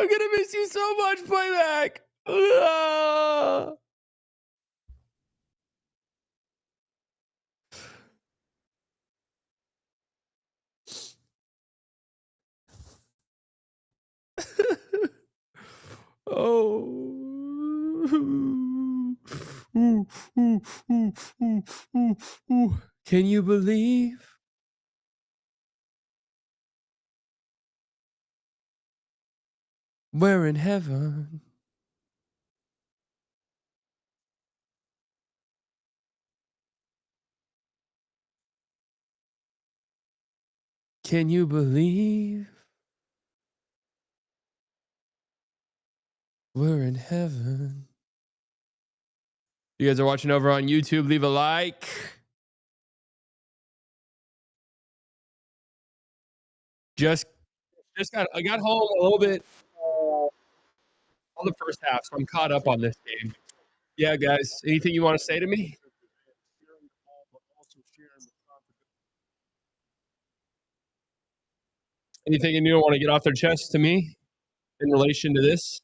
I'm gonna miss you so much, playback. Ah. Oh. Ooh, ooh, ooh, ooh, ooh, ooh. Can you believe we're in heaven? Can you believe we're in heaven? You guys are watching over on YouTube, leave a like. Just I got home a little bit on the first half, so I'm caught up on this game. Yeah, guys, anything you want to say to me? Anything you want to get off their chest to me in relation to this?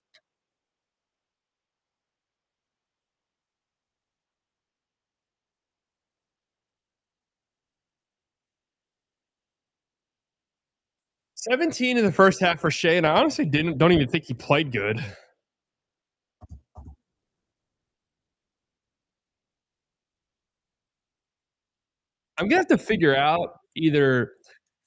$17 in the first half for Shea, and I honestly don't even think he played good. I'm gonna have to figure out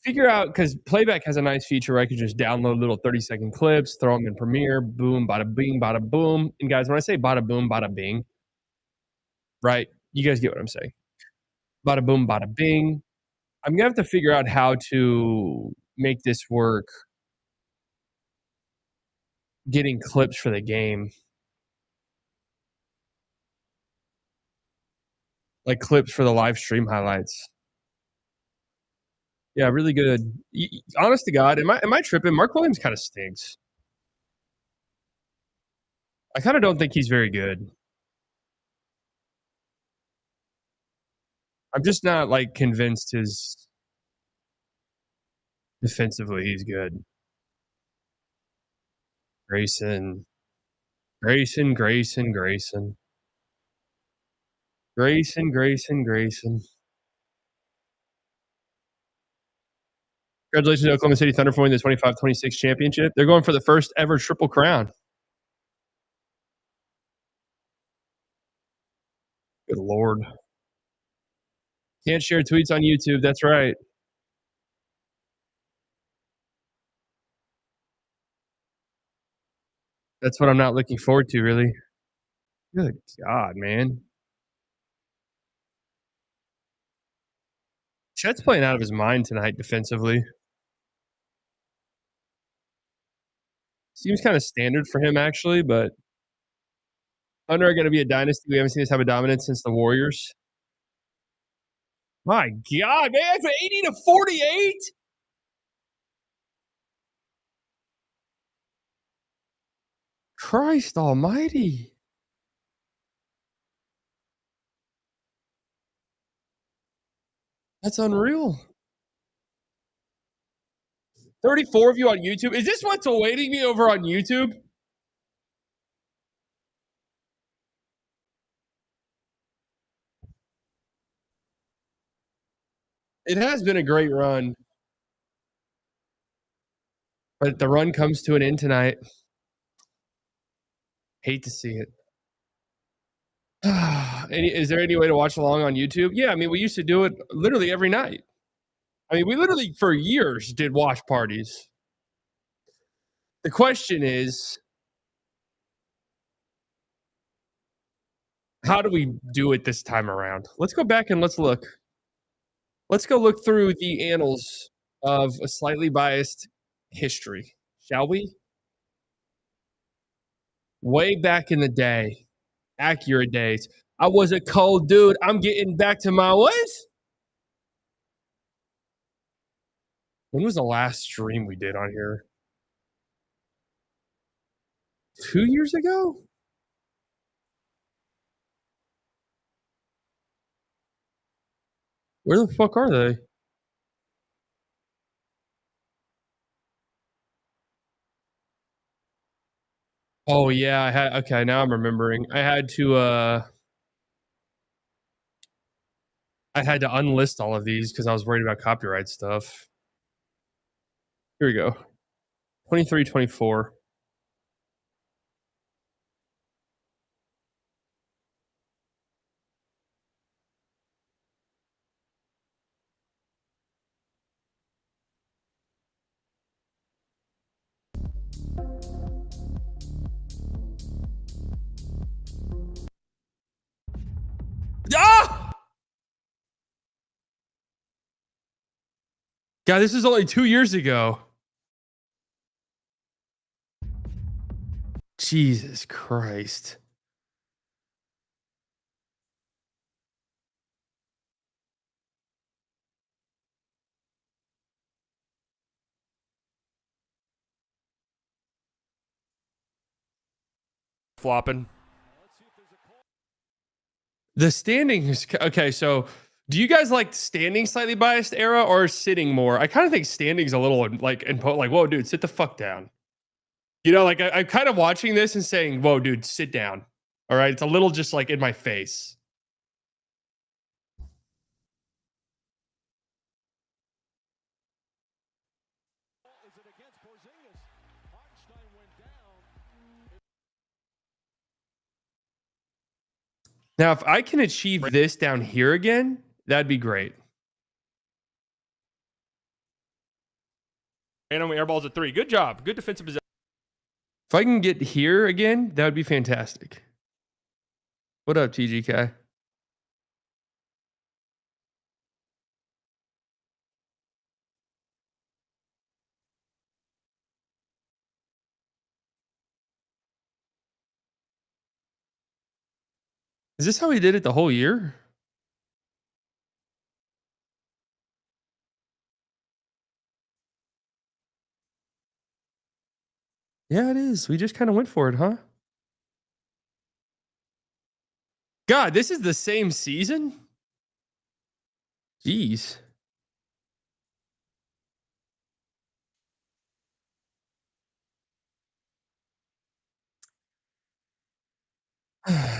because Playback has a nice feature where I could just download little 30-second clips, throw them in Premiere, boom, bada bing, bada boom. And guys, when I say bada boom, bada bing, right? You guys get what I'm saying. Bada boom, bada bing. I'm gonna have to figure out how to make this work getting clips for the game. Like clips for the live stream highlights. Yeah, really good. Honest to God, am I tripping? Mark Williams kind of stinks. I kind of don't think he's very good. I'm just not like convinced his defensively he's good. Grayson. Grayson, Grayson, Grayson. Grayson, Grayson, Grayson. Congratulations to Oklahoma City Thunder for winning the 25-26 championship. They're going for the first ever triple crown. Good Lord. Can't share tweets on YouTube. That's right. That's what I'm not looking forward to, really. Good God, man. Chet's playing out of his mind tonight defensively. Seems kind of standard for him, actually, but Thunder are going to be a dynasty. We haven't seen this type of dominance since the Warriors. My God, man, that's 80-48. Christ almighty. That's unreal. 34 of you on YouTube. Is this what's awaiting me over on YouTube? It has been a great run. But the run comes to an end tonight. Hate to see it. Is there any way to watch along on YouTube? Yeah, I mean, we used to do it literally every night. I mean, we literally for years did watch parties. The question is, how do we do it this time around? Let's go back and let's look. Let's go look through the annals of a slightly biased history, shall we? Way back in the day, accurate days. I was a cold dude. I'm getting back to my what? When was the last stream we did on here? 2 years ago? Where the fuck are they? Oh, yeah, I had okay, now I'm remembering. I had to unlist all of these because I was worried about copyright stuff. Here we go. 23, 24. Ah! God, this is only 2 years ago. Jesus Christ. Flopping. The standing is okay. So, do you guys like standing slightly biased era or sitting more? I kind of think standing's a little like like, whoa, dude, sit the fuck down. You know, like I'm kind of watching this and saying, whoa, dude, sit down. All right, it's a little just like in my face. Now, if I can achieve this down here again, that'd be great. And on airballs at 3. Good job. Good defensive possession. If I can get here again, that would be fantastic. What up, TGK? Is this how he did it the whole year? Yeah, it is. We just kind of went for it, huh? God, this is the same season? Jeez.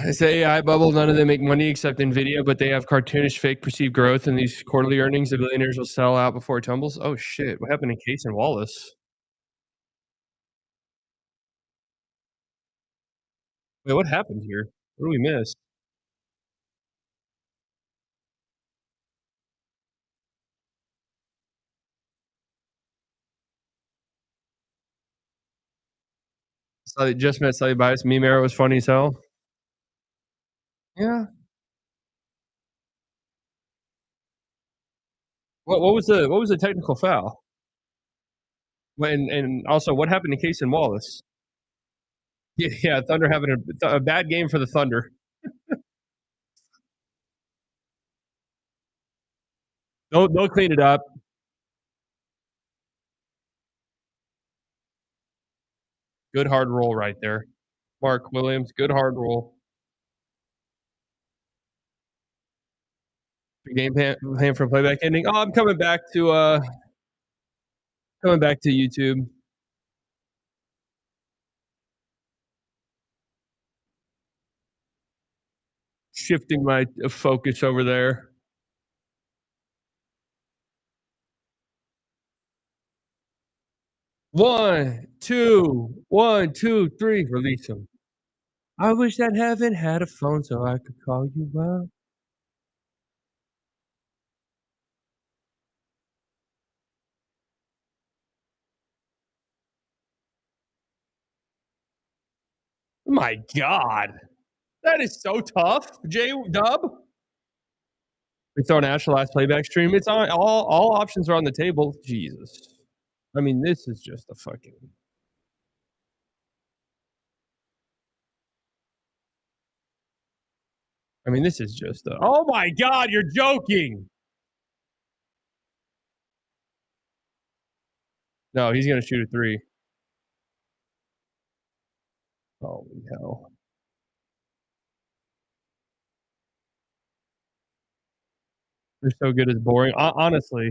It's the AI bubble. None of them make money except Nvidia, but they have cartoonish fake perceived growth in these quarterly earnings. The billionaires will sell out before it tumbles. Oh shit! What happened to Case and Wallace? Wait, what happened here? What do we miss? So just met Slightly Biased. Meme era was funny as hell. Yeah. What was the technical foul? When and also what happened to Case and Wallace? Yeah, yeah, Thunder having a bad game for the Thunder. They'll clean it up. Good hard roll right there. Mark Williams, good hard roll. Game plan for playback ending. Oh, I'm coming back to YouTube. Shifting my focus over there. One, two, three. Release him. I wish that heaven had a phone so I could call you up. My God, that is so tough. J Dub. We throw Nash last playback stream. It's on all options are on the table. Jesus. I mean, this is just a fucking I mean, this is just a oh my God, you're joking. No, he's gonna shoot a three. Holy hell. They're so good as boring. Honestly,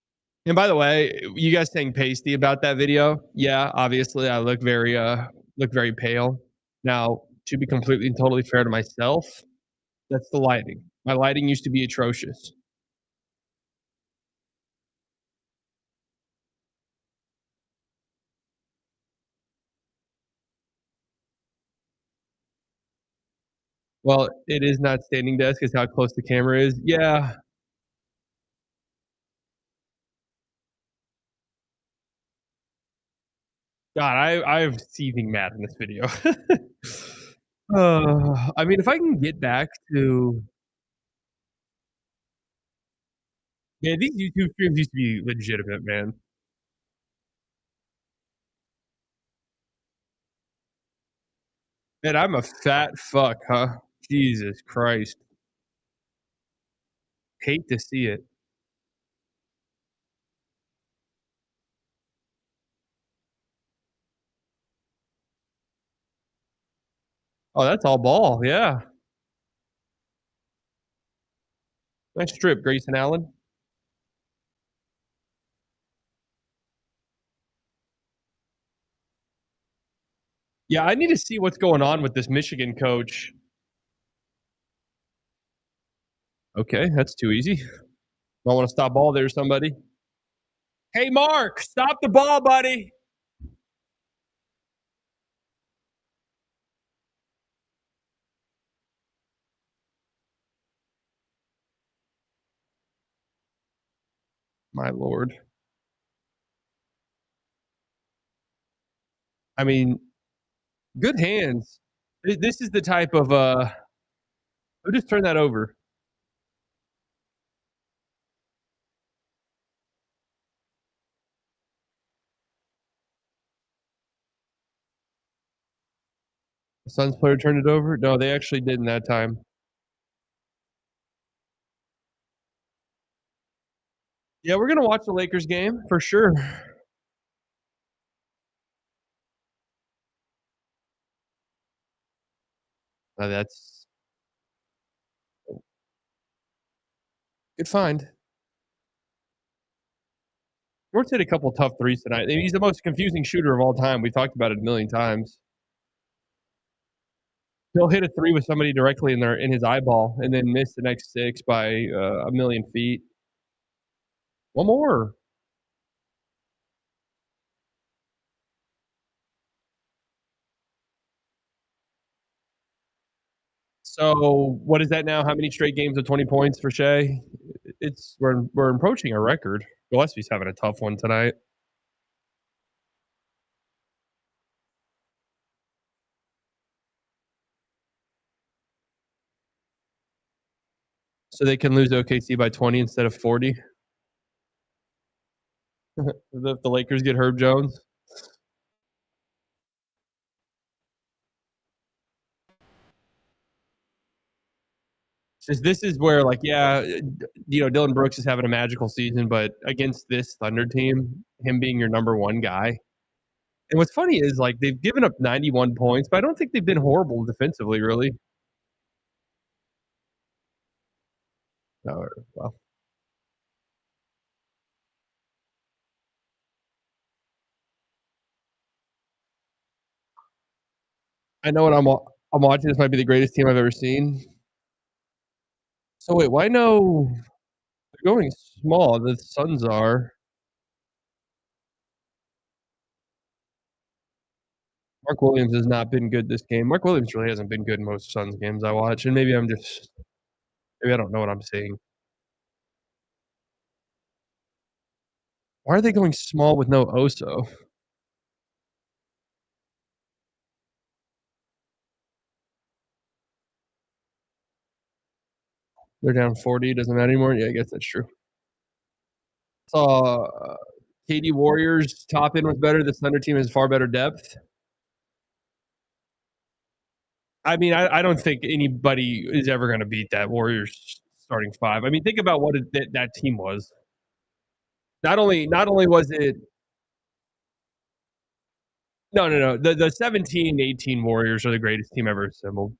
And by the way, you guys saying pasty about that video? Yeah, obviously I look very pale. Now, to be completely and totally fair to myself, that's the lighting. My lighting used to be atrocious. Well, it is not standing desk, it's how close the camera is. Yeah. God, I'm seething mad in this video. I mean, if I can get back to yeah, these YouTube streams used to be legitimate, man. Man, I'm a fat fuck, huh? Jesus Christ. Hate to see it. Oh, that's all ball, yeah. Nice strip, Grayson Allen. Yeah, I need to see what's going on with this Michigan coach. Okay, that's too easy. I wanna stop ball there, somebody. Hey, Mark, stop the ball, buddy. My lord. I mean, good hands. This is the type of, who just turned that over? The Suns player turned it over? No, they actually didn't that time. Yeah, we're gonna watch the Lakers game for sure. That's good find. Dort's hit a couple tough threes tonight. He's the most confusing shooter of all time. We've talked about it a million times. He'll hit a three with somebody directly in his eyeball and then miss the next six by a million feet. One more. So what is that now? How many straight games of 20 points for Shea? It's we're approaching a record. Gillespie's having a tough one tonight. So they can lose OKC by 20 instead of 40. If the Lakers get Herb Jones. Just this is where like yeah, Dylan Brooks is having a magical season, but against this Thunder team, him being your number one guy. And what's funny is like they've given up 91 points, but I don't think they've been horrible defensively, really. Well, I know what I'm watching. This might be the greatest team I've ever seen. So wait, why no? They're going small. The Suns are. Mark Williams has not been good this game. Mark Williams really hasn't been good in most Suns games I watch, and maybe I don't know what I'm seeing. Why are they going small with no Oso? They're down 40. Doesn't matter anymore. Yeah, I guess that's true. Saw KD Warriors top end was better. The Thunder team has far better depth. I mean, I don't think anybody is ever going to beat that Warriors starting five. I mean, think about what that team was. Not only was it no. The 17-18 Warriors are the greatest team ever assembled.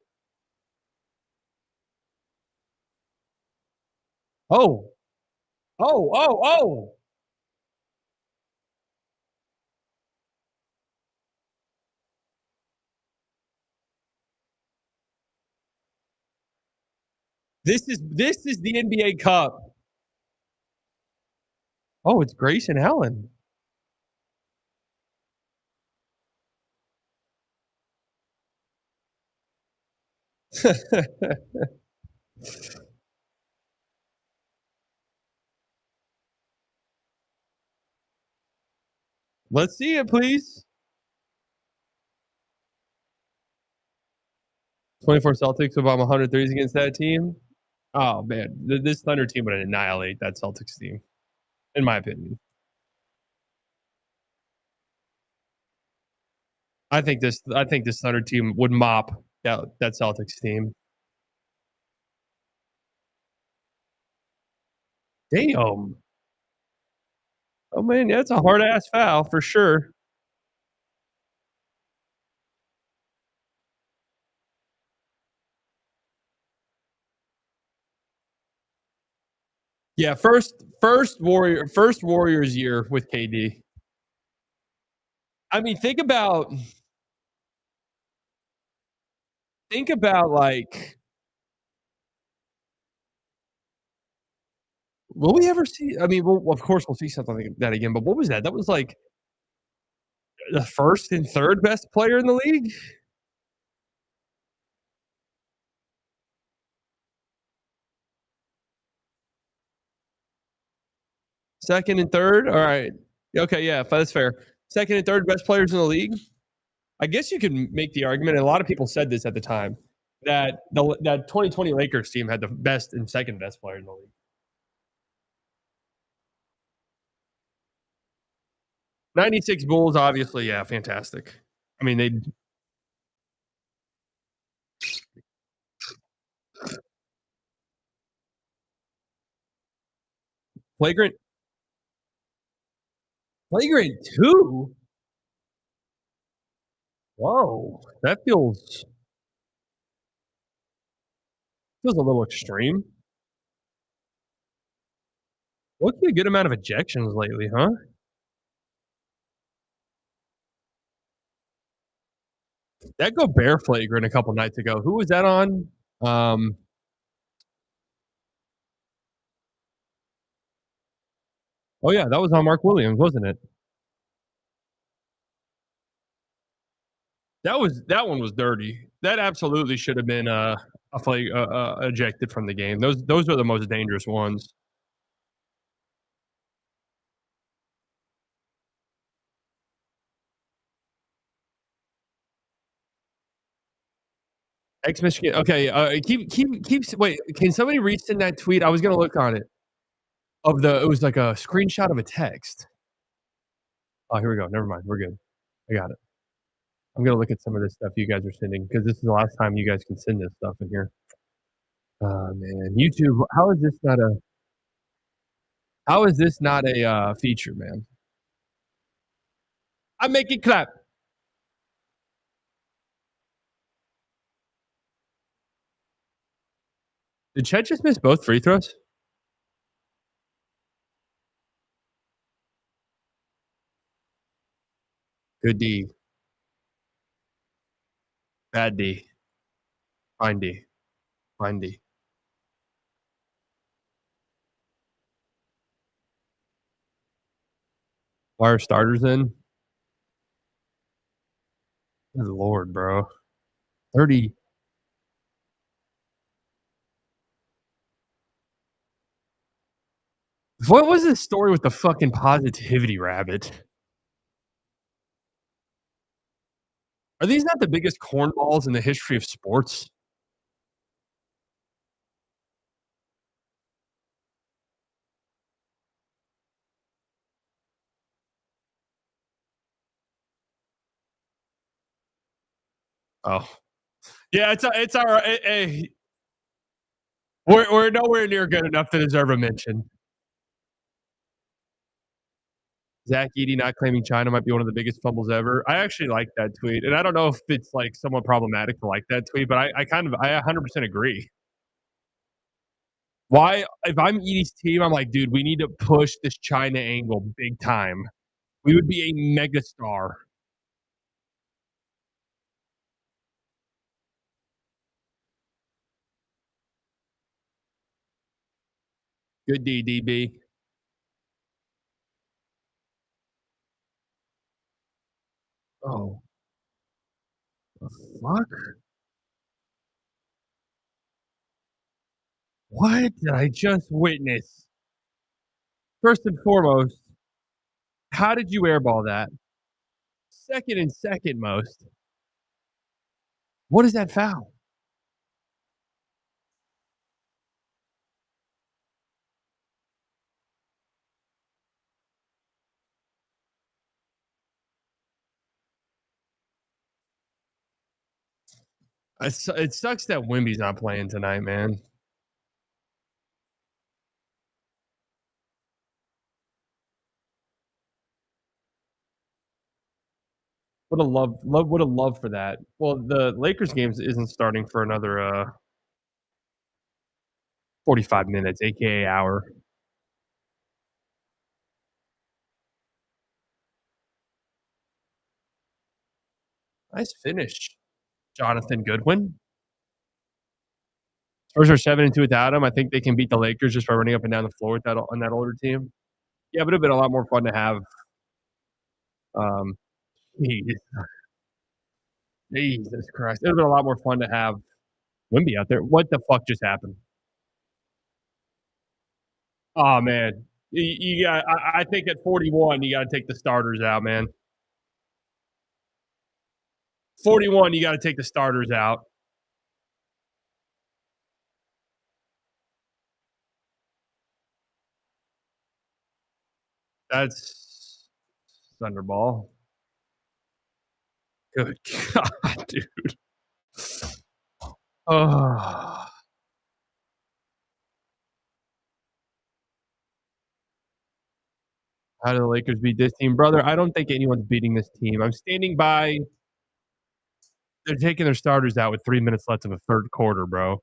Oh, oh. This is the NBA Cup. Oh, it's Grayson Allen. Let's see it, please. 24 Celtics about 100 threes against that team. Oh man, this Thunder team would annihilate that Celtics team, in my opinion. I think this Thunder team would mop that Celtics team. Damn. Oh man, yeah, that's a hard ass foul for sure. Yeah, first Warriors year with KD. I mean, think about like, will we ever see? I mean, well, of course we'll see something like that again. But what was that? That was like the first and third best player in the league. Second and third. All right. Okay, yeah, that's fair. Second and third best players in the league. I guess you can make the argument, and a lot of people said this at the time, that 2020 Lakers team had the best and second best player in the league. 96 Bulls, obviously, yeah, fantastic. I mean, they flagrant flagrant two. Whoa, that feels a little extreme. Look at a good amount of ejections lately, huh? That Gobert flagrant a couple nights ago. Who was that on? Um, oh yeah, that was on Mark Williams, wasn't it? That one was dirty. That absolutely should have been a flag ejected from the game. Those are the most dangerous ones. Ex Michigan. Okay, keep. Wait, can somebody resend that tweet? I was gonna look on it. Of the, it was like a screenshot of a text. Oh, here we go. Never mind. We're good. I got it. I'm gonna look at some of this stuff you guys are sending because this is the last time you guys can send this stuff in here. Man, YouTube. How is this not a feature, man? I make it clap. Did Chet just miss both free throws? Good D, bad D, fine D, fine D. Why are starters in? Good lord, bro. 30. What was this story with the fucking positivity rabbit? Are these not the biggest cornballs in the history of sports? Oh, yeah, it's our. We're nowhere near good enough to deserve a mention. Zach Edey not claiming China might be one of the biggest fumbles ever. I actually like that tweet, and I don't know if it's like somewhat problematic to like that tweet, but I 100% agree. Why, if I'm Edie's team, I'm like, dude, we need to push this China angle big time. We would be a megastar. Good D, DB. Oh, fuck? What did I just witness? First and foremost, how did you airball that? Second and second most, what is that foul? It sucks that Wimby's not playing tonight, man. Would have loved for that. Well, the Lakers games isn't starting for another 45 minutes, aka hour. Nice finish, Jonathan Goodwin. Spurs are 7-2 without him. I think they can beat the Lakers just by running up and down the floor with that on that older team. Yeah, it would have been a lot more fun to have. Um, Jesus Christ, it would have been a lot more fun to have Wimby out there. What the fuck just happened? Oh man, you got. I think at 41, you got to take the starters out, man. 41, you got to take the starters out. That's Thunderball. Good God, dude. Oh, how do the Lakers beat this team, brother? I don't think anyone's beating this team. I'm standing by. They're taking their starters out with 3 minutes left of a third quarter, bro.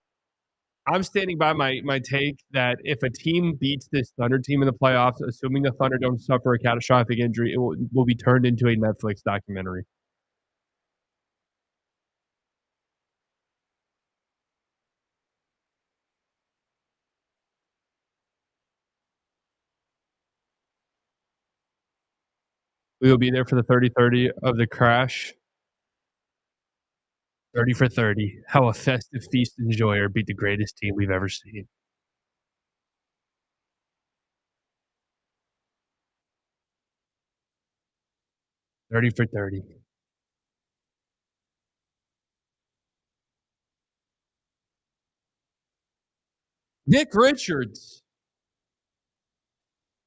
I'm standing by my take that if a team beats this Thunder team in the playoffs, assuming the Thunder don't suffer a catastrophic injury, it will be turned into a Netflix documentary. We will be there for the 30-30 of the crash. 30 for 30. How a festive feast enjoyer beat the greatest team we've ever seen. 30 for 30. Nick Richards.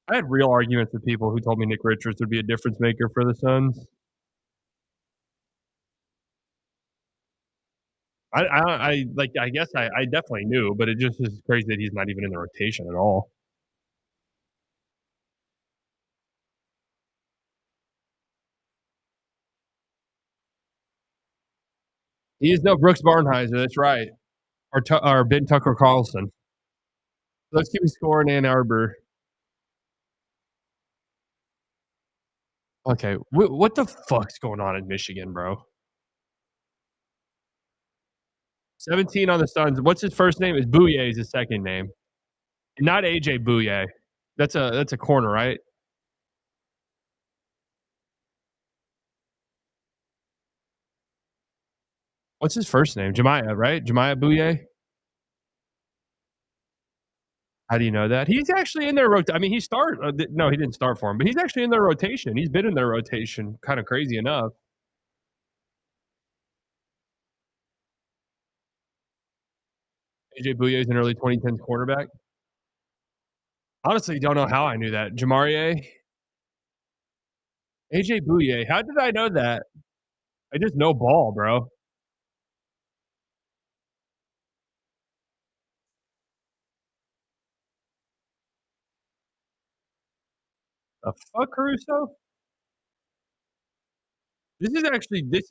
I had real arguments with people who told me Nick Richards would be a difference maker for the Suns. I like. I guess I definitely knew, but it just is crazy that he's not even in the rotation at all. He is no Brooks Barnheiser. That's right. Or Ben Tucker Carlson. Let's keep scoring Ann Arbor. Okay, what the fuck's going on in Michigan, bro? 17 on the Suns. What's his first name? Is Bouye is his second name. Not AJ Bouye. That's a corner, right? What's his first name? Jemiah, right? Jemiah Bouye. How do you know that? He's actually in their rotation. I mean, he started. No, he didn't start for him, but he's actually in their rotation. He's been in their rotation, kind of crazy enough. AJ Bouye is an early 2010s quarterback. Honestly, don't know how I knew that. Jamarie, AJ Bouye. How did I know that? I just know ball, bro. The fuck, Caruso? This is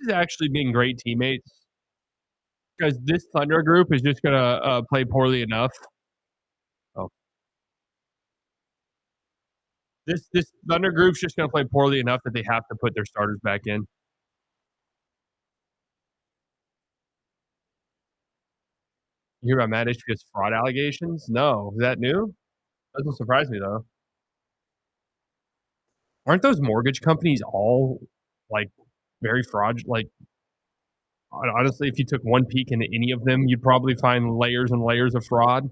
actually being great teammates because this Thunder group is just gonna play poorly enough. Oh, this Thunder group's just gonna play poorly enough that they have to put their starters back in. You hear about Matt Ishbia's fraud allegations? No, is that new? Doesn't surprise me though. Aren't those mortgage companies all like very fraud? Like honestly, if you took one peek into any of them, you'd probably find layers and layers of fraud.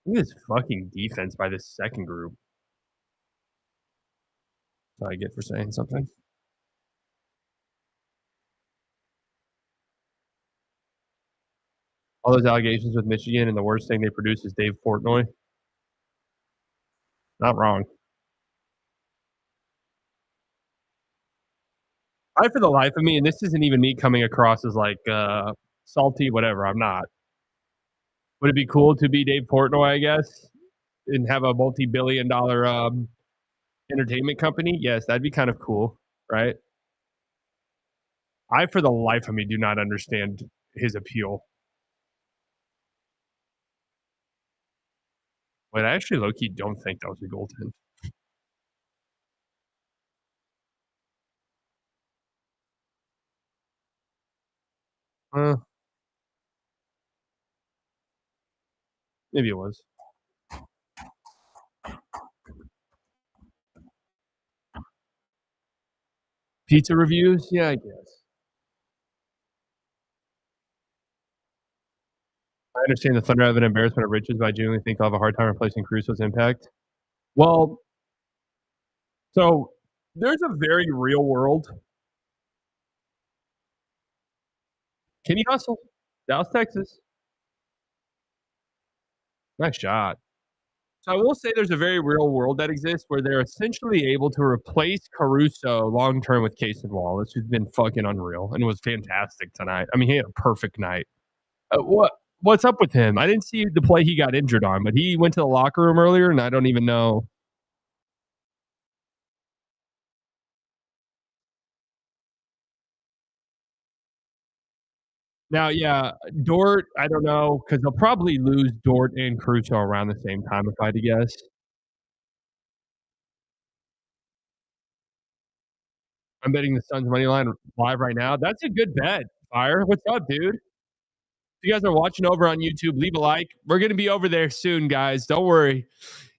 Look at this fucking defense by this second group. That's what I get for saying something. All those allegations with Michigan, and the worst thing they produce is Dave Portnoy. Not wrong. I, for the life of me, and this isn't even me coming across as like salty, whatever. I'm not. Would it be cool to be Dave Portnoy? I guess, and have a multi-billion-dollar entertainment company? Yes, that'd be kind of cool, right? I, for the life of me, do not understand his appeal. But I actually low key don't think that was a goaltend. Uh, maybe it was. Pizza reviews? Yeah, I guess. I understand the Thunder have an embarrassment of riches, but I genuinely think they'll have a hard time replacing Crusoe's impact. Well, so there's a very real world. Can he hustle? Dallas, Texas. Nice shot. So I will say there's a very real world that exists where they're essentially able to replace Caruso long term with Cason Wallace, who's been fucking unreal and was fantastic tonight. I mean, he had a perfect night. What's up with him? I didn't see the play he got injured on, but he went to the locker room earlier, and I don't even know. Now, yeah, Dort, I don't know because they'll probably lose Dort and Caruso around the same time, if I had to guess. I'm betting the Suns money line live right now. That's a good bet. Fire. What's up, dude? If you guys are watching over on YouTube, leave a like. We're gonna be over there soon, guys. Don't worry.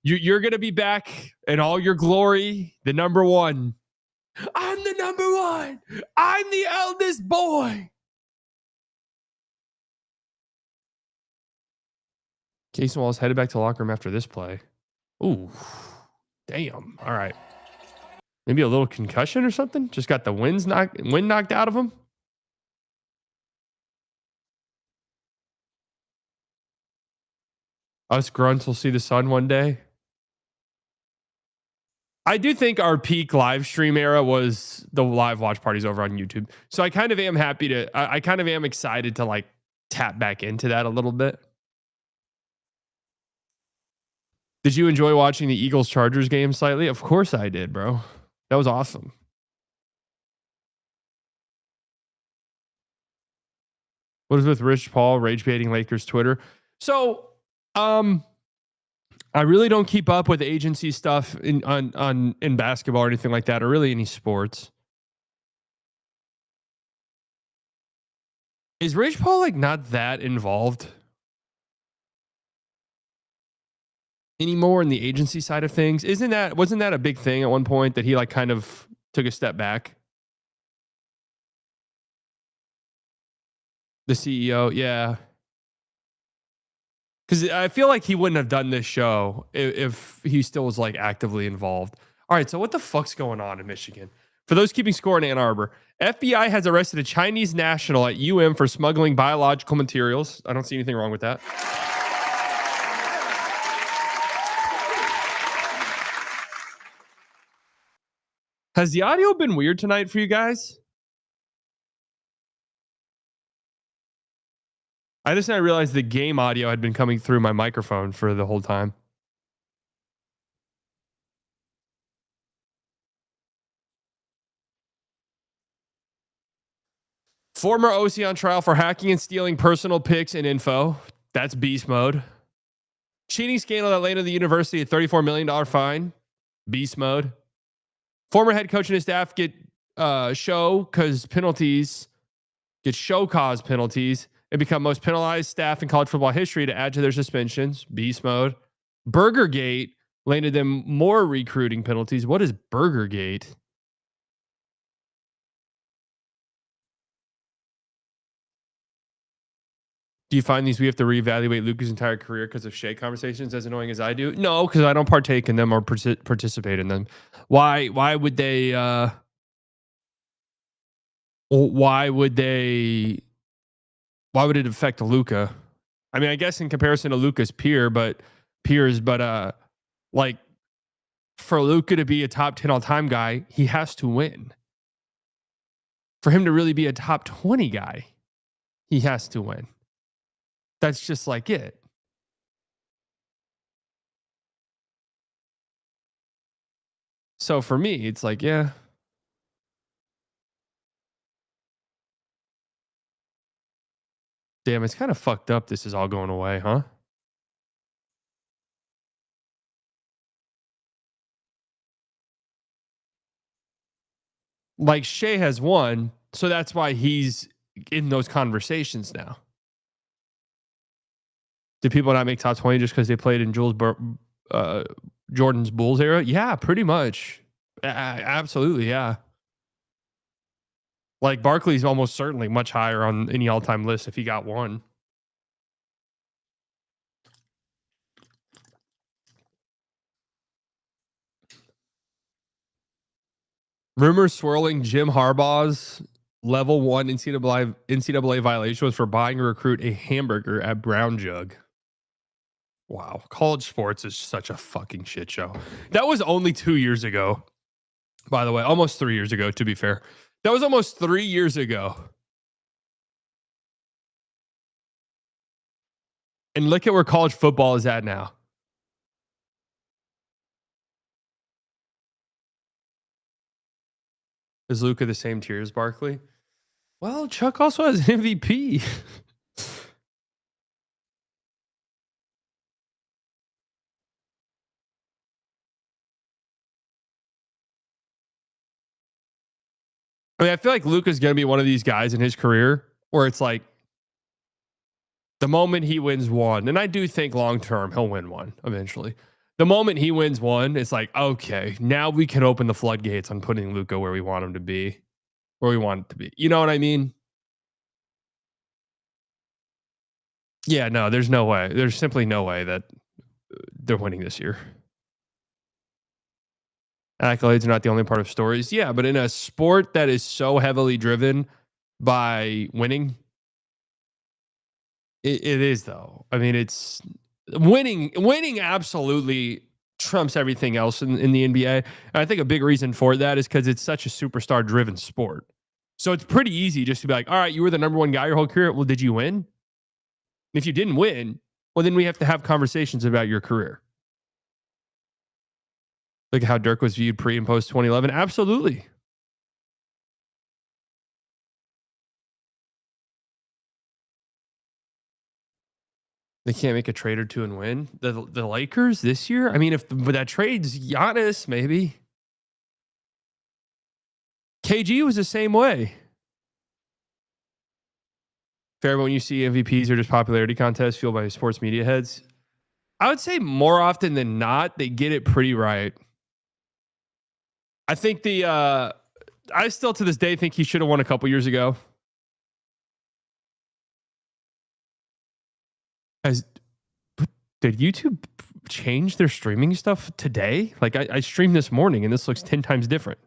You're gonna be back in all your glory. The number one. I'm the number one. I'm the eldest boy. Casey Wallace headed back to the locker room after this play. Ooh, damn. All right. Maybe a little concussion or something. Just got the wind knocked out of him. Us grunts will see the sun one day. I do think our peak live stream era was the live watch parties over on YouTube. So I kind of am happy to, I kind of am excited to like tap back into that a little bit. Did you enjoy watching the Eagles Chargers game slightly? Of course I did, bro. That was awesome. What is with Rich Paul rage baiting Lakers Twitter? So, I really don't keep up with agency stuff in basketball or anything like that, or really any sports. Is Rich Paul like not that involved anymore in the agency side of things? Wasn't that a big thing at one point that he like kind of took a step back? The CEO, yeah. Because I feel like he wouldn't have done this show if he still was like actively involved. All right, so what the fuck's going on in Michigan? For those keeping score in Ann Arbor, FBI has arrested a Chinese national at for smuggling biological materials. I don't see anything wrong with that. Has the audio been weird tonight for you guys? I just now realized the game audio had been coming through my microphone for the whole time. Former OC on trial for hacking and stealing personal pics and info. That's beast mode. Cheating scandal that landed the university a $34 million fine. Beast mode. Former head coach and his staff get show cause penalties. Get show cause penalties. They become most penalized staff in college football history to add to their suspensions. Beast mode. Burgergate landed them more recruiting penalties. What is Burgergate? Do you find these we have to reevaluate Luka's entire career because of Shea conversations as annoying as I do? No, because I don't partake in them or participate in them. Why would they why would they why would it affect Luka? I mean, I guess in comparison to Luka's peers, but like for Luka to be a top 10 all-time guy, he has to win. For him to really be a top 20 guy, he has to win. That's just like it. So for me, it's like, yeah. Damn, it's kind of fucked up. This is all going away, huh? Like Shea has won, so that's why he's in those conversations now. Did people not make top 20 just because they played in Jordan's Bulls era? Yeah, pretty much. Absolutely, yeah. Like Barkley's almost certainly much higher on any all-time list if he got one. Rumors swirling Jim Harbaugh's level one NCAA violation was for buying a recruit a hamburger at Brown Jug. Wow. College sports is such a fucking shit show. That was only 2 years ago, by the way. Almost 3 years ago, to be fair. That was almost 3 years ago. And look at where college football is at now. Is Luka the same tier as Barkley? Well, Chuck also has an MVP. I mean, I feel like Luka's going to be one of these guys in his career where it's like the moment he wins one, and I do think long term he'll win one eventually. The moment he wins one, it's like, okay, now we can open the floodgates on putting Luka where we want him to be, where we want it to be. You know what I mean? Yeah, no, there's no way. There's simply no way that they're winning this year. Accolades are not the only part of stories. Yeah, but in a sport that is so heavily driven by winning, it is though. I mean, it's winning. Winning absolutely trumps everything else in the NBA. And I think a big reason for that is because it's such a superstar driven sport. So it's pretty easy just to be like, all right, you were the number one guy your whole career. Well, did you win? And if you didn't win, well, then we have to have conversations about your career. Look at how Dirk was viewed pre and post 2011. Absolutely. They can't make a trade or two and win. The Lakers this year? I mean, but that trade's Giannis, maybe. KG was the same way. Fair, but when you see MVPs or just popularity contests fueled by sports media heads, I would say more often than not, they get it pretty right. I think I still to this day think he should have won a couple years ago. Did YouTube change their streaming stuff today? Like I streamed this morning and this looks 10 times different.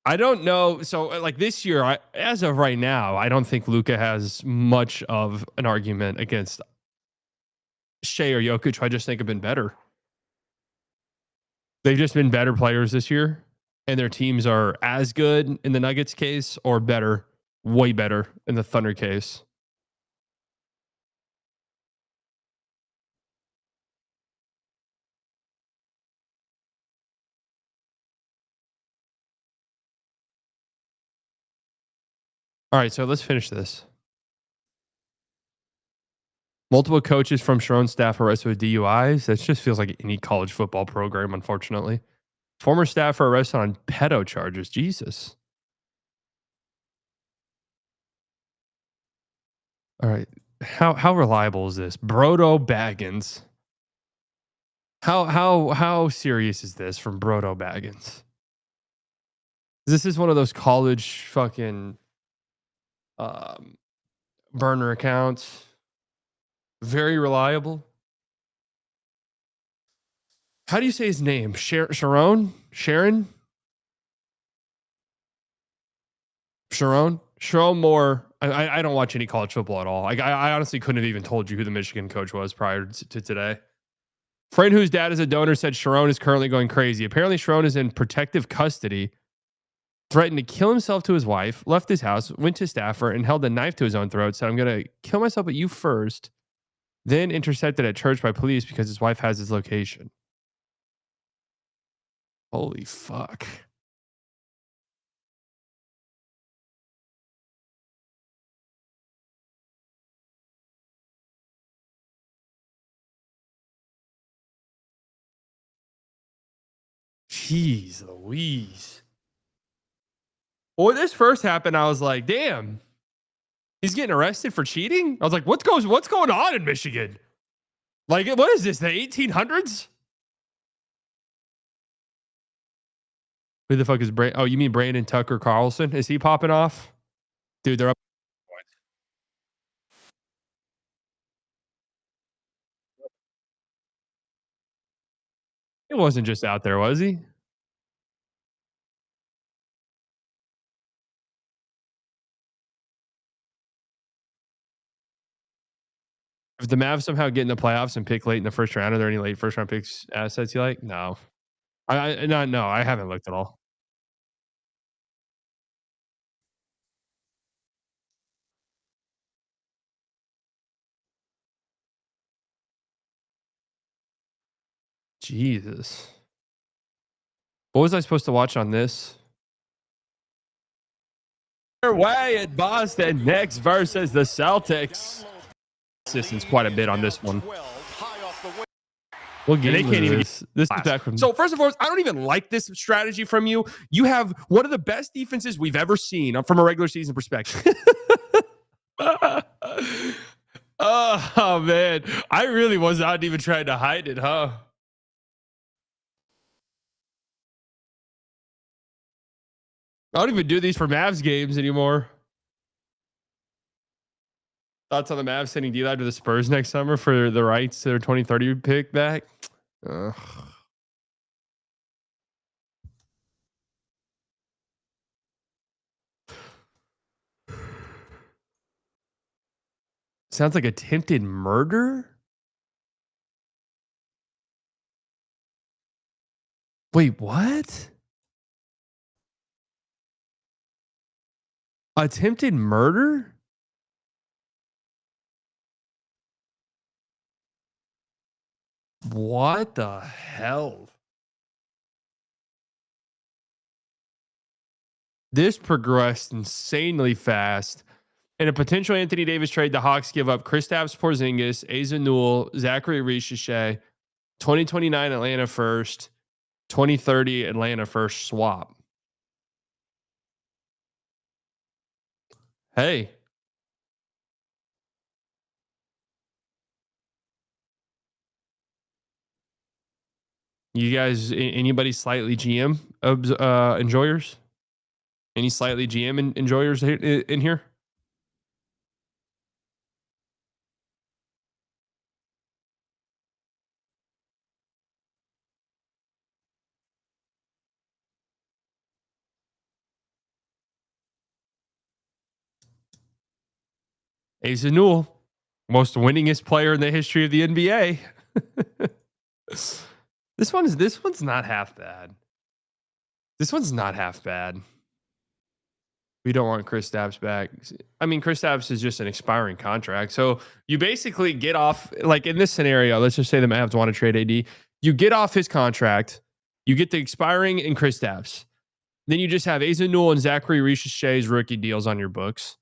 I don't know. So like this year, as of right now, I don't think Luka has much of an argument against Shea or Jokic. I just think have been better. They've just been better players this year, and their teams are as good in the Nuggets case or better, way better in the Thunder case. All right, so let's finish this. Multiple coaches from Sharon's staff arrested with DUIs. That just feels like any college football program, unfortunately. Former staffer arrested on pedo charges. Jesus. All right. How reliable is this? Brodo Baggins. How serious is this from Brodo Baggins? This is one of those college fucking um, burner accounts. Very reliable. How do you say his name? Sharon? Sharon? Sharon? Sharon Moore. I don't watch any college football at all. Like I honestly couldn't have even told you who the Michigan coach was prior to today. Friend whose dad is a donor said Sharon is currently going crazy. Apparently, Sharon is in protective custody, threatened to kill himself to his wife, left his house, went to staffer, and held a knife to his own throat. Said, "I'm going to kill myself, but you first." Then intercepted at church by police because his wife has his location. Holy fuck. Jeez Louise. Well, when this first happened, I was like, damn, he's getting arrested for cheating? I was like, what's going on in Michigan? Like, what is this, the 1800s? Who the fuck is Brandon? Oh, you mean Brandon Tucker Carlson? Is he popping off? Dude, they're up. It wasn't just out there, was he? If the Mavs somehow get in the playoffs and pick late in the first round, are there any late first round picks assets you like? No. No, I haven't looked at all. Jesus. What was I supposed to watch on this? Way at Boston next versus the Celtics. Assistance quite a bit on this one. Well, they can't even. This is back from. So first of all, I don't even like this strategy from you. You have one of the best defenses we've ever seen from a regular season perspective. Oh man, I really was not even trying to hide it, huh? I don't even do these for Mavs games anymore. Thoughts on the Mavs sending D-Lab to the Spurs next summer for the rights to their 2030 pick back? Ugh. Sounds like attempted murder? Wait, what? Attempted murder? What the hell? This progressed insanely fast. In a potential Anthony Davis trade, the Hawks give up Kristaps Porzingis, Asa Newell, Zachary Ricochet, 2029 Atlanta first, 2030 Atlanta first swap. Hey. You guys, anybody slightly GM enjoyers? Any slightly GM enjoyers in here? Asa Newell, most winningest player in the history of the NBA. This one's not half bad. This one's not half bad. We don't want Kristaps back. I mean, Kristaps is just an expiring contract. So you basically get off, like in this scenario, let's just say the Mavs want to trade AD. You get off his contract. You get the expiring in Kristaps. Then you just have Asa Newell and Zachary Ricochet's rookie deals on your books.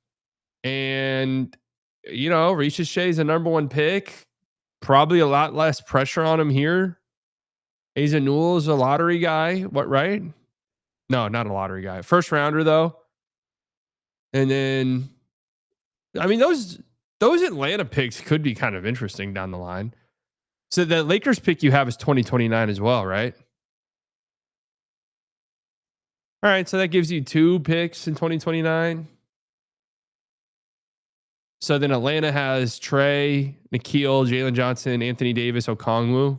And, you know, Ricochet's a number one pick. Probably a lot less pressure on him here. Azanul is a lottery guy. What, right? No, not a lottery guy. First rounder, though. And then, I mean, those Atlanta picks could be kind of interesting down the line. So the Lakers pick you have is 2029 as well, right? All right. So that gives you 2 picks in 2029. So then Atlanta has Trey, Nikhil, Jalen Johnson, Anthony Davis, Okongwu.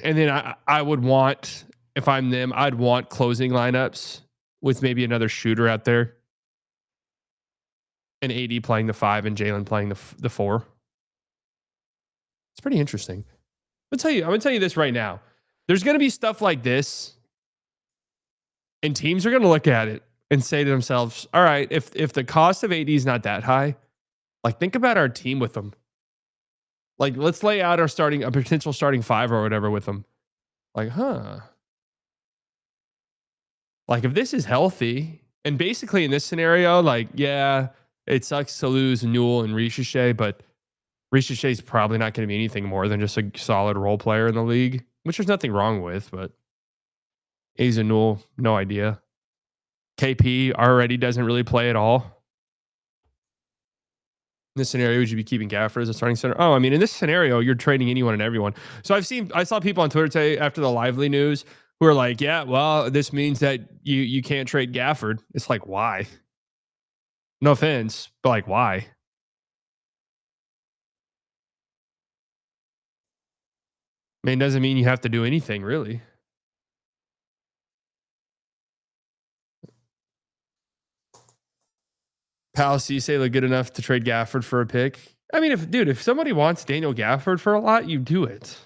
And then I would want, if I'm them, I'd want closing lineups with maybe another shooter out there. And AD playing the 5 and Jalen playing the 4. It's pretty interesting. I'm gonna tell you this right now. There's gonna be stuff like this, and teams are gonna look at it and say to themselves, all right, if the cost of AD is not that high, like think about our team with them. Like let's lay out a potential starting 5 or whatever with them. Like, like if this is healthy, and basically in this scenario, like, yeah, it sucks to lose Newell and Ricochet, but Ricochet is probably not going to be anything more than just a solid role player in the league, which there's nothing wrong with, but Newell, no idea. KP already doesn't really play at all. In this scenario, would you be keeping Gafford as a starting center? Oh, I mean, in this scenario, you're trading anyone and everyone. So I saw people on Twitter today after the Lively news who are like, yeah, well, this means that you can't trade Gafford. It's like, why? No offense, but like, why? I mean, it doesn't mean you have to do anything, really. Palace say look good enough to trade Gafford for a pick. I mean, if somebody wants Daniel Gafford for a lot, you do it.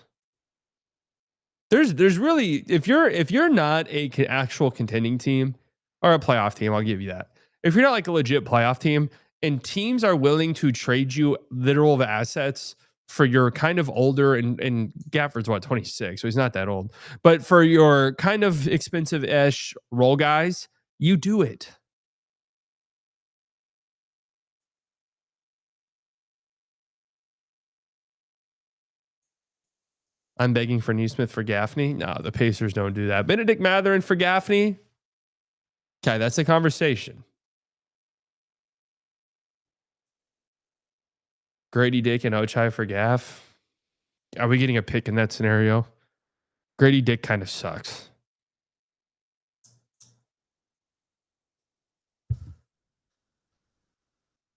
There's really, if you're not a actual contending team or a playoff team, I'll give you that. If you're not like a legit playoff team and teams are willing to trade you literal assets for your kind of older, and Gafford's what, 26, so he's not that old, but for your kind of expensive-ish role guys, you do it. I'm begging for Neesmith for Gaffney. No, the Pacers don't do that. Benedict Mathurin for Gaffney. Okay, that's a conversation. Grady Dick and Ochai for Gaff. Are we getting a pick in that scenario? Grady Dick kind of sucks.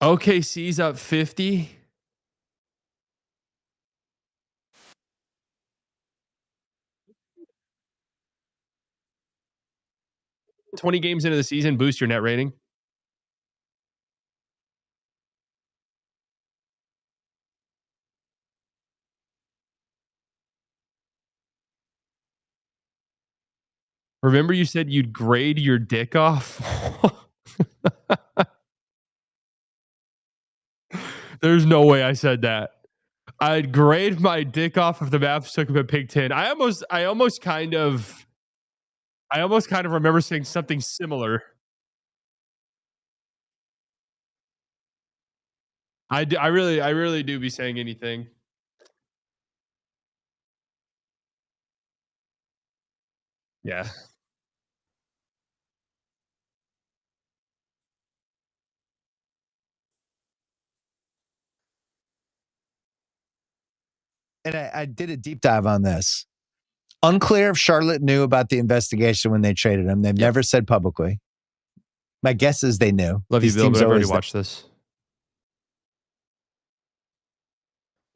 OKC's up 50. 20 games into the season, boost your net rating. Remember you said you'd grade your dick off? There's no way I said that. I'd grade my dick off if the Mavs took him at pick 10. I almost kind of remember saying something similar. I really do be saying anything. Yeah. And I did a deep dive on this. Unclear if Charlotte knew about the investigation when they traded him. They've never said publicly. My guess is they knew. Love you, Bill, but I've already watched this.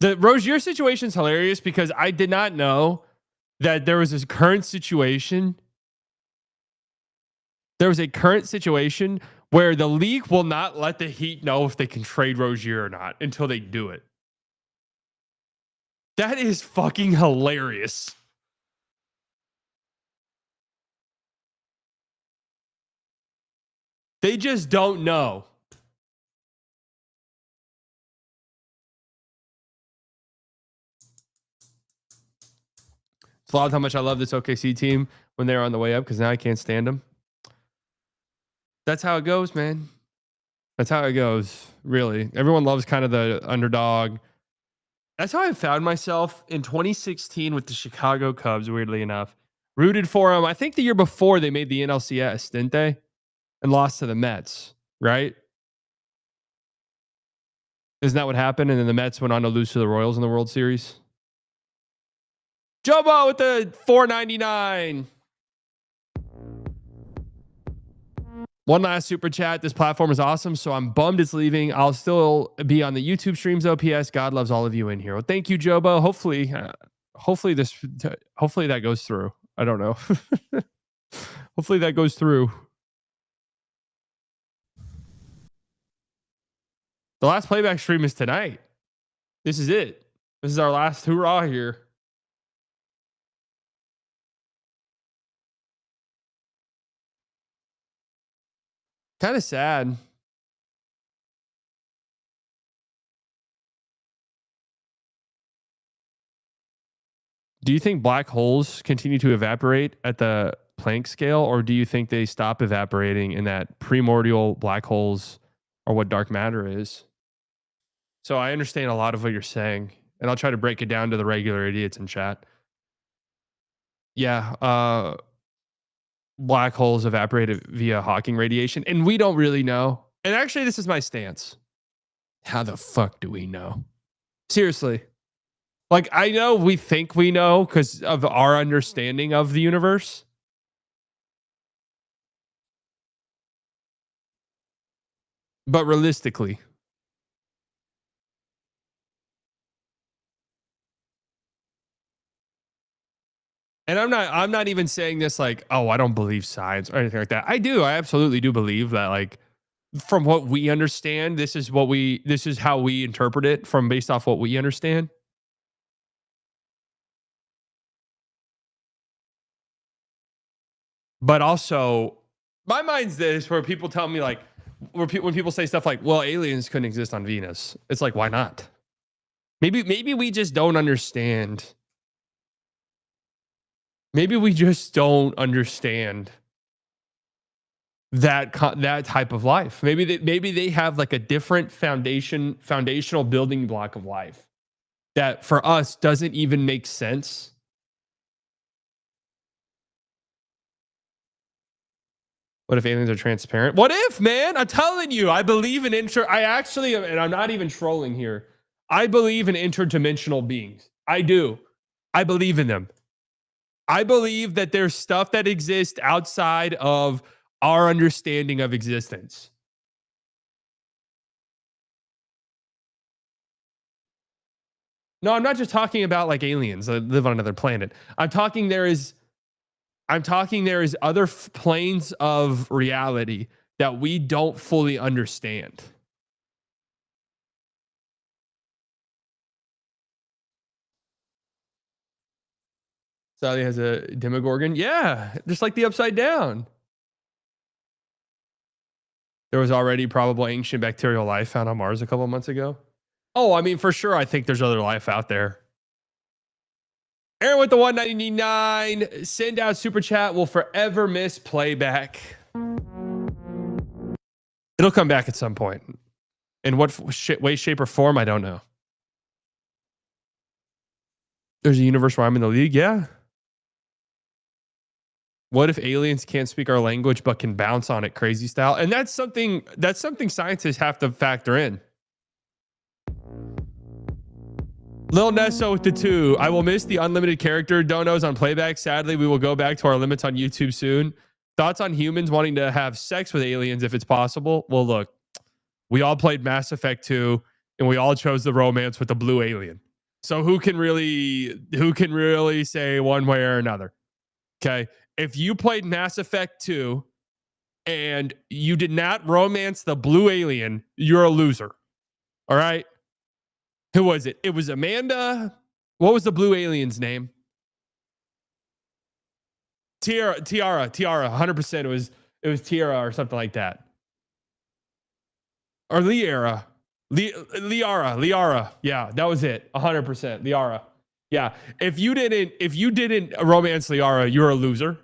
The Rozier situation is hilarious because I did not know that there was this current situation. There was a current situation where the league will not let the Heat know if they can trade Rozier or not until they do it. That is fucking hilarious. They just don't know. It's a lot of how much I love this OKC team when they're on the way up because now I can't stand them. That's how it goes, man. That's how it goes, really. Everyone loves kind of the underdog. That's how I found myself in 2016 with the Chicago Cubs, weirdly enough. Rooted for them. I think the year before they made the NLCS, didn't they? And lost to the Mets, right? Isn't that what happened? And then the Mets went on to lose to the Royals in the World Series. Jobo with the 4.99. One last super chat. This platform is awesome, so I'm bummed it's leaving. I'll still be on the YouTube streams. OPS. God loves all of you in here. Well, thank you, Jobo. Hopefully that goes through. I don't know. Hopefully that goes through. The last playback stream is tonight. This is it. This is our last hurrah here. Kind of sad. Do you think black holes continue to evaporate at the Planck scale, or do you think they stop evaporating and that primordial black holes are what dark matter is? So I understand a lot of what you're saying, and I'll try to break it down to the regular idiots in chat. Yeah, black holes evaporated via Hawking radiation, and we don't really know. And actually, this is my stance. How the fuck do we know? Seriously. Like, I know we think we know because of our understanding of the universe. But realistically, and I'm not even saying this like, oh, I don't believe science or anything like that. I do. I absolutely do believe that, like, from what we understand, this is how we interpret it from based off what we understand. But also, my mind's this where people tell me, like, when people say stuff like, well, aliens couldn't exist on Venus. It's like, why not? Maybe we just don't understand. Maybe we just don't understand that type of life. Maybe they have like a different foundational building block of life that for us doesn't even make sense. What if aliens are transparent? What if, man? I'm telling you, I believe in I actually, and I'm not even trolling here. I believe in interdimensional beings. I do. I believe in them. I believe that there's stuff that exists outside of our understanding of existence. No, I'm not just talking about like aliens that live on another planet. I'm talking there is other planes of reality that we don't fully understand. Sally has a Demogorgon. Yeah, just like the Upside Down. There was already probable ancient bacterial life found on Mars a couple months ago. Oh, I mean, for sure, I think there's other life out there. Aaron with the 199. Send out super chat. Will forever miss playback. It'll come back at some point. In what way, shape, or form, I don't know. There's a universe where I'm in the league. Yeah. What if aliens can't speak our language but can bounce on it crazy style? And that's something scientists have to factor in. Lil Nesso with the 2. I will miss the unlimited character donos on playback. Sadly, we will go back to our limits on YouTube soon. Thoughts on humans wanting to have sex with aliens if it's possible? Well, look, we all played Mass Effect 2 and we all chose the romance with the blue alien. So who can really say one way or another? Okay. If you played Mass Effect 2 and you did not romance the blue alien, you're a loser. All right. Who was it? It was Amanda. What was the blue alien's name? Tiara. 100%. It was Tiara or something like that. Or Liara. Liara. Yeah, that was it. 100%. Liara. Yeah. If you didn't romance Liara, you're a loser.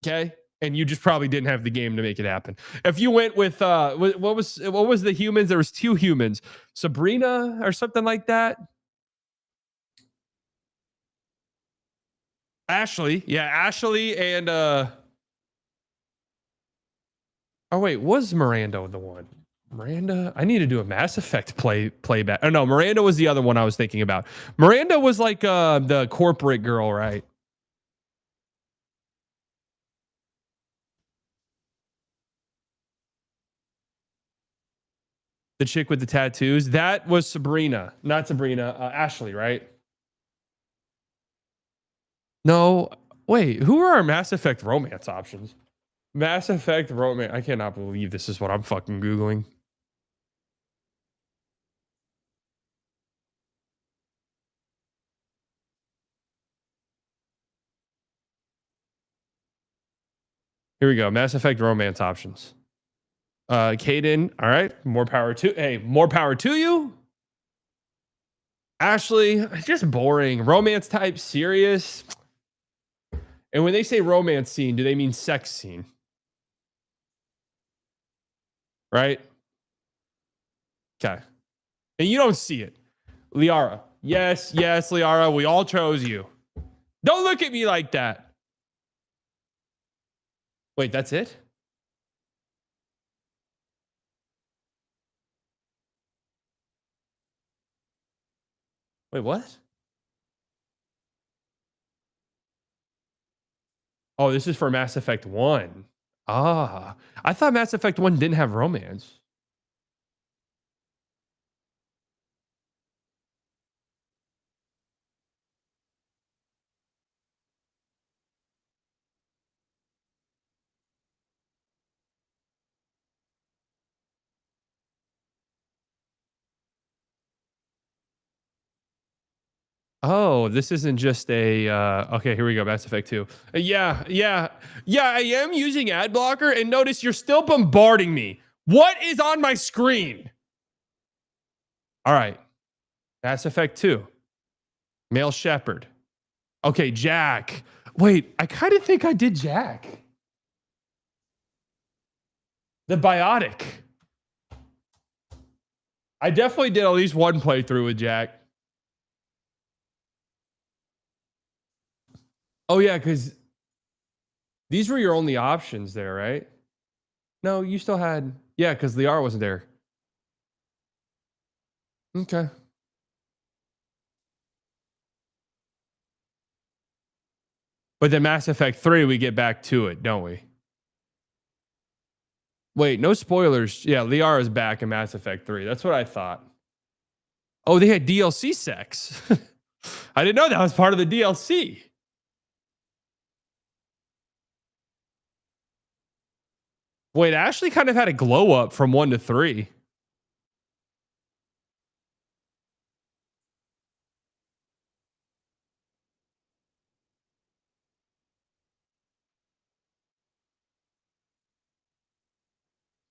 Okay. And you just probably didn't have the game to make it happen. If you went with what was the humans? There was 2 humans, Sabrina or something like that. Ashley. Yeah, Ashley and oh wait, was Miranda the one? Miranda, I need to do a Mass Effect playback. Oh no, Miranda was the other one I was thinking about. Miranda was like the corporate girl, right? The chick with the tattoos. That was Sabrina, not Sabrina. Ashley, right? No, wait. Who are our Mass Effect romance options? Mass Effect romance. I cannot believe this is what I'm fucking googling. Here we go. Mass Effect romance options. Caden, all right. More power to more power to you. Ashley, just boring. Romance type, serious. And when they say romance scene, do they mean sex scene? Right? Okay. And you don't see it. Liara. Yes, Liara. We all chose you. Don't look at me like that. Wait, that's it? Wait, what? Oh, this is for Mass Effect 1. Ah, I thought Mass Effect 1 didn't have romance. Oh, this isn't just a okay, here we go. Mass Effect 2. Yeah, I am using ad blocker, and notice you're still bombarding me. What is on my screen? All right. Mass Effect 2. Male Shepherd. Okay, Jack. Wait, I kind of think I did Jack. The Biotic. I definitely did at least one playthrough with Jack. Oh, yeah, because these were your only options there, right? No, you still had. Yeah, because Liara wasn't there. Okay. But then Mass Effect 3, we get back to it, don't we? Wait, no spoilers. Yeah, Liara's back in Mass Effect 3. That's what I thought. Oh, they had DLC sex. I didn't know that was part of the DLC. Wait, Ashley kind of had a glow up from 1 to 3.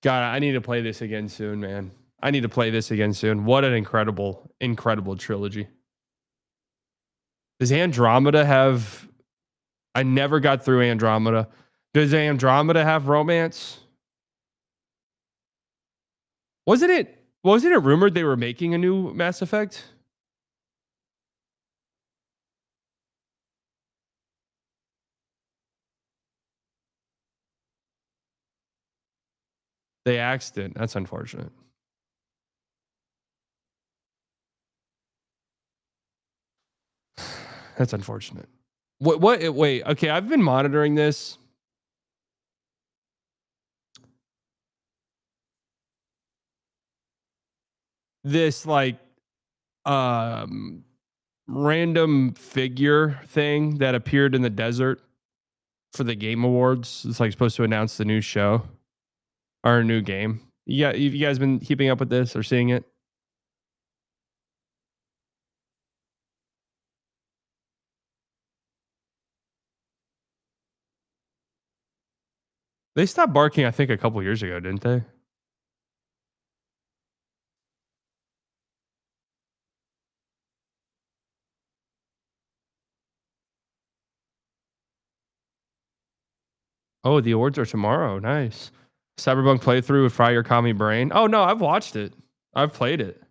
God, I need to play this again soon, man. I need to play this again soon. What an incredible, incredible trilogy. Does Andromeda have. I never got through Andromeda. Does Andromeda have romance? Wasn't it rumored they were making a new Mass Effect? They axed it. That's unfortunate. That's unfortunate. Wait, okay, I've been monitoring this. This like random figure thing that appeared in the desert for the Game Awards. It's like supposed to announce the new show or a new game. Yeah, you guys been keeping up with this or seeing it? They stopped barking, I think, a couple years ago, didn't they? Oh, the awards are tomorrow. Nice. Cyberpunk playthrough with Fry Your Commie Brain. Oh no, I've watched it. I've played it.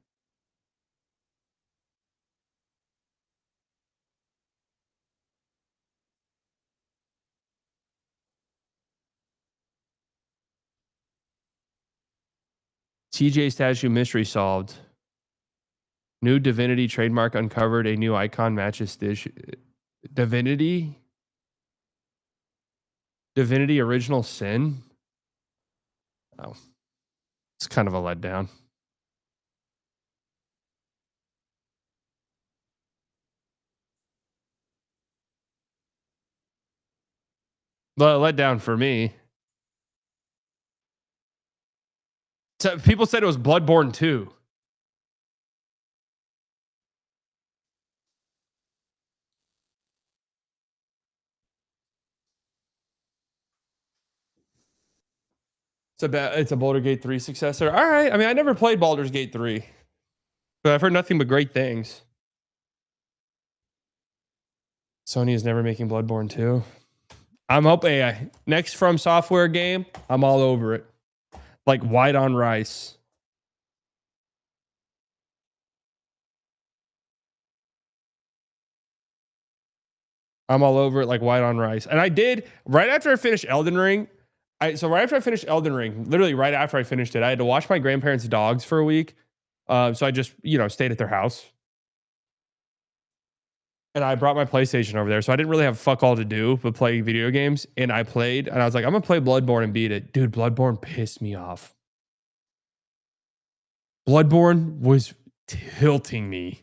TJ statue mystery solved. New divinity trademark uncovered. A new icon matches dish. Divinity? Divinity original sin? Oh. It's kind of a letdown. Letdown for me. So people said it was Bloodborne 2. It's a Baldur's Gate 3 successor. All right. I mean, I never played Baldur's Gate 3, but I've heard nothing but great things. Sony is never making Bloodborne 2. I'm hoping next From Software game, I'm all over it. Like white on rice. I'm all over it like white on rice. And I did, right after I finished Elden Ring, literally right after I finished it, I had to watch my grandparents' dogs for a week. So I just, stayed at their house. And I brought my PlayStation over there. So I didn't really have fuck all to do but play video games. And I played, and I was like, I'm going to play Bloodborne and beat it. Dude, Bloodborne pissed me off. Bloodborne was tilting me.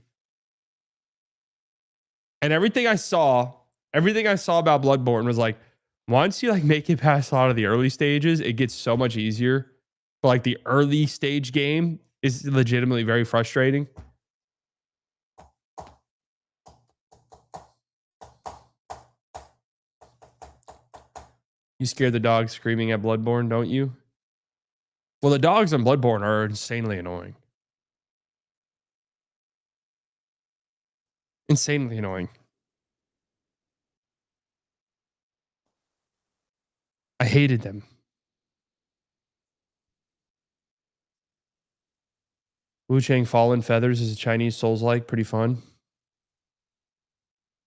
And everything I saw about Bloodborne was like, once you make it past a lot of the early stages, it gets so much easier. But the early stage game is legitimately very frustrating. You scare the dog screaming at Bloodborne, don't you? Well, the dogs on Bloodborne are insanely annoying. Insanely annoying. I hated them. Wu Chang Fallen Feathers is a Chinese Souls-like, pretty fun.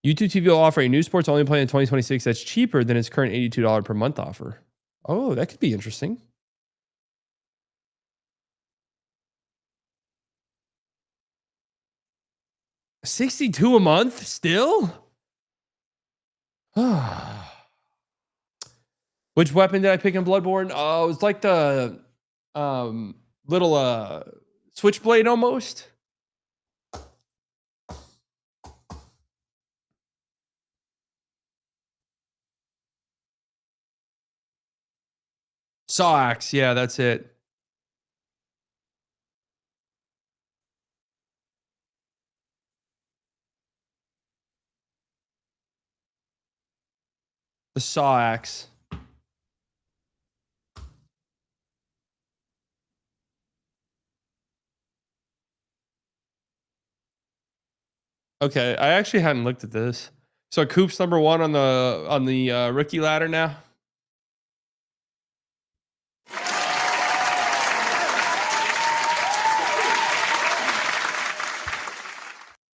YouTube TV will offer a new sports only plan in 2026 that's cheaper than its current $82 per month offer. Oh, that could be interesting. $62 a month still? Which weapon did I pick in Bloodborne? Oh, it was like the little switchblade almost. Saw axe, yeah, that's it. The saw axe. Okay, I actually hadn't looked at this. So Coop's number one on the rookie ladder now.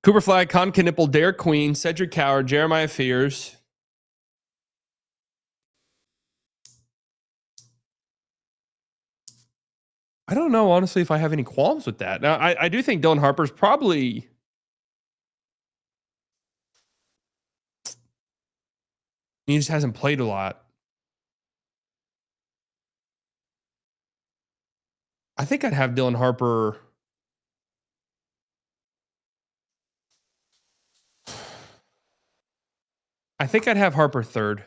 Cooper Flag, Con Knipple, Dare Queen, Cedric Coward, Jeremiah Fears. I don't know, honestly, if I have any qualms with that. Now, I do think Dylan Harper's probably... He just hasn't played a lot. I think I'd have Dylan Harper... I think I'd have Harper third.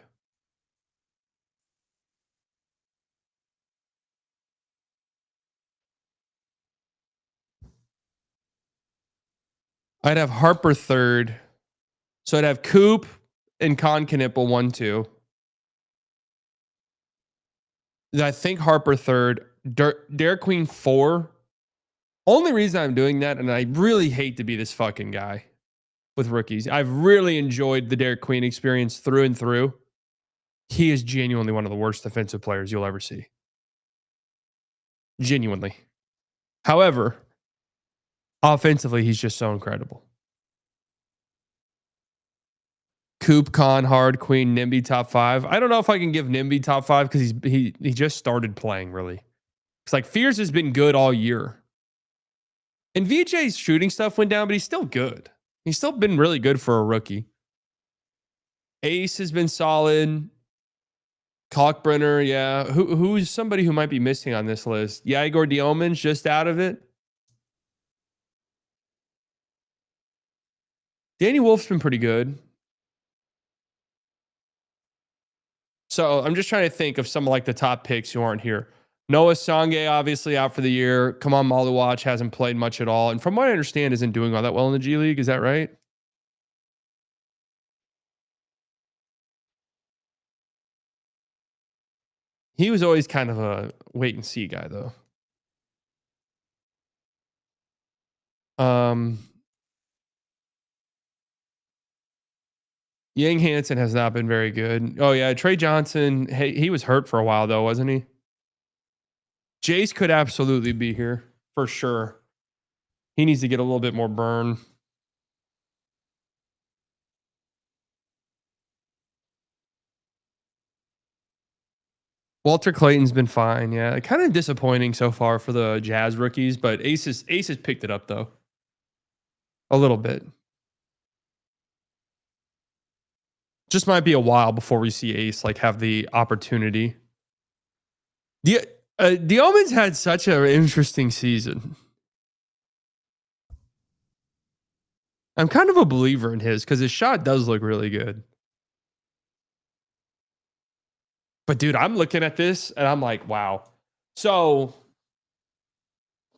I'd have Harper third. So I'd have Coop and Con Knipple 1, 2. I think Harper third. Dare Queen 4. Only reason I'm doing that, and I really hate to be this fucking guy with rookies. I've really enjoyed the Derek Queen experience through and through. He is genuinely one of the worst defensive players you'll ever see. Genuinely. However, offensively, he's just so incredible. Coop, Con, Hard, Queen, Nimby top 5. I don't know if I can give Nimby top 5 because he just started playing, really. It's like Fears has been good all year. And VJ's shooting stuff went down, but he's still good. He's still been really good for a rookie. Ace has been solid. Kalkbrenner, yeah. Who's somebody who might be missing on this list? Yeah, Igor Dioman's just out of it. Danny Wolf's been pretty good. So I'm just trying to think of some of like the top picks who aren't here. Noah Sangay, obviously out for the year. Kamal Maluwach hasn't played much at all. And from what I understand, isn't doing all that well in the G League. Is that right? He was always kind of a wait and see guy, though. Yang Hansen has not been very good. Oh, yeah. Trey Johnson, hey, he was hurt for a while, though, wasn't he? Jace could absolutely be here for sure. He needs to get a little bit more burn. Walter Clayton's been fine. Yeah. Kind of disappointing so far for the Jazz rookies, but Ace has picked it up, though. A little bit. Just might be a while before we see Ace like have the opportunity. The Omens had such an interesting season. I'm kind of a believer in his because his shot does look really good. But dude, I'm looking at this and I'm like, wow. So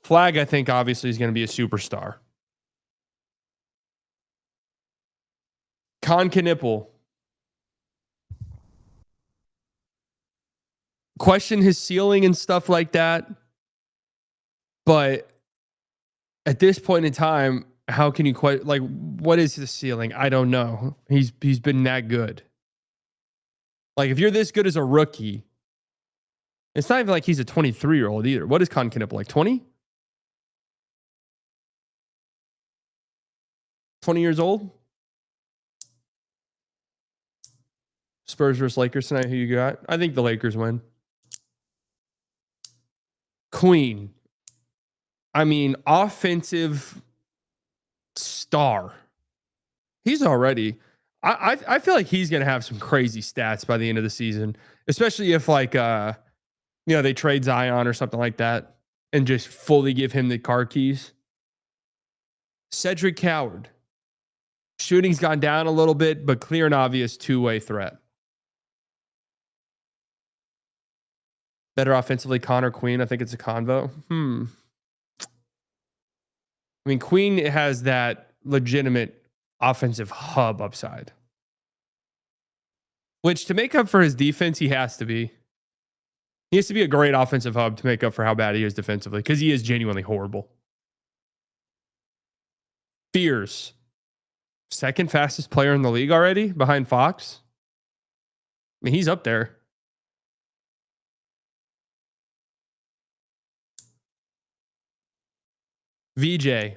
Flag, I think obviously is going to be a superstar. Con Knipple. Question his ceiling and stuff like that. But at this point in time, how can you quite like what is his ceiling? I don't know. He's been that good. Like if you're this good as a rookie, it's not even like he's a 23-year-old either. What is Con Knipple, like 20? 20 years old? Spurs versus Lakers tonight. Who you got? I think the Lakers win. Queen. I mean, offensive star. He's already. I feel like he's gonna have some crazy stats by the end of the season, especially if like they trade Zion or something like that and just fully give him the car keys. Cedric Coward. Shooting's gone down a little bit, but clear and obvious two-way threat. Better offensively, Connor Queen. I think it's a convo. I mean, Queen has that legitimate offensive hub upside, which to make up for his defense, he has to be. He has to be a great offensive hub to make up for how bad he is defensively because he is genuinely horrible. Fears. Second fastest player in the league already behind Fox. I mean, he's up there. VJ.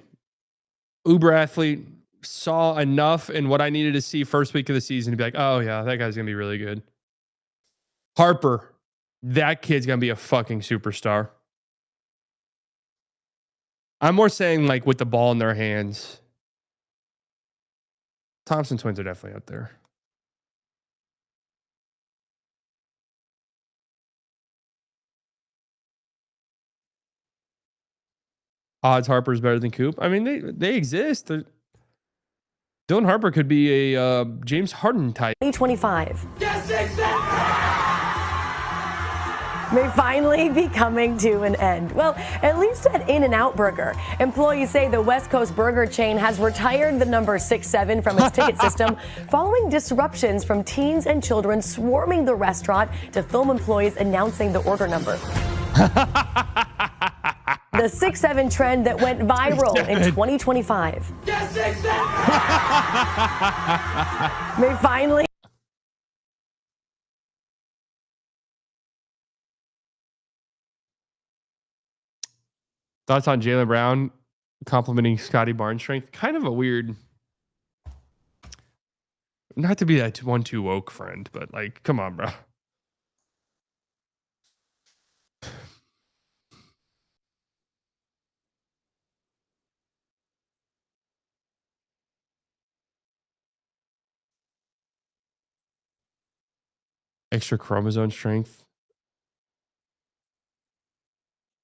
Uber athlete. Saw enough in what I needed to see first week of the season to be like, oh yeah, that guy's going to be really good. Harper. That kid's going to be a fucking superstar. I'm more saying like with the ball in their hands. Thompson twins are definitely up there. Odds Harper's better than Coop. I mean, they exist. Dylan Harper could be a James Harden type. 2025 may finally be coming to an end. Well, at least at In-N-Out Burger. Employees say the West Coast burger chain has retired the number 67 from its ticket system following disruptions from teens and children swarming the restaurant to film employees announcing the order number. The 6-7 trend that went viral in 2025 may finally. Thoughts on Jaylen Brown complimenting Scotty Barnes' strength? Kind of a weird. Not to be that 1-2 woke friend, but like, come on, bro. Extra chromosome strength.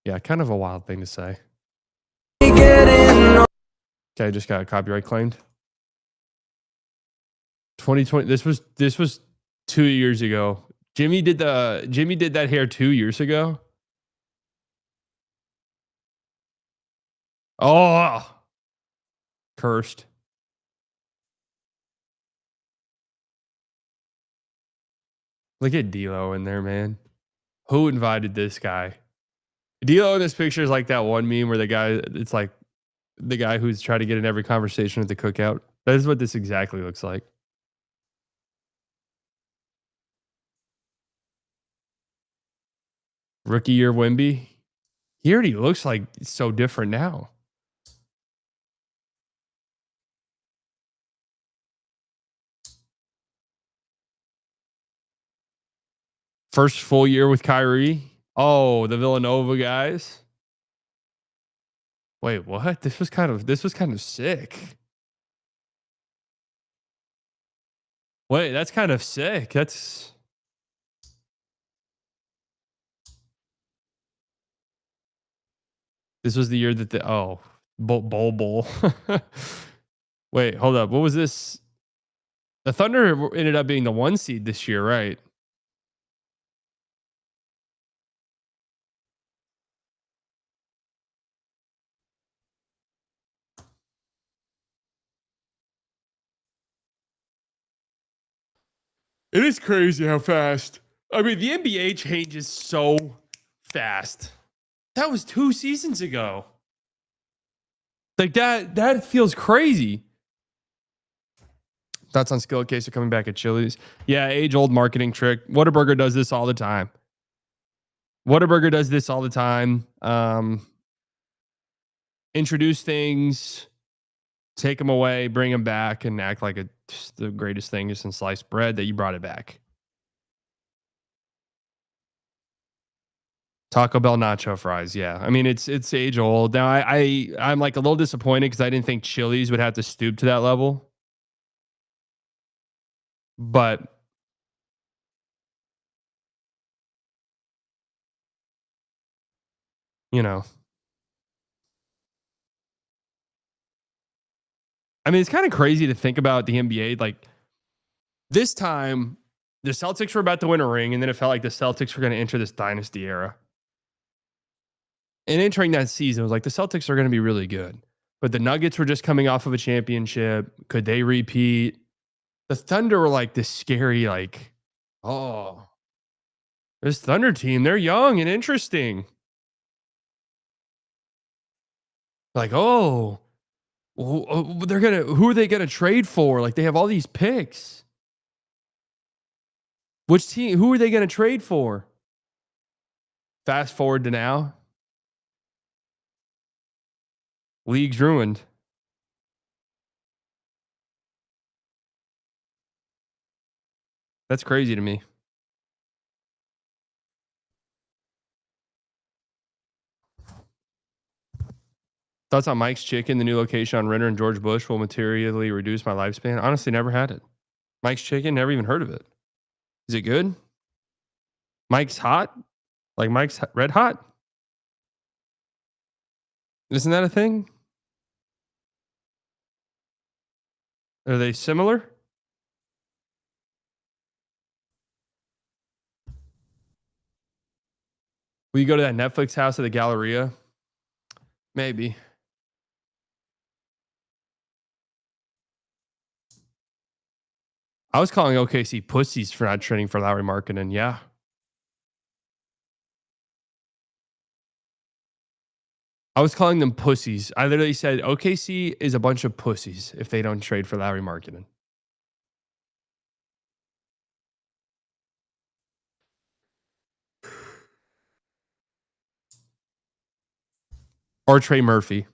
Yeah, kind of a wild thing to say. Okay, I just got copyright claimed. 2020. This was 2 years ago. Jimmy did that hair 2 years ago. Oh, cursed. Look at D'Lo in there, man. Who invited this guy? D'Lo in this picture is like that one meme where it's like the guy who's trying to get in every conversation at the cookout. That is what this exactly looks like. Rookie year Wemby. He already looks like so different now. First full year with Kyrie. Oh, the Villanova guys. Wait, what? This was kind of sick. Wait, that's kind of sick. This was the year that bowl. Wait, hold up. What was this? The Thunder ended up being the 1 seed this year, right? It is crazy how fast. I mean, the NBA changes so fast. That was 2 seasons ago. Like that feels crazy. Thoughts on Skill Case are coming back at Chili's. Yeah, age-old marketing trick. Whataburger does this all the time. Introduce things, take them away, bring them back, and act like it's the greatest thing is in sliced bread that you brought it back. Taco Bell nacho fries. Yeah. I mean, it's age old. Now I'm like a little disappointed because I didn't think Chili's would have to stoop to that level. But you know, I mean, it's kind of crazy to think about the NBA. Like this time, the Celtics were about to win a ring, and then it felt like the Celtics were going to enter this dynasty era. And entering that season, it was like the Celtics are going to be really good. But the Nuggets were just coming off of a championship. Could they repeat? The Thunder were like this scary, like, oh, this Thunder team, they're young and interesting. Like, oh, who are they gonna trade for? Like, they have all these picks. Which team? Who are they gonna trade for? Fast forward to now, league's ruined. That's crazy to me. Thoughts on Mike's Chicken, the new location on Renner and George Bush will materially reduce my lifespan? Honestly, never had it. Mike's Chicken, never even heard of it. Is it good? Mike's Hot? Like Mike's Red Hot? Isn't that a thing? Are they similar? Will you go to that Netflix house at the Galleria? Maybe. I was calling OKC pussies for not trading for Lauri Markkanen. Yeah. I was calling them pussies. I literally said OKC is a bunch of pussies if they don't trade for Lauri Markkanen. Or Trey Murphy.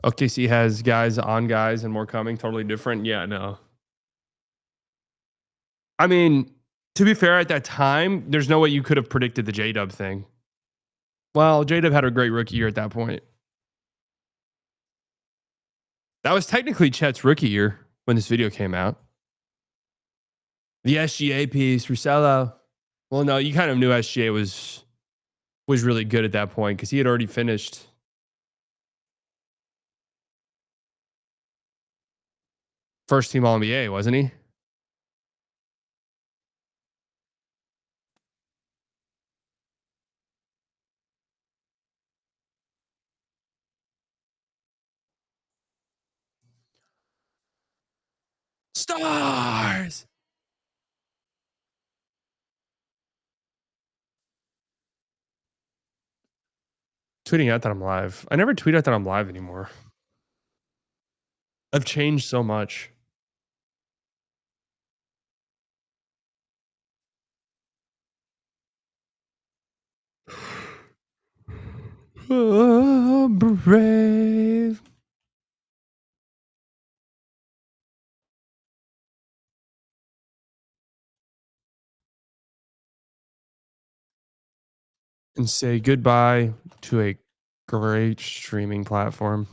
OKC has guys on guys and more coming. Totally different. Yeah, no. I mean, To be fair, at that time, there's no way you could have predicted the J-Dub thing. Well, J-Dub had a great rookie year at that point. That was technically Chet's rookie year when this video came out. The SGA piece, Russello. Well, no, you kind of knew SGA was really good at that point because he had already finished. First team All-NBA, wasn't he? Stars! Tweeting out that I'm live. I never tweet out that I'm live anymore. I've changed so much. Oh, brave. And say goodbye to a great streaming platform.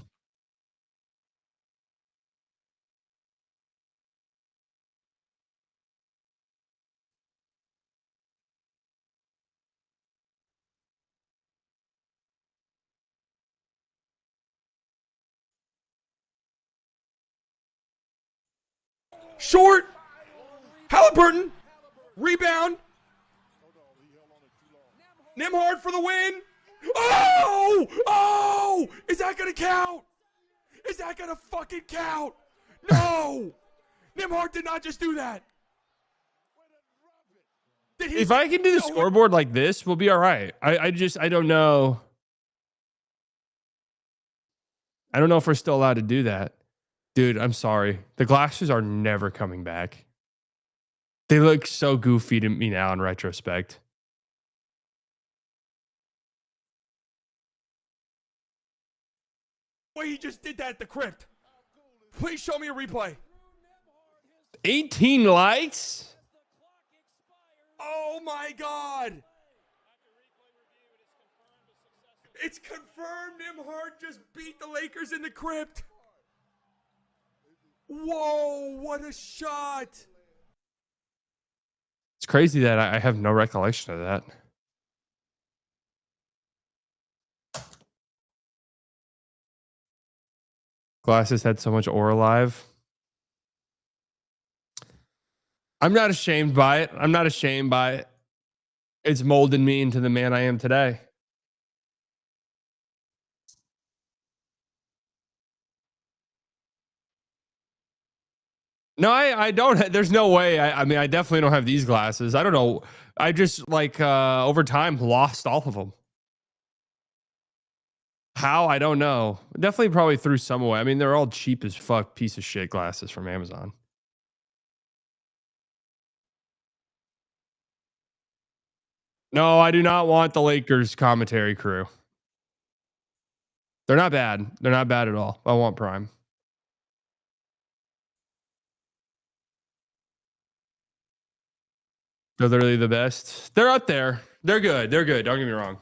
Short. Halliburton. Rebound. Nembhard for the win. Oh! Oh! Is that going to count? Is that going to fucking count? No! Nembhard did not just do that. If I can do the scoreboard like this, we'll be all right. I don't know. I don't know if we're still allowed to do that. Dude, I'm sorry. The glasses are never coming back. They look so goofy to me now in retrospect. Wait, he just did that at the crypt. Please show me a replay. 18 likes? Oh my God. It's confirmed Nembhard just beat the Lakers in the crypt. Whoa, what a shot. It's crazy that I have no recollection of that. Glasses had so much aura live. I'm not ashamed by it. I'm not ashamed by it. It's molded me into the man I am today. No, I don't. There's no way. I mean, I definitely don't have these glasses. I don't know. I just like over time lost all of them. How? I don't know. Definitely probably threw some away. I mean, they're all cheap as fuck piece of shit glasses from Amazon. No, I do not want the Lakers commentary crew. They're not bad. They're not bad at all. I want Prime. They're literally the best. They're up there. They're good. They're good. Don't get me wrong.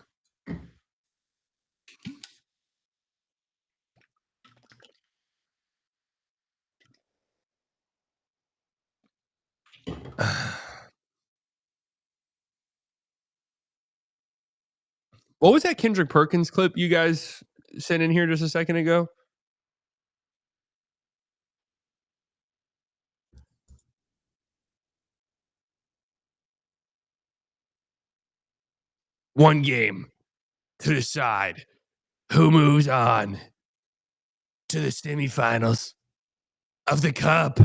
What was that Kendrick Perkins clip you guys sent in here just a second ago? One game to decide who moves on to the semifinals of the cup.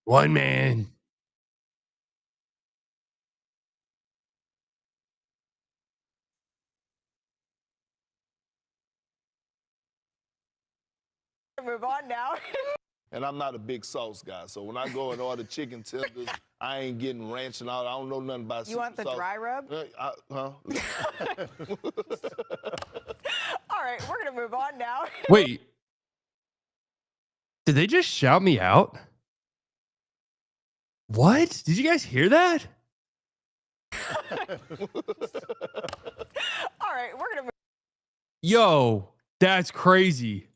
One man. Move on now. And I'm not a big sauce guy, so when I go and order chicken tenders, I ain't getting ranch and all. I don't know nothing about You want the sauce. dry rub? Huh? All right, we're gonna move on now. Wait. Did they just shout me out? What? Did you guys hear that? All right, we're gonna. Yo, that's crazy.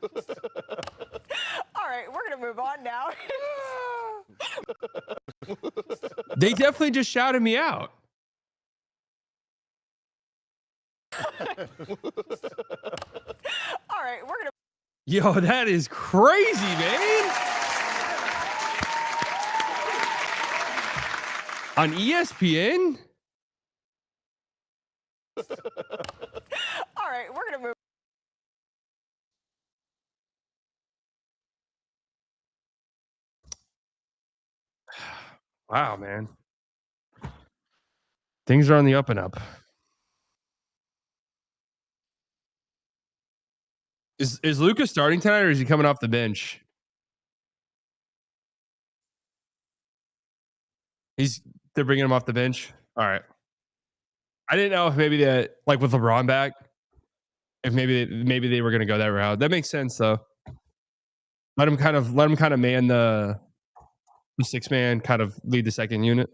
All right, we're gonna move on now. They definitely just shouted me out. All right, we're gonna. Yo, that is crazy, man. On ESPN? All right, we're gonna move. Wow, man. Things are on the up and up. Is Lucas starting tonight or is he coming off the bench? They're bringing him off the bench. All right. I didn't know if maybe that, like with LeBron back, if maybe they were going to go that route. That makes sense though. Let him kind of man the 6-man, kind of lead the second unit.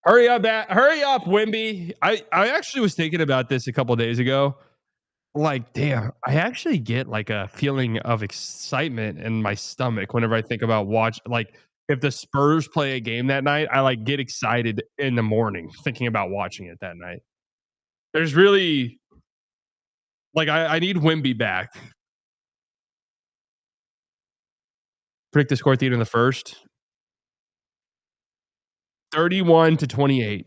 Hurry up, Wimby. I actually was thinking about this a couple days ago. Like, damn, I actually get like a feeling of excitement in my stomach whenever I think about like if the Spurs play a game that night, I like get excited in the morning thinking about watching it that night. There's really like I need Wimby back. Predict the score at the end of the first. 31-28.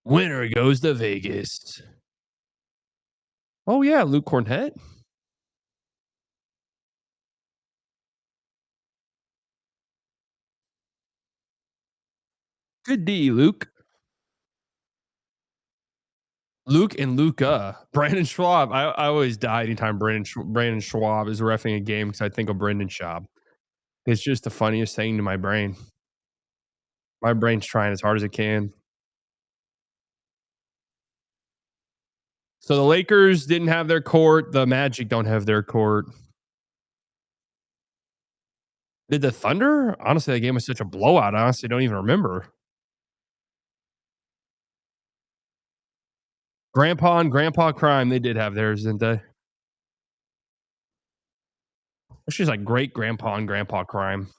Winner goes to Vegas. Oh yeah, Luke Cornett. Good D, Luke. Luke and Luca. Brandon Schwab. I always die anytime Brandon Schwab is reffing a game because I think of Brendan Schaub. It's just the funniest thing to my brain. My brain's trying as hard as it can. So the Lakers didn't have their court. The Magic don't have their court. Did the Thunder? Honestly, that game was such a blowout. I honestly don't even remember. Grandpa and Grandpa Crime, they did have theirs, didn't they? She's like great Grandpa and Grandpa Crime.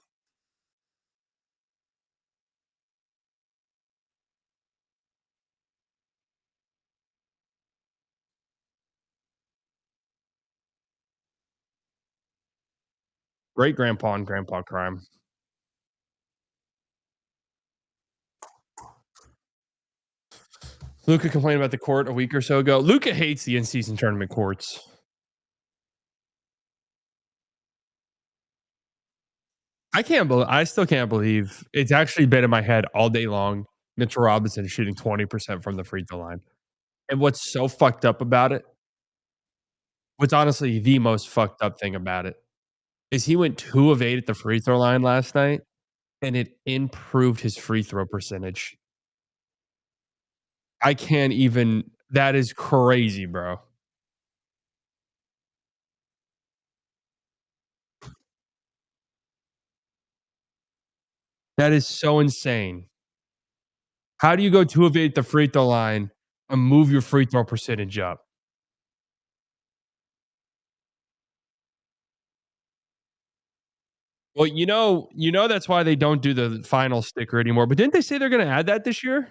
Great Grandpa and Grandpa Crime. Luca complained about the court a week or so ago. Luca hates the in-season tournament courts. I still can't believe it's actually been in my head all day long. Mitchell Robinson shooting 20% from the free throw line. And what's so fucked up about it, what's honestly the most fucked up thing about it, is he went 2 of 8 at the free throw line last night, and it improved his free throw percentage. I can't even. That is crazy, bro. That is so insane. How do you go 2 of 8 at the free throw line and move your free throw percentage up? Well, that's why they don't do the final sticker anymore. But didn't they say they're going to add that this year?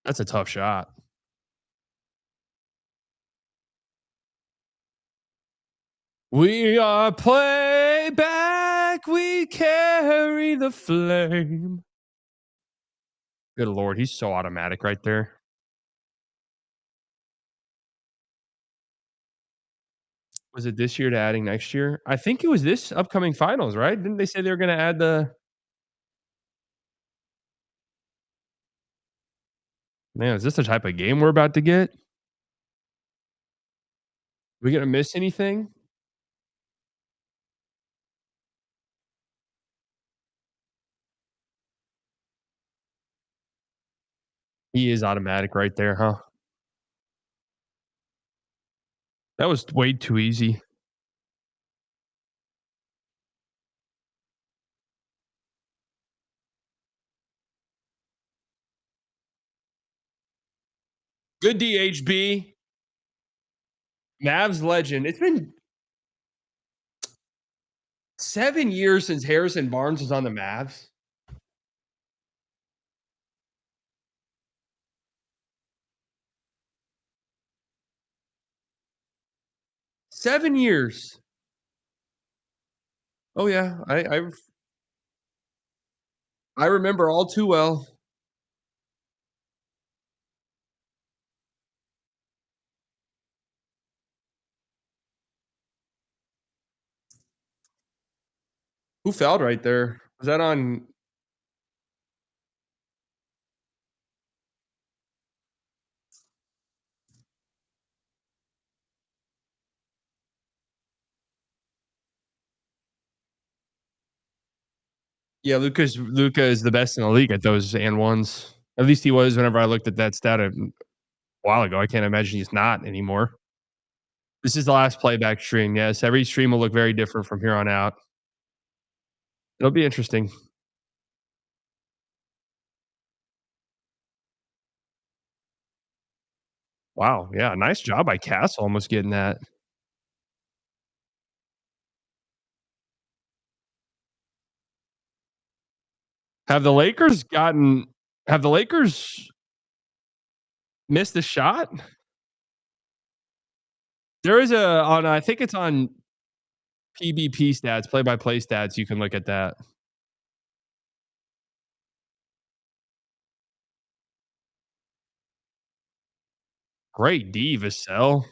That's a tough shot. We are playback. We carry the flame. Good Lord. He's so automatic right there. Was it this year to adding next year? I think it was this upcoming finals, right? Didn't they say they were going to add the. Man, is this the type of game we're about to get? We going to miss anything? He is automatic right there, huh? That was way too easy. Good DHB. Mavs legend. It's been 7 years since Harrison Barnes was on the Mavs. Seven years. Oh yeah, I remember all too well. Who fouled right there? Was that on? Yeah, Luca is the best in the league at those and ones. At least he was whenever I looked at that stat a while ago. I can't imagine he's not anymore. This is the last playback stream. Yes, every stream will look very different from here on out. It'll be interesting. Wow. Yeah. Nice job by Castle almost getting that. Have the Lakers gotten have the Lakers missed a shot? There is a on I think it's on PBP stats, play by play stats. You can look at that. Great D, Vassell.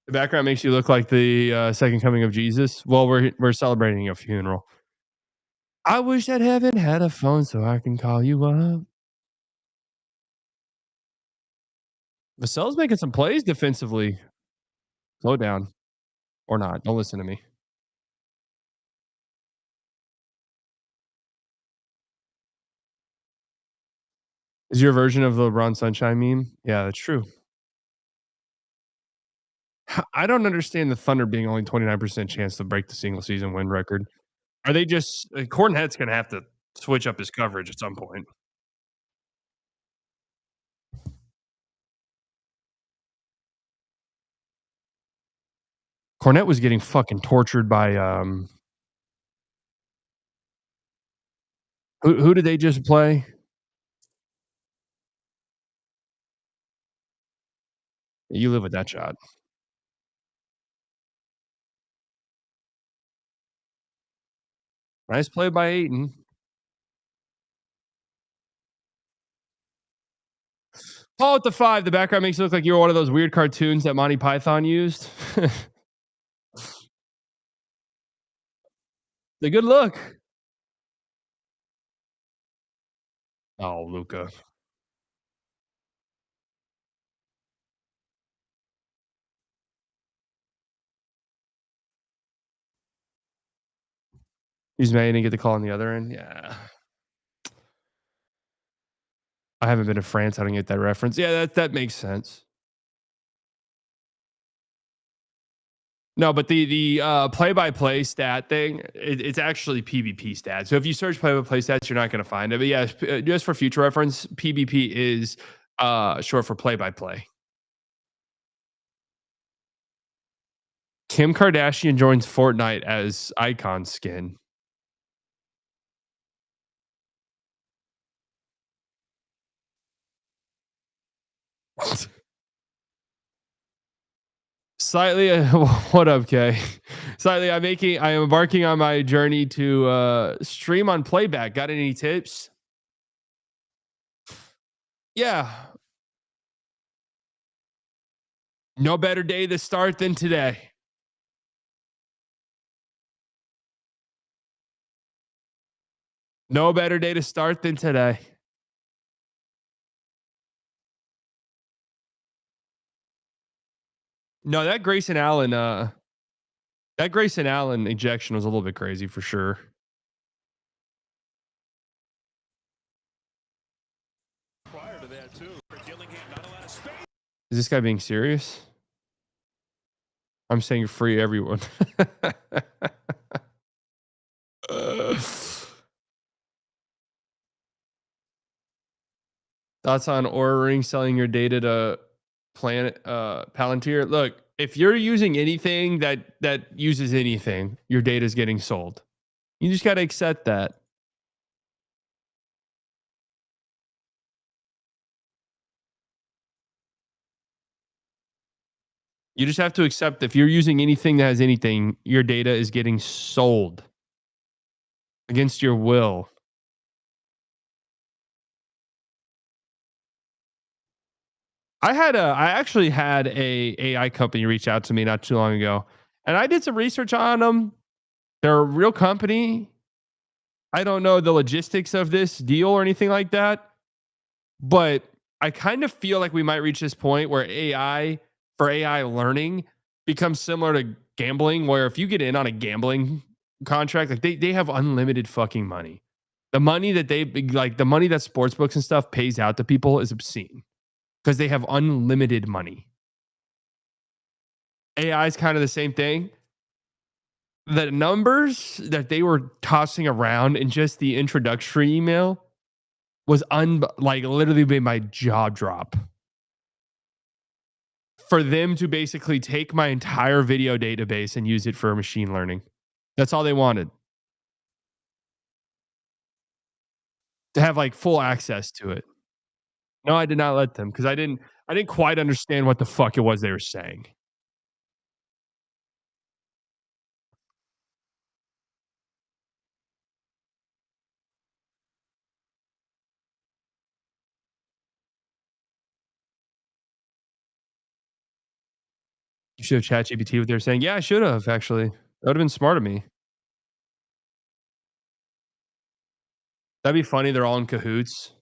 The background makes you look like the second coming of Jesus. Well, we're celebrating a funeral. I wish that heaven had a phone so I can call you up. Vassell's making some plays defensively. Slow down or not. Don't listen to me. Is your version of the Ron Sunshine meme? Yeah, that's true. I don't understand the Thunder being only 29% chance to break the single season win record. Are they just Cornette's going to have to switch up his coverage at some point? Cornette was getting fucking tortured by who did they just play? You live with that shot. Nice play by Ayton. Paul at the 5. The background makes it look like you're one of those weird cartoons that Monty Python used. The good look. Oh, Luca. He's mad he didn't get the call on the other end. Yeah. I haven't been to France. I don't get that reference. Yeah, that makes sense. No, but the play-by-play stat thing, it's actually PBP stats. So if you search play-by-play stats, you're not going to find it. But yeah, just for future reference, PBP is short for play-by-play. Kim Kardashian joins Fortnite as icon skin. Slightly, what up, Kay? Slightly, I am embarking on my journey to stream on playback. Got any tips? Yeah. No better day to start than today. No better day to start than today. No, that Grayson Allen ejection was a little bit crazy for sure. Prior to that, too. For Dillingham, not a lot of space. Is this guy being serious? I'm saying free everyone. Thoughts on Aura Ring selling your data to Planet Palantir? Look, if you're using anything that uses anything, your data is getting sold. You just got to accept that. You just have to accept if you're using anything that has anything, your data is getting sold against your will. I actually had a AI company reach out to me not too long ago, and I did some research on them. They're a real company. I don't know the logistics of this deal or anything like that, but I kind of feel like we might reach this point where AI learning becomes similar to gambling, where if you get in on a gambling contract, like they have unlimited fucking money. The money that the money that sportsbooks and stuff pays out to people is obscene because they have unlimited money. AI is kind of the same thing. The numbers that they were tossing around in just the introductory email was literally made my jaw drop. For them to basically take my entire video database and use it for machine learning. That's all they wanted. To have like full access to it. No, I did not let them because I didn't quite understand what the fuck it was they were saying. You should have ChatGPT what they were saying. Yeah, I should have actually. That would have been smart of me. That'd be funny. They're all in cahoots.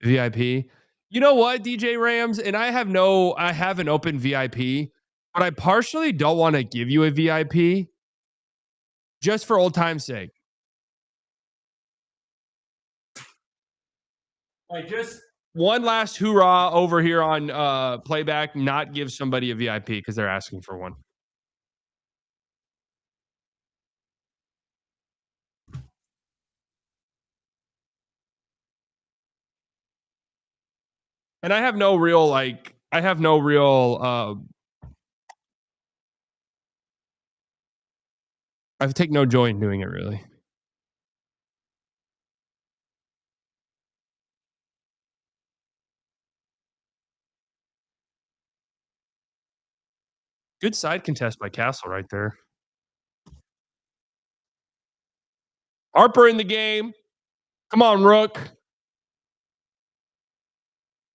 VIP. You know what, DJ Rams? And I have an open VIP, but I partially don't want to give you a VIP just for old time's sake. Like just one last hoorah over here on Playback, not give somebody a VIP because they're asking for one. And I have no real I take no joy in doing it really. Good side contest by Castle right there. Harper in the game. Come on, Rook.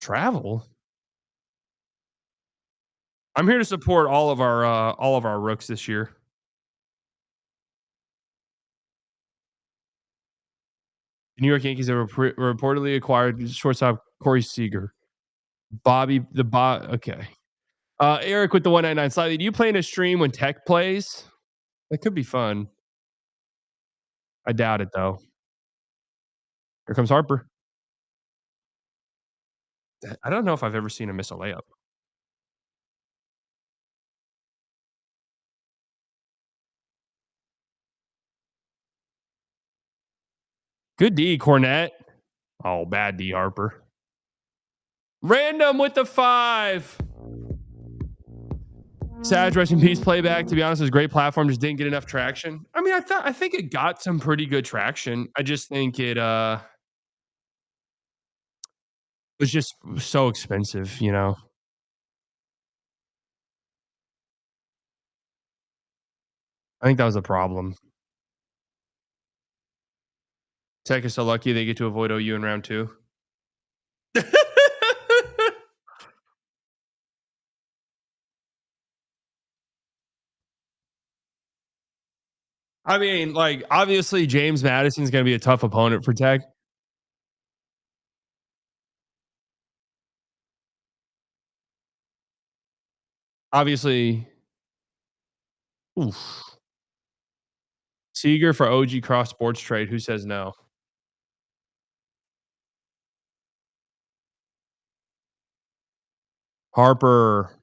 Travel. I'm here to support all of our Rooks this year. The New York Yankees have reportedly acquired shortstop Corey Seager. Okay. Eric with the 199 slightly. Do you play in a stream when Tech plays? That could be fun. I doubt it though. Here comes Harper. I don't know if I've ever seen him miss a layup. Good D, Cornette. Oh, bad D, Harper. Random with the 5. Sag, rest in peace, Playback. To be honest, it was a great platform. Just didn't get enough traction. I mean, I think it got some pretty good traction. I just think it was just so expensive, you know. I think that was a problem. Tech is so lucky they get to avoid OU in round 2. I mean, like, obviously, James Madison's going to be a tough opponent for Tech. Obviously, oof. Seager for OG Cross Sports Trade. Who says no? Harper.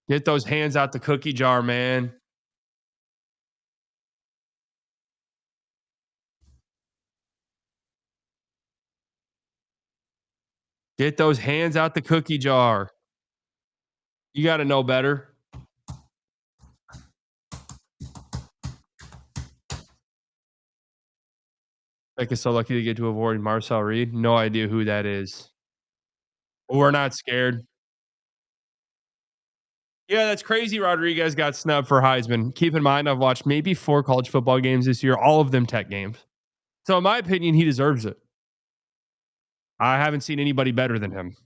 Get those hands out the cookie jar, man. Get those hands out the cookie jar. You got to know better. Beck is so lucky to get to avoid Marcel Reed. No idea who that is. We're not scared. Yeah, that's crazy. Rodriguez got snubbed for Heisman. Keep in mind, I've watched maybe 4 college football games this year, all of them Tech games. So, in my opinion, he deserves it. I haven't seen anybody better than him.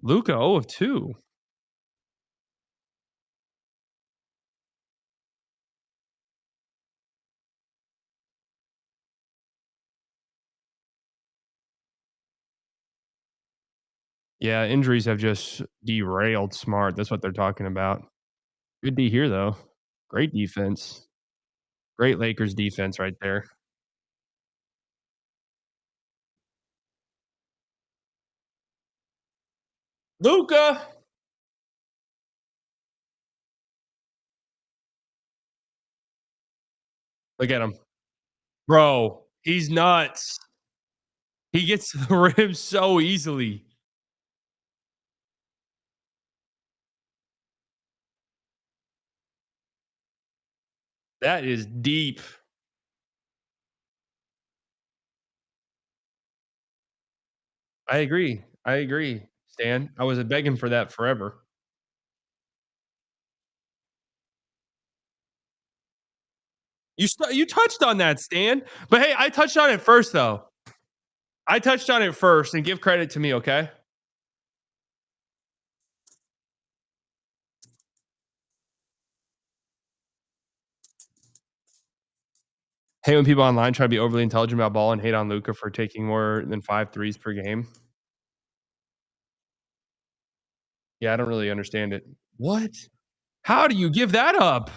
Luka 0 of 2. Yeah, injuries have just derailed Smart. That's what they're talking about. Good D here, though. Great defense. Great Lakers defense right there. Luka. Look at him. Bro, he's nuts. He gets to the rim so easily. That is deep. I agree. I agree, Stan. I was begging for that forever. You touched on that, Stan. But hey, I touched on it first, though. I touched on it first, and give credit to me, okay? Hey, when people online try to be overly intelligent about ball and hate on Luka for taking more than 5 threes per game. Yeah, I don't really understand it. What? How do you give that up?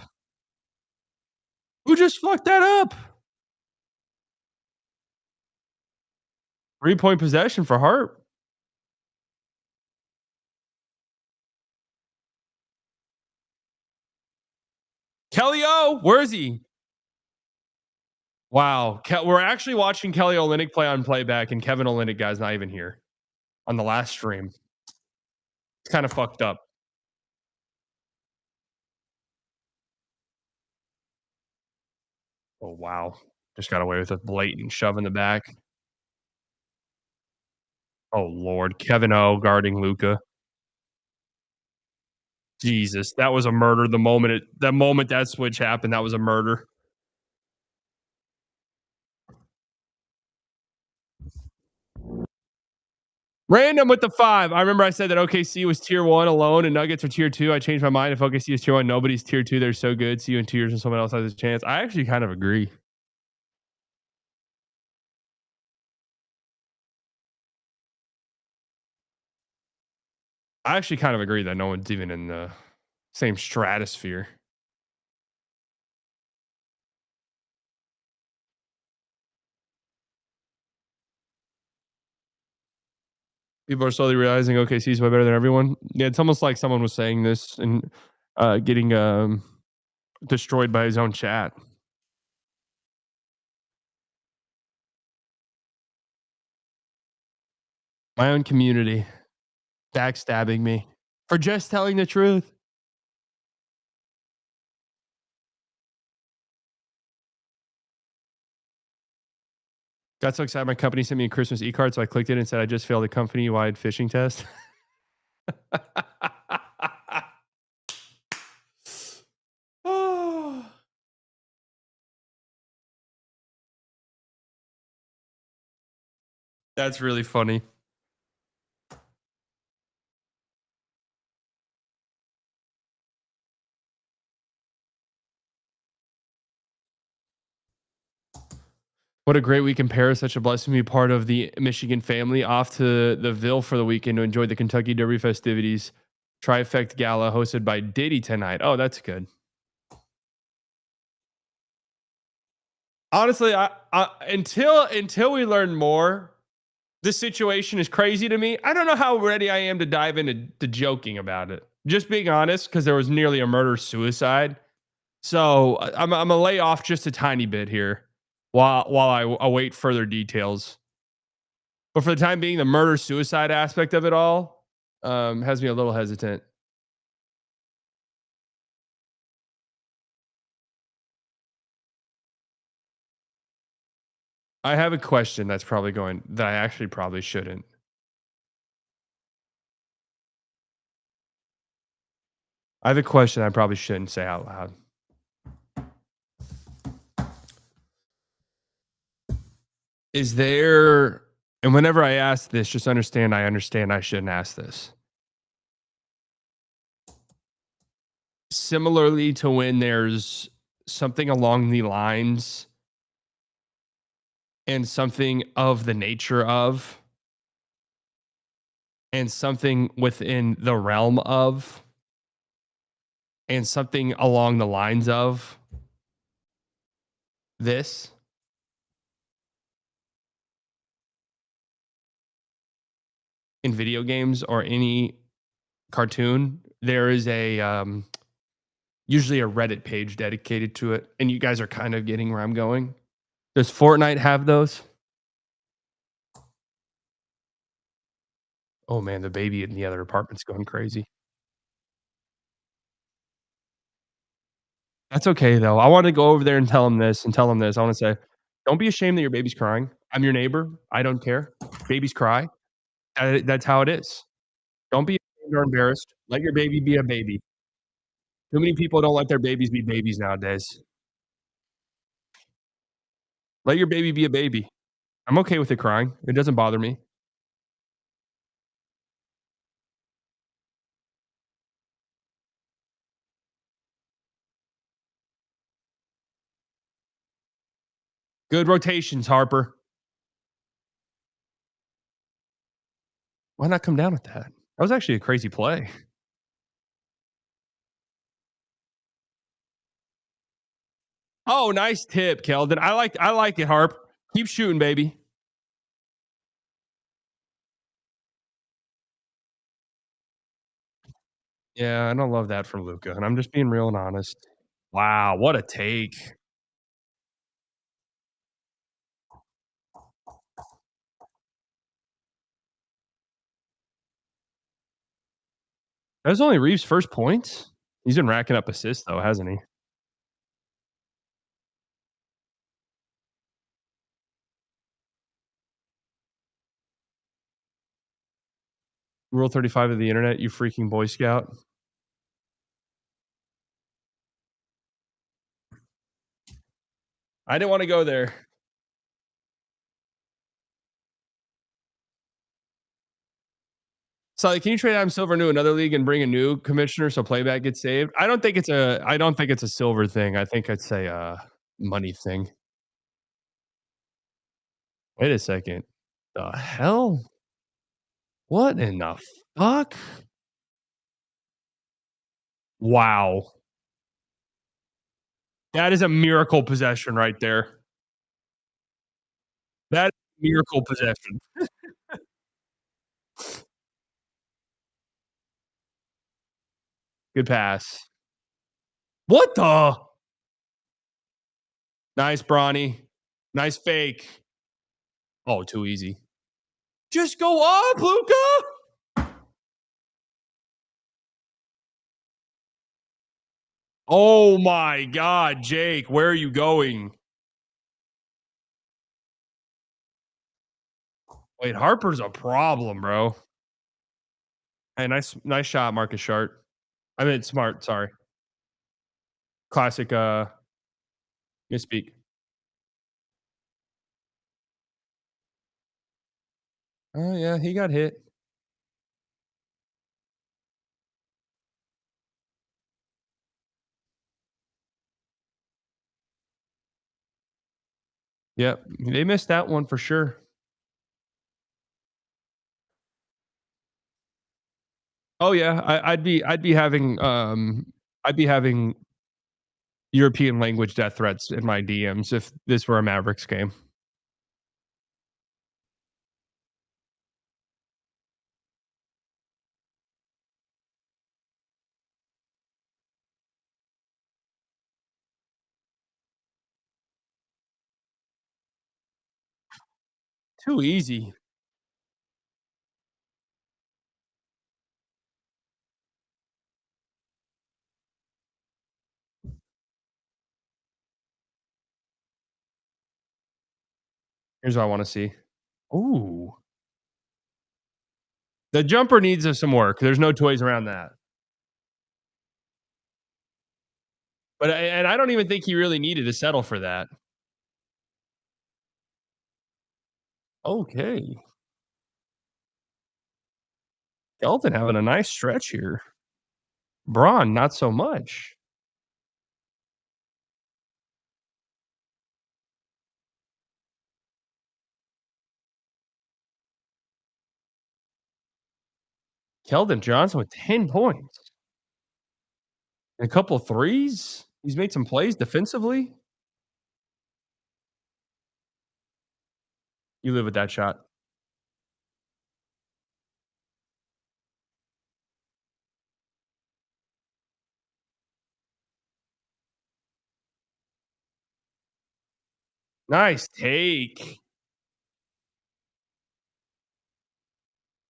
Who just fucked that up? 3-point possession for Hart. Kelly O, where is he? Wow. We're actually watching Kelly Olynyk play on playback, and Kevin Olynyk, guy's not even here on the last stream. It's kind of fucked up. Oh, wow. Just got away with a blatant shove in the back. Oh, Lord. Kevin O guarding Luka. Jesus, that was a murder. The moment that switch happened, that was a murder. Random with the 5. I remember I said that OKC was tier 1 alone and Nuggets are tier 2. I changed my mind. If OKC is tier 1, nobody's tier 2. They're so good. See you in 2 years when someone else has a chance. I actually kind of agree. I actually kind of agree that no one's even in the same stratosphere. People are slowly realizing OKC is way better than everyone. Yeah, it's almost like someone was saying this and getting destroyed by his own chat. My own community backstabbing me for just telling the truth. Got so excited my company sent me a Christmas e-card, so I clicked it and said I just failed a company-wide phishing test. Oh. That's really funny. What a great week in Paris. Such a blessing to be part of the Michigan family. Off to the Ville for the weekend to enjoy the Kentucky Derby festivities. Trifect Gala hosted by Diddy tonight. Oh, that's good. Honestly, I until we learn more, this situation is crazy to me. I don't know how ready I am to dive into joking about it. Just being honest, because there was nearly a murder suicide. So I'm gonna lay off just a tiny bit here while I await further details. But for the time being, the murder suicide aspect of it all has me a little hesitant. I have a question that I actually probably shouldn't. I have a question I probably shouldn't say out loud. Is there, and whenever I ask this, just understand I shouldn't ask this. Similarly to when there's something along the lines and something of the nature of and something within the realm of and something along the lines of this. In video games or any cartoon, there is a usually a Reddit page dedicated to it, and you guys are kind of getting where I'm going. Does Fortnite have those? Oh man, the baby in the other apartment's going crazy. That's okay though. I want to go over there and tell him this and tell him this. I want to say, don't be ashamed that your baby's crying. I'm your neighbor. I don't care. Babies cry. That's how it is. Don't be ashamed or embarrassed. Let your baby be a baby. Too many people don't let their babies be babies nowadays. Let your baby be a baby. I'm okay with it crying. It doesn't bother me. Good rotations, Harper. Why not come down with that? That was actually a crazy play. Oh, nice tip, Keldon. I like it, Harp. Keep shooting, baby. Yeah, I don't love that from Luca, and I'm just being real and honest. Wow, what a take. That was only Reeves' first points. He's been racking up assists though, hasn't he? Rule 35 of the internet, you freaking Boy Scout. I didn't want to go there. So, can you trade Adam Silver into another league and bring a new commissioner so playback gets saved? I don't think it's a silver thing. I think it's a money thing. Wait a second. The hell? What in the fuck? Wow. That is a miracle possession right there. That miracle possession. Good pass. What the? Nice, Bronny. Nice fake. Oh, too easy. Just go up, Luca. Oh my God, Jake, where are you going? Wait, Harper's a problem, bro. Hey, nice shot, Marcus Shart. I mean, Smart. Sorry. Classic. Misspeak. Oh yeah, he got hit. Yep, they missed that one for sure. Oh yeah, I'd be having European language death threats in my DMs if this were a Mavericks game. Too easy. Here's what I want to see. Ooh, the jumper needs some work. There's no toys around that. And I don't even think he really needed to settle for that. Okay, Elton having a nice stretch here. Braun, not so much. Keldon Johnson with 10 points. And a couple threes. He's made some plays defensively. You live with that shot. Nice take.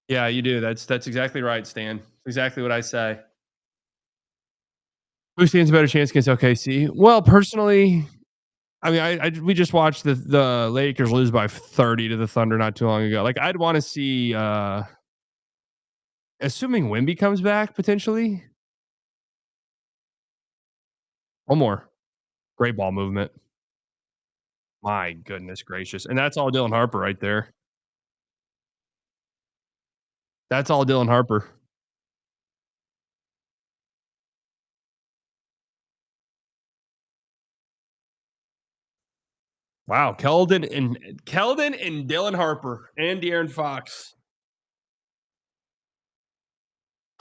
Yeah, you do. That's exactly right, Stan. Exactly what I say. Who stands a better chance against OKC? Well, personally, I mean, we just watched the Lakers lose by 30 to the Thunder not too long ago. Like, I'd want to see, assuming Wimby comes back potentially. One more. Great ball movement. My goodness gracious. And that's all Dylan Harper right there. That's all Dylan Harper. Wow, Keldon and Dylan Harper and De'Aaron Fox.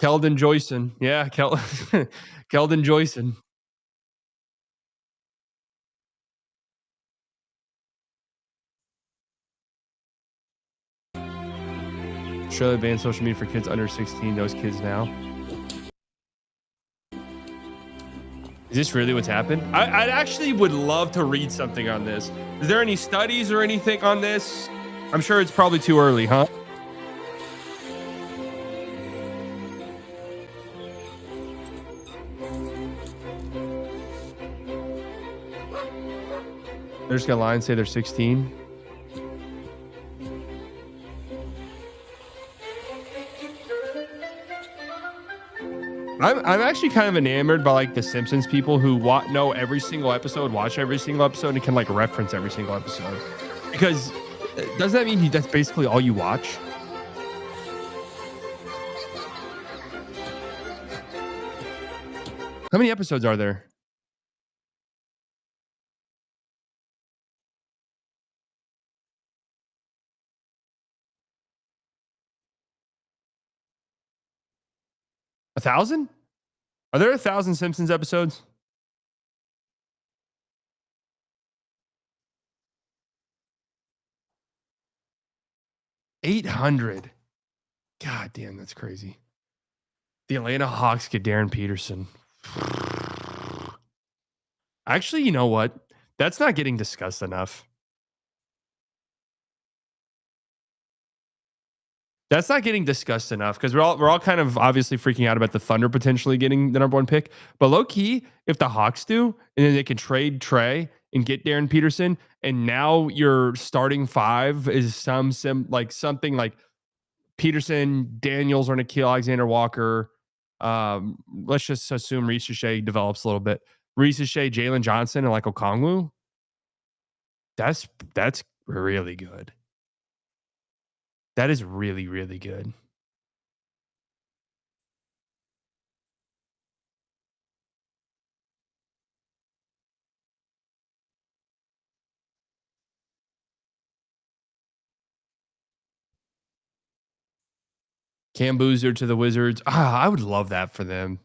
Keldon Joyson. Yeah, Keldon Joyson. Australia banned social media for kids under 16. Those kids now. Is this really what's happened? I actually would love to read something on this. Is there any studies or anything on this? I'm sure it's probably too early, huh? They're just gonna lie and say they're 16. I'm actually kind of enamored by like the Simpsons people who know every single episode, watch every single episode, and can like reference every single episode. Because doesn't that mean that's basically all you watch? How many episodes are there? A thousand? Are there 1,000 Simpsons episodes? 800. God damn, that's crazy. The Atlanta Hawks get Darren Peterson. Actually, you know what? That's not getting discussed enough. That's not getting discussed enough because we're all kind of obviously freaking out about the Thunder potentially getting the number one pick. But low key, if the Hawks do, and then they can trade Trey and get Darren Peterson, and now your starting five is something like Peterson, Daniels, or Nikhil Alexander Walker. Let's just assume Reese Shea develops a little bit. Reese Shea, Jalen Johnson, and like Okongwu. That's really good. That is really, really good. Cam Boozer to the Wizards. I would love that for them.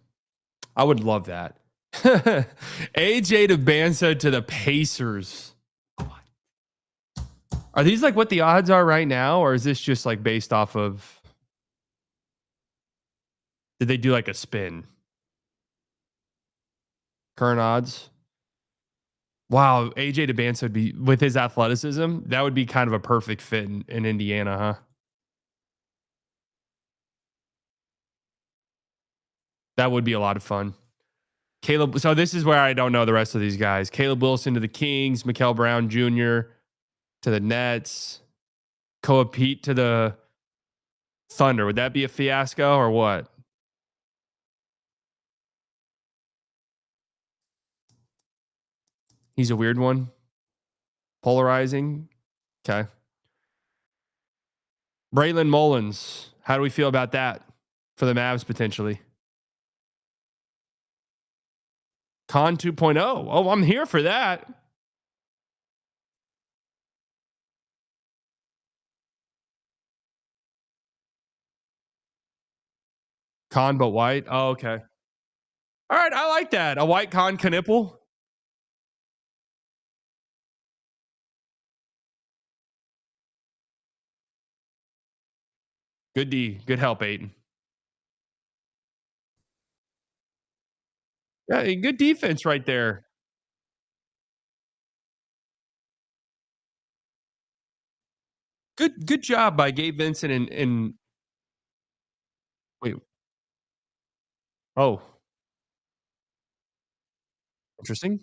I would love that. AJ to Bansa to the Pacers. Are these like what the odds are right now, or is this just like based off of? Did they do like a spin? Current odds. Wow, AJ to Bansa would be with his athleticism. That would be kind of a perfect fit in Indiana, huh? That would be a lot of fun. Caleb. So this is where I don't know the rest of these guys. Caleb Wilson to the Kings. Mikael Brown Jr. to the Nets. Koa Pete to the Thunder. Would that be a fiasco or what? He's a weird one. Polarizing. Okay. Braylon Mullins. How do we feel about that for the Mavs potentially? Con 2.0. Oh, I'm here for that. Con but white. Oh, okay. All right, I like that. A white Con Knipple. Good D. Good help, Aiden. Yeah, good defense right there. Good job by Gabe Vincent and wait. Oh, interesting.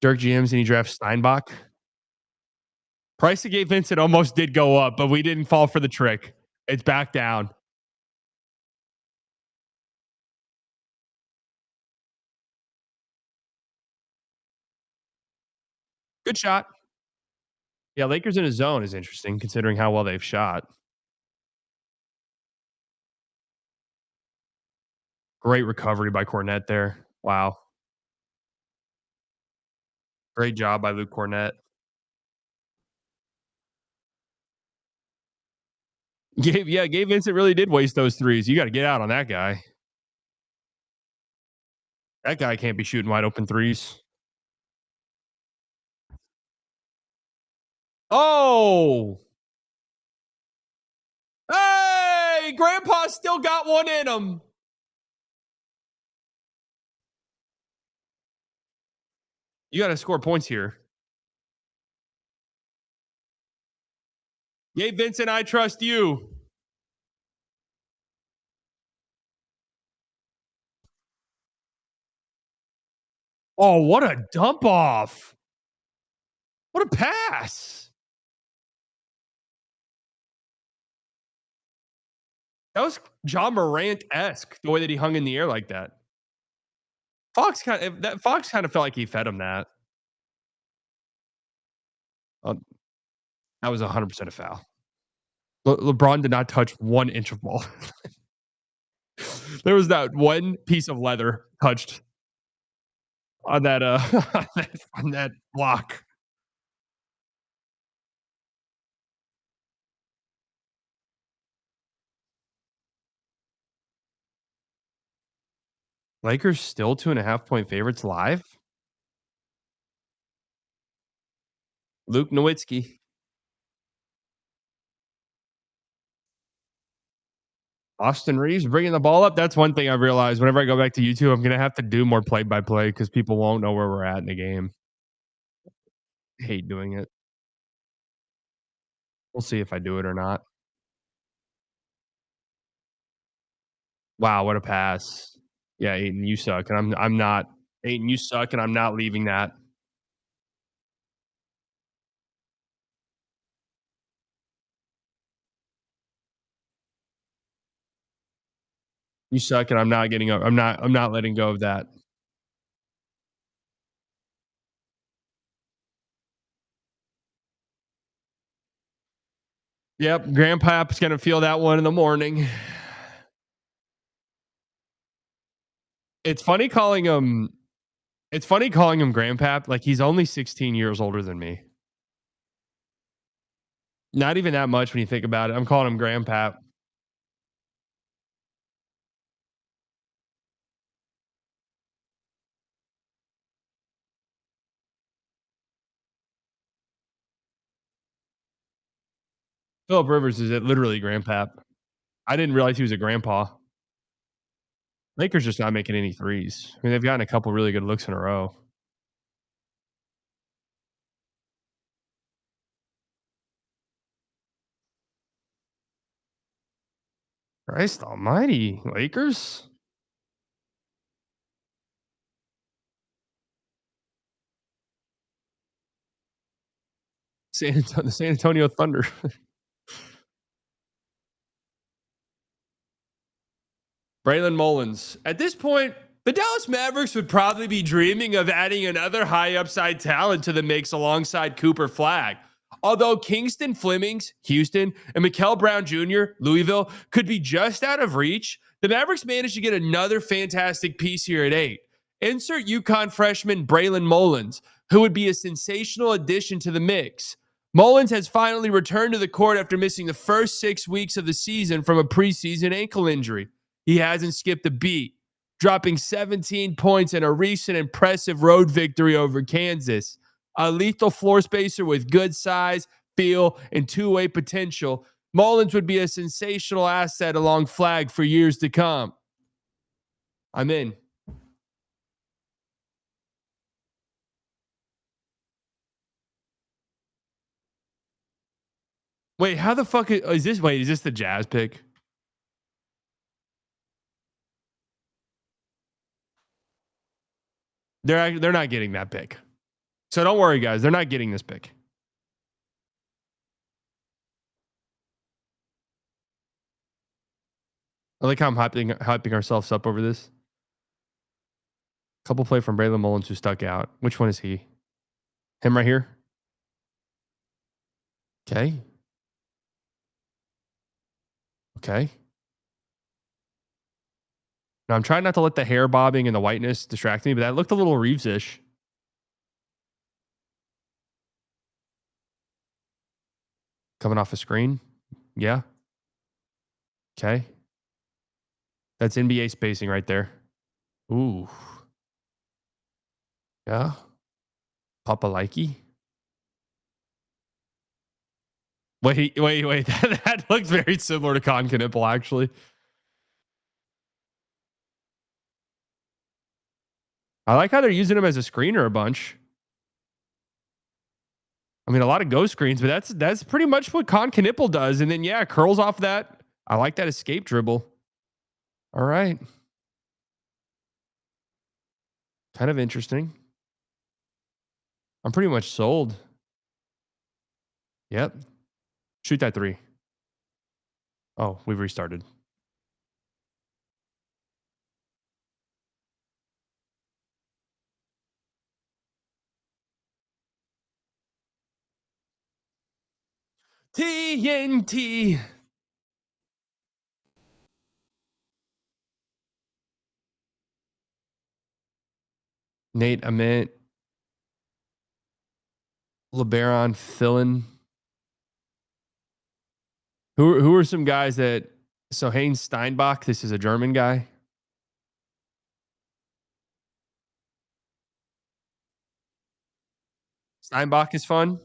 Dirk GMs and he drafts Steinbach. Price of Gabe Vincent almost did go up, but we didn't fall for the trick. It's back down. Good shot. Yeah, Lakers in a zone is interesting considering how well they've shot. Great recovery by Cornette there. Wow. Great job by Luke Cornette. Gabe Vincent really did waste those threes. You got to get out on that guy. That guy can't be shooting wide open threes. Oh. Hey, Grandpa still got one in him. You got to score points here. Gabe Vincent, I trust you. Oh, what a dump off. What a pass. That was John Morant-esque, the way that he hung in the air like that. Fox kind of felt like he fed him that. That was 100% a foul. LeBron did not touch 1 inch of ball. There was that one piece of leather touched on that on that block. Lakers still 2.5-point favorites live. Luke Nowitzki. Austin Reeves bringing the ball up. That's one thing I've realized. Whenever I go back to YouTube, I'm going to have to do more play-by-play because people won't know where we're at in the game. I hate doing it. We'll see if I do it or not. Wow, what a pass. Yeah, Aiden, you suck. And I'm not. Aiden, you suck, and I'm not leaving that. You suck, and I'm not getting up. I'm not letting go of that. Yep, Grandpa's gonna feel that one in the morning. It's funny calling him Grandpap. Like he's only 16 years older than me. Not even that much when you think about it. I'm calling him Grandpap. Philip Rivers is it literally Grandpap. I didn't realize he was a grandpa. Lakers just not making any threes. I mean, they've gotten a couple really good looks in a row. Christ almighty. Lakers? The San Antonio Thunder. Braylon Mullins. At this point, the Dallas Mavericks would probably be dreaming of adding another high upside talent to the mix alongside Cooper Flagg. Although Kingston Flemings, Houston, and Mikal Brown Jr., Louisville, could be just out of reach, the Mavericks managed to get another fantastic piece here at 8. Insert UConn freshman Braylon Mullins, who would be a sensational addition to the mix. Mullins has finally returned to the court after missing the first 6 weeks of the season from a preseason ankle injury. He hasn't skipped a beat, dropping 17 points in a recent impressive road victory over Kansas. A lethal floor spacer with good size, feel, and two-way potential, Mullins would be a sensational asset along Flagg for years to come. I'm in. Wait, how the fuck is this? Wait, is this the Jazz pick? They're not getting that pick. So don't worry, guys. They're not getting this pick. I like how I'm hyping ourselves up over this. Couple play from Braylon Mullins who stuck out. Which one is he? Him right here? Okay. Okay. Now I'm trying not to let the hair bobbing and the whiteness distract me, but that looked a little Reeves-ish. Coming off a screen. Yeah. Okay. That's NBA spacing right there. Ooh. Yeah. Papa likey. Wait. That looks very similar to Con Knipple, actually. I like how they're using him as a screener a bunch. I mean, a lot of ghost screens, but that's pretty much what Con Knipple does. And then, yeah, curls off that. I like that escape dribble. All right. Kind of interesting. I'm pretty much sold. Yep. Shoot that three. Oh, we've restarted. TNT. Nate Ament. LeBaron Fillin. Who are some guys that... So Haynes Steinbach, this is a German guy. Steinbach is fun.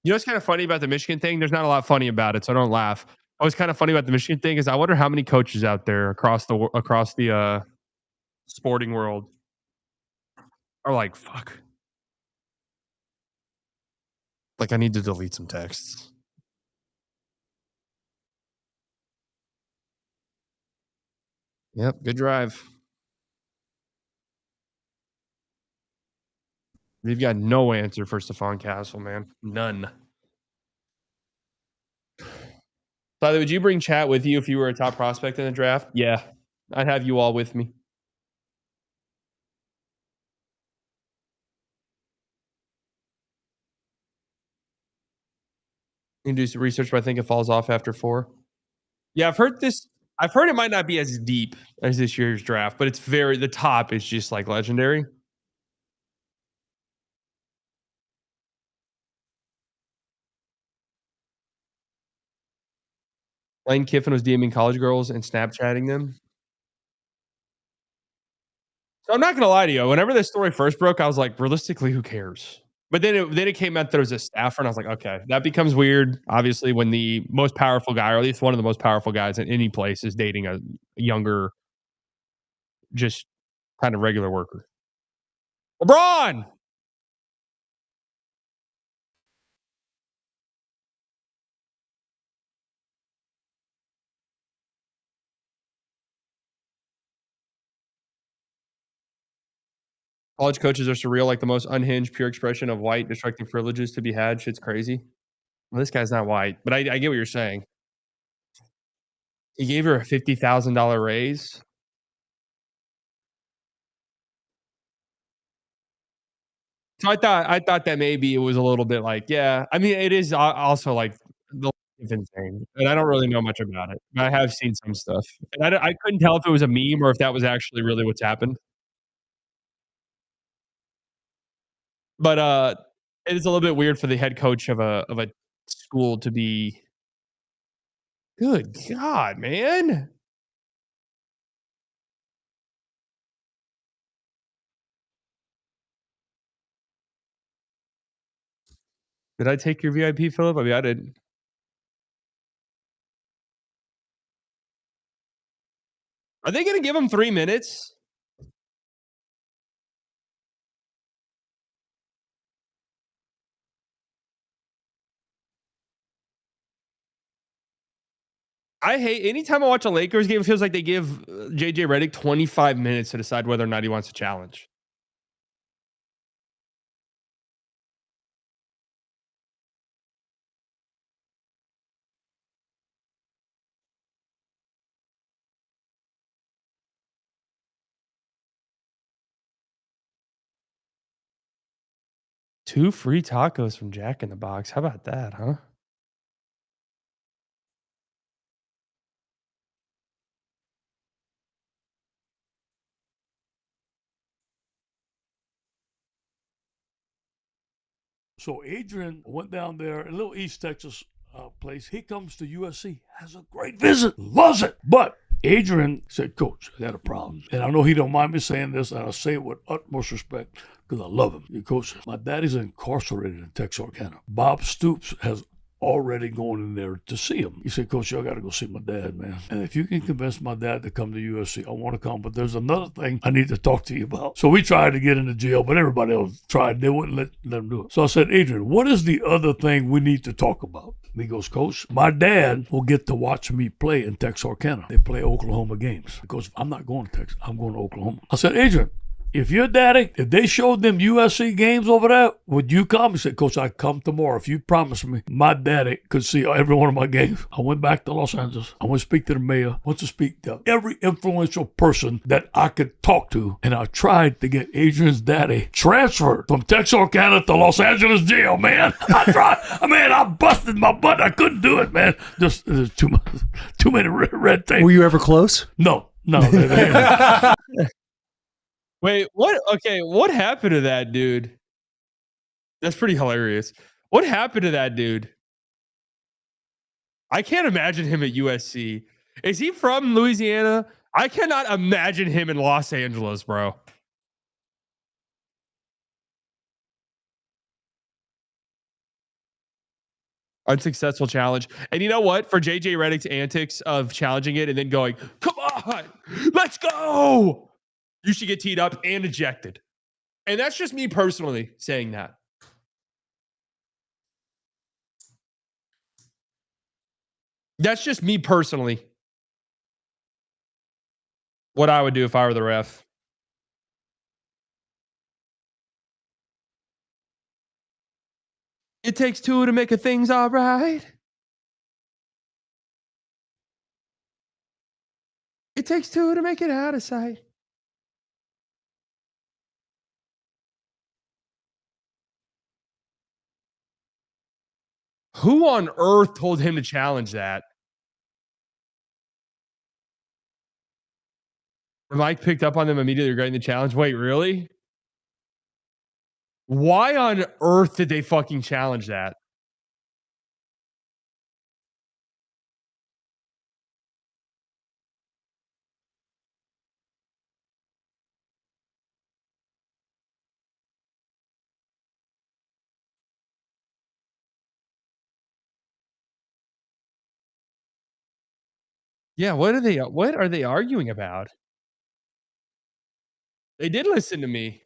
You know what's kind of funny about the Michigan thing? There's not a lot funny about it, so don't laugh. What's kind of funny about the Michigan thing is I wonder how many coaches out there across the sporting world are like, fuck. Like, I need to delete some texts. Yep, good drive. We've got no answer for Stephon Castle, man. None. Tyler, would you bring chat with you if you were a top prospect in the draft? Yeah, I'd have you all with me. You can do some research, but I think it falls off after 4. Yeah, I've heard this. I've heard it might not be as deep as this year's draft, but it's the top is just like legendary. Lane Kiffin was DMing college girls and Snapchatting them. So I'm not gonna lie to you. Whenever this story first broke, I was like, realistically, who cares? But then it came out there was a staffer, and I was like, okay, that becomes weird. Obviously, when the most powerful guy, or at least one of the most powerful guys in any place, is dating a younger, just kind of regular worker. LeBron. College coaches are surreal, like the most unhinged, pure expression of white destructive privileges to be had. Shit's crazy. Well, this guy's not white, but I get what you're saying. He gave her a $50,000 raise. So I thought that maybe it was a little bit like, yeah. I mean, it is also like the insane, and I don't really know much about it. But I have seen some stuff, and I couldn't tell if it was a meme or if that was actually really what's happened. But it is a little bit weird for the head coach of a school to be. Good God, man! Did I take your VIP, Philip? I mean, I didn't. Are they gonna give him 3 minutes? I hate anytime I watch a Lakers game, it feels like they give JJ Redick 25 minutes to decide whether or not he wants to challenge. Two free tacos from Jack in the Box. How about that, huh? So Adrian went down there, a little East Texas place. He comes to USC, has a great visit, loves it. But Adrian said, Coach, I got a problem. And I know he don't mind me saying this, and I say it with utmost respect because I love him. Coach, my daddy's incarcerated in Texarkana. Bob Stoops has already going in there to see him. He said, Coach, I got to go see my dad, man. And if you can convince my dad to come to USC, I want to come. But there's another thing I need to talk to you about. So we tried to get into jail, but everybody else tried. They wouldn't let them do it. So I said, Adrian, what is the other thing we need to talk about? And he goes, Coach, my dad will get to watch me play in Texarkana. They play Oklahoma games. Because I'm not going to Texas. I'm going to Oklahoma. I said, Adrian, if your daddy, if they showed them USC games over there, would you come? He said, Coach, I'd come tomorrow if you promise me my daddy could see every one of my games. I went back to Los Angeles. I went to speak to the mayor. Went to speak to every influential person that I could talk to. And I tried to get Adrian's daddy transferred from Texarkana to Los Angeles jail, man. I tried. I busted my butt. I couldn't do it, man. Just too many red tape. Were you ever close? No. Wait, what? Okay, what happened to that dude? That's pretty hilarious. What happened to that dude? I can't imagine him at USC. Is he from Louisiana? I cannot imagine him in Los Angeles, bro. Unsuccessful challenge. And you know what? For JJ Redick's antics of challenging it and then going, come on, let's go. You should get teed up and ejected. And that's just me personally saying that. That's just me personally. What I would do if I were the ref. It takes two to make a thing's all right. It takes two to make it out of sight. Who on earth told him to challenge that? Mike picked up on them immediately regarding the challenge. Wait, really? Why on earth did they fucking challenge that? Yeah, what are they arguing about? They did listen to me.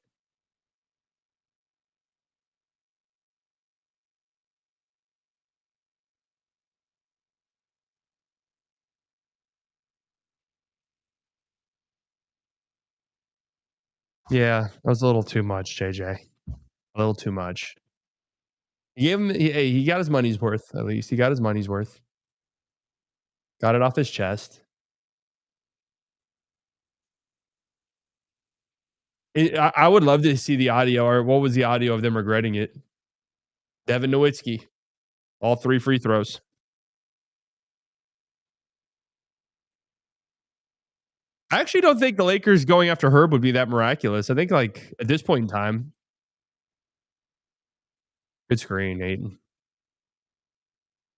Yeah, that was a little too much, JJ. A little too much. He gave him hey, he got his money's worth, at least. He got his money's worth. Got it off his chest. I would love to see the audio, or what was the audio of them regretting it? Devin Nowitzki, all 3 free throws. I actually don't think the Lakers going after Herb would be that miraculous. I think, like, at this point in time, good screen, Aiden.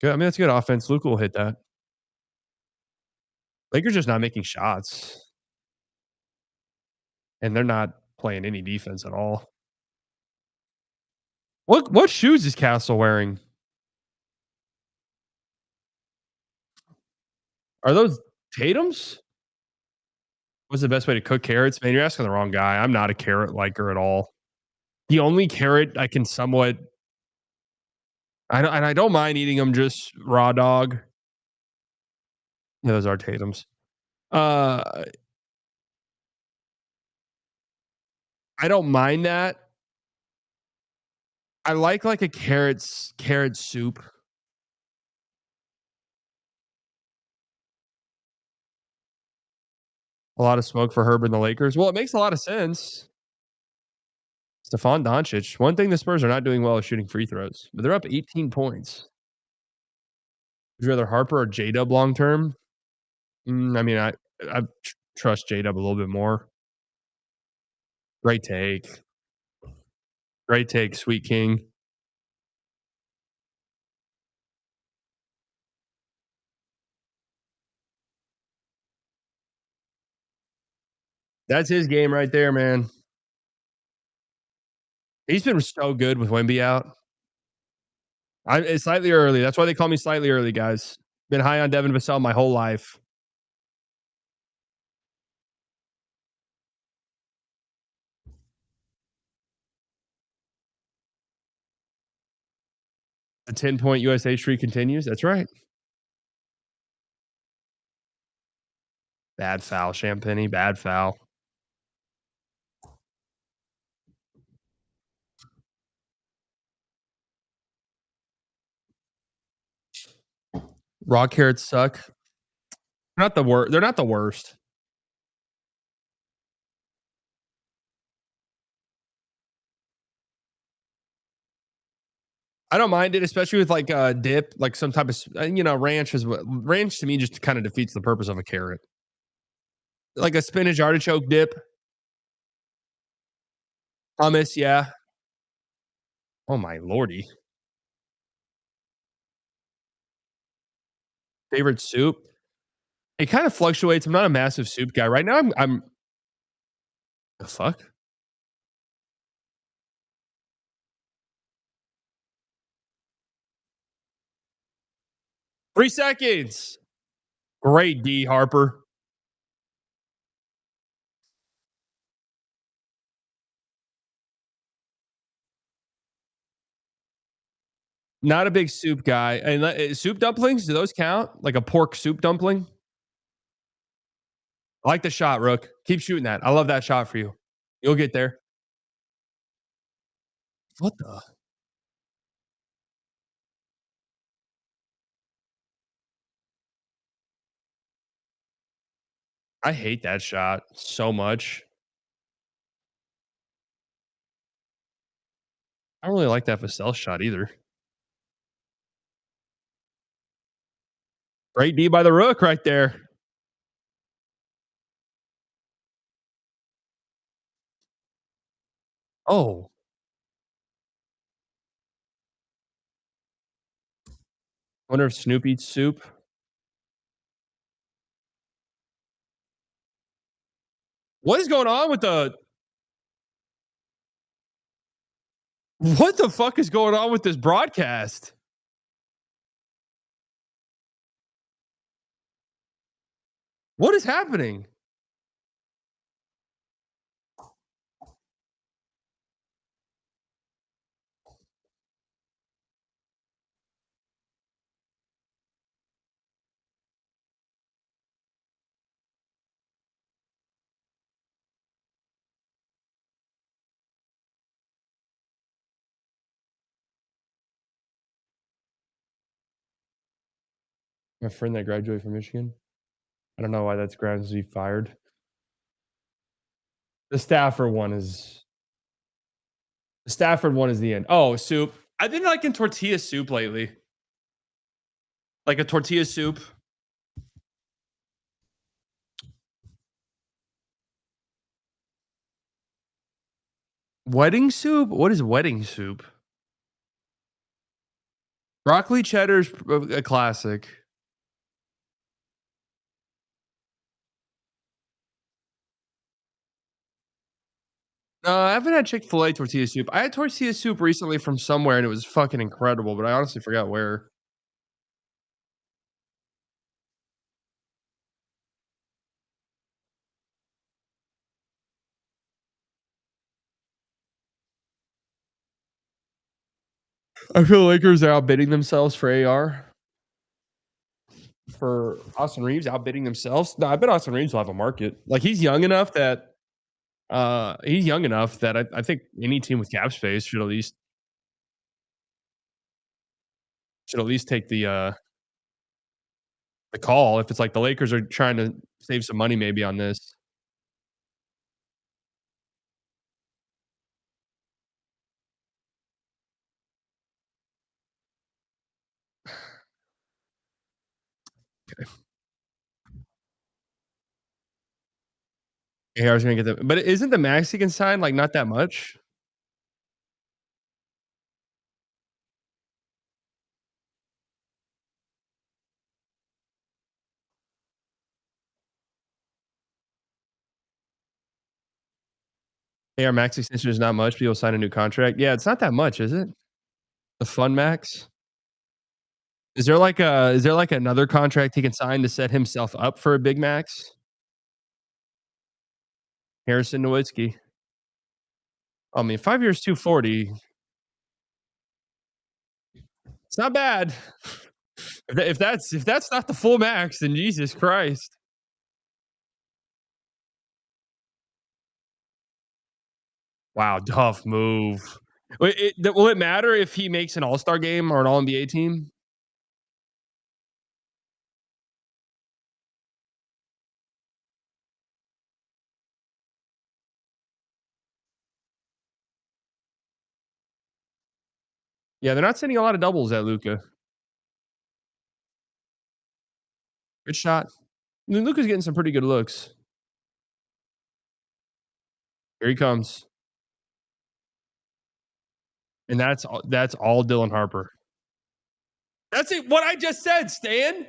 Good. I mean, that's good offense. Luka will hit that. Lakers just not making shots, and they're not playing any defense at all. What shoes is Castle wearing? Are those Tatum's? What's the best way to cook carrots? Man, you're asking the wrong guy. I'm not a carrot liker at all. The only carrot I can somewhat I don't mind eating them just raw dog. Yeah, those are Tatum's. Uh, I don't mind that. I like a carrot soup. A lot of smoke for Herb and the Lakers. Well, it makes a lot of sense. Stephon Doncic. One thing the Spurs are not doing well is shooting free throws, but they're up 18 points. Would you rather Harper or J Dub long term? I mean, I trust J Dub a little bit more. Great take. Great take, Sweet King. That's his game right there, man. He's been so good with Wemby out. It's slightly early. That's why they call me slightly early, guys. Been high on Devin Vassell my whole life. The 10-point USA streak continues. That's right. Bad foul, Champagny. Bad foul. Raw carrots suck. They're not the worst. They're not the worst. I don't mind it, especially with like dip, like some type of ranch is what ranch to me just kind of defeats the purpose of a carrot. Like a spinach artichoke dip. Hummus, yeah. Oh my lordy. Favorite soup? It kind of fluctuates. I'm not a massive soup guy. Right now I'm the fuck? 3 seconds. Great D, Harper. Not a big soup guy. And soup dumplings, do those count? Like a pork soup dumpling? I like the shot, Rook. Keep shooting that. I love that shot for you. You'll get there. What the? I hate that shot so much. I don't really like that Vassell shot either. Great D by the Rook right there. Oh. Wonder if Snoop eats soup. What is going on with the what the fuck is going on with this broadcast? What is happening? My friend that graduated from Michigan. I don't know why that's grounds to be fired. The Stafford one is the end. Oh, soup. I've been liking tortilla soup lately. Like a tortilla soup. Wedding soup? What is wedding soup? Broccoli cheddar's a classic. I haven't had Chick-fil-A tortilla soup. I had tortilla soup recently from somewhere and it was fucking incredible, but I honestly forgot where. I feel Lakers are outbidding themselves for AR. For Austin Reeves outbidding themselves. No, I bet Austin Reeves will have a market. Like he's young enough that I think any team with cap space should at least take the call if it's like the Lakers are trying to save some money maybe on this. Okay. AR's gonna get them, but isn't the max he can sign like not that much? AR max extension is not much. People sign a new contract. Yeah, it's not that much, is it? The fun max. Is there like another contract he can sign to set himself up for a big max? Harrison Nowitzki. I mean, 5 years, 240. It's not bad. If that's not the full max, then Jesus Christ. Wow, tough move. Will it matter if he makes an All-Star game or an All-NBA team? Yeah, they're not sending a lot of doubles at Luka. Good shot. I mean, Luka's getting some pretty good looks. Here he comes. And that's all Dylan Harper. That's it. What I just said, Stan.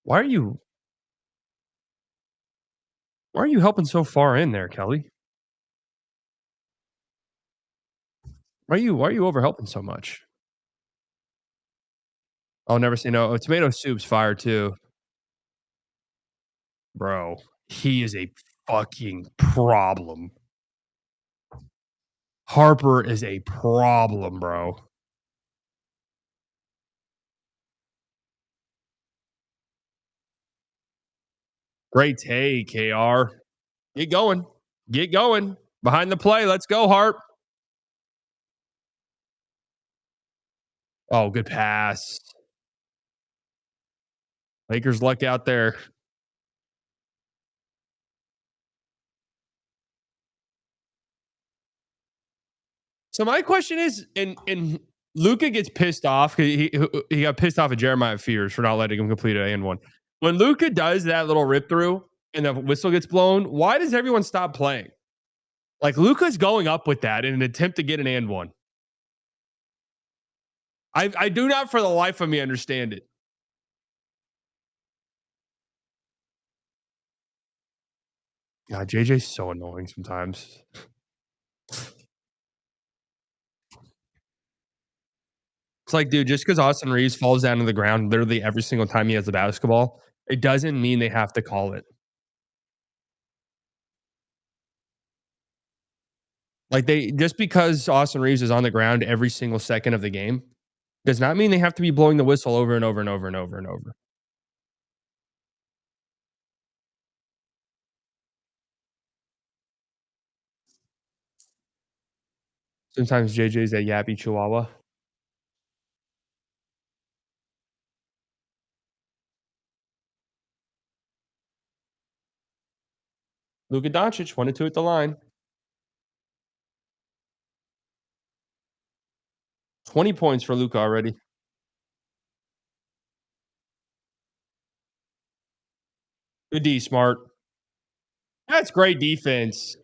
Why are you helping so far in there, Kelly? Why are you over helping so much? I'll never say no. Tomato soup's fire too. Bro, he is a fucking problem. Harper is a problem, bro. Great take, KR. Get going. Get going. Behind the play. Let's go, Harp. Oh, good pass. Lakers luck out there. So my question is, in Luka gets pissed off because he got pissed off at Jeremiah Fears for not letting him complete an and one. When Luka does that little rip through and the whistle gets blown, why does everyone stop playing? Like Luka's going up with that in an attempt to get an and one. I do not for the life of me understand it. God, JJ's so annoying sometimes. It's like, dude, just because Austin Reeves falls down to the ground literally every single time he has the basketball, it doesn't mean they have to call it. Like just because Austin Reeves is on the ground every single second of the game does not mean they have to be blowing the whistle over and over and over and over and over. Sometimes JJ's a yappy chihuahua. Luka Doncic, 1-2 at the line. 20 points for Luka already. Good D, Smart. That's great defense.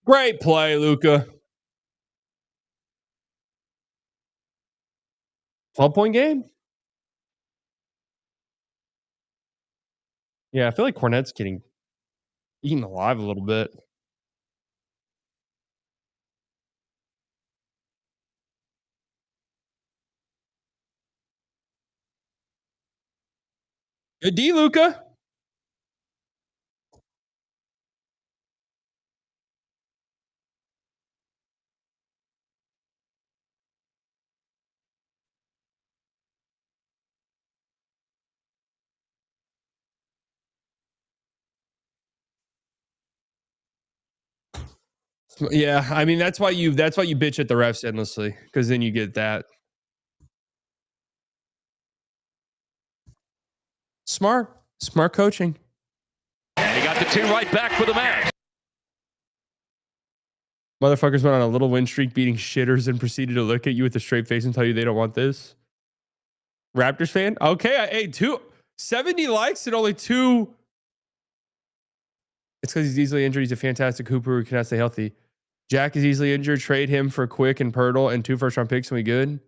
Great play, Luka. 12-point game? Yeah, I feel like Cornette's getting eaten alive a little bit. Good D, Luka. Yeah, I mean that's why you bitch at the refs endlessly because then you get that. Smart coaching. And he got the two right back for the match. Motherfuckers went on a little win streak beating shitters and proceeded to look at you with a straight face and tell you they don't want this. Raptors fan? Okay, hey, 70 likes and only 2. It's because he's easily injured. He's a fantastic hooper who cannot stay healthy. Jack is easily injured. Trade him for Quick and Pirtle and 2 first-round picks and we good?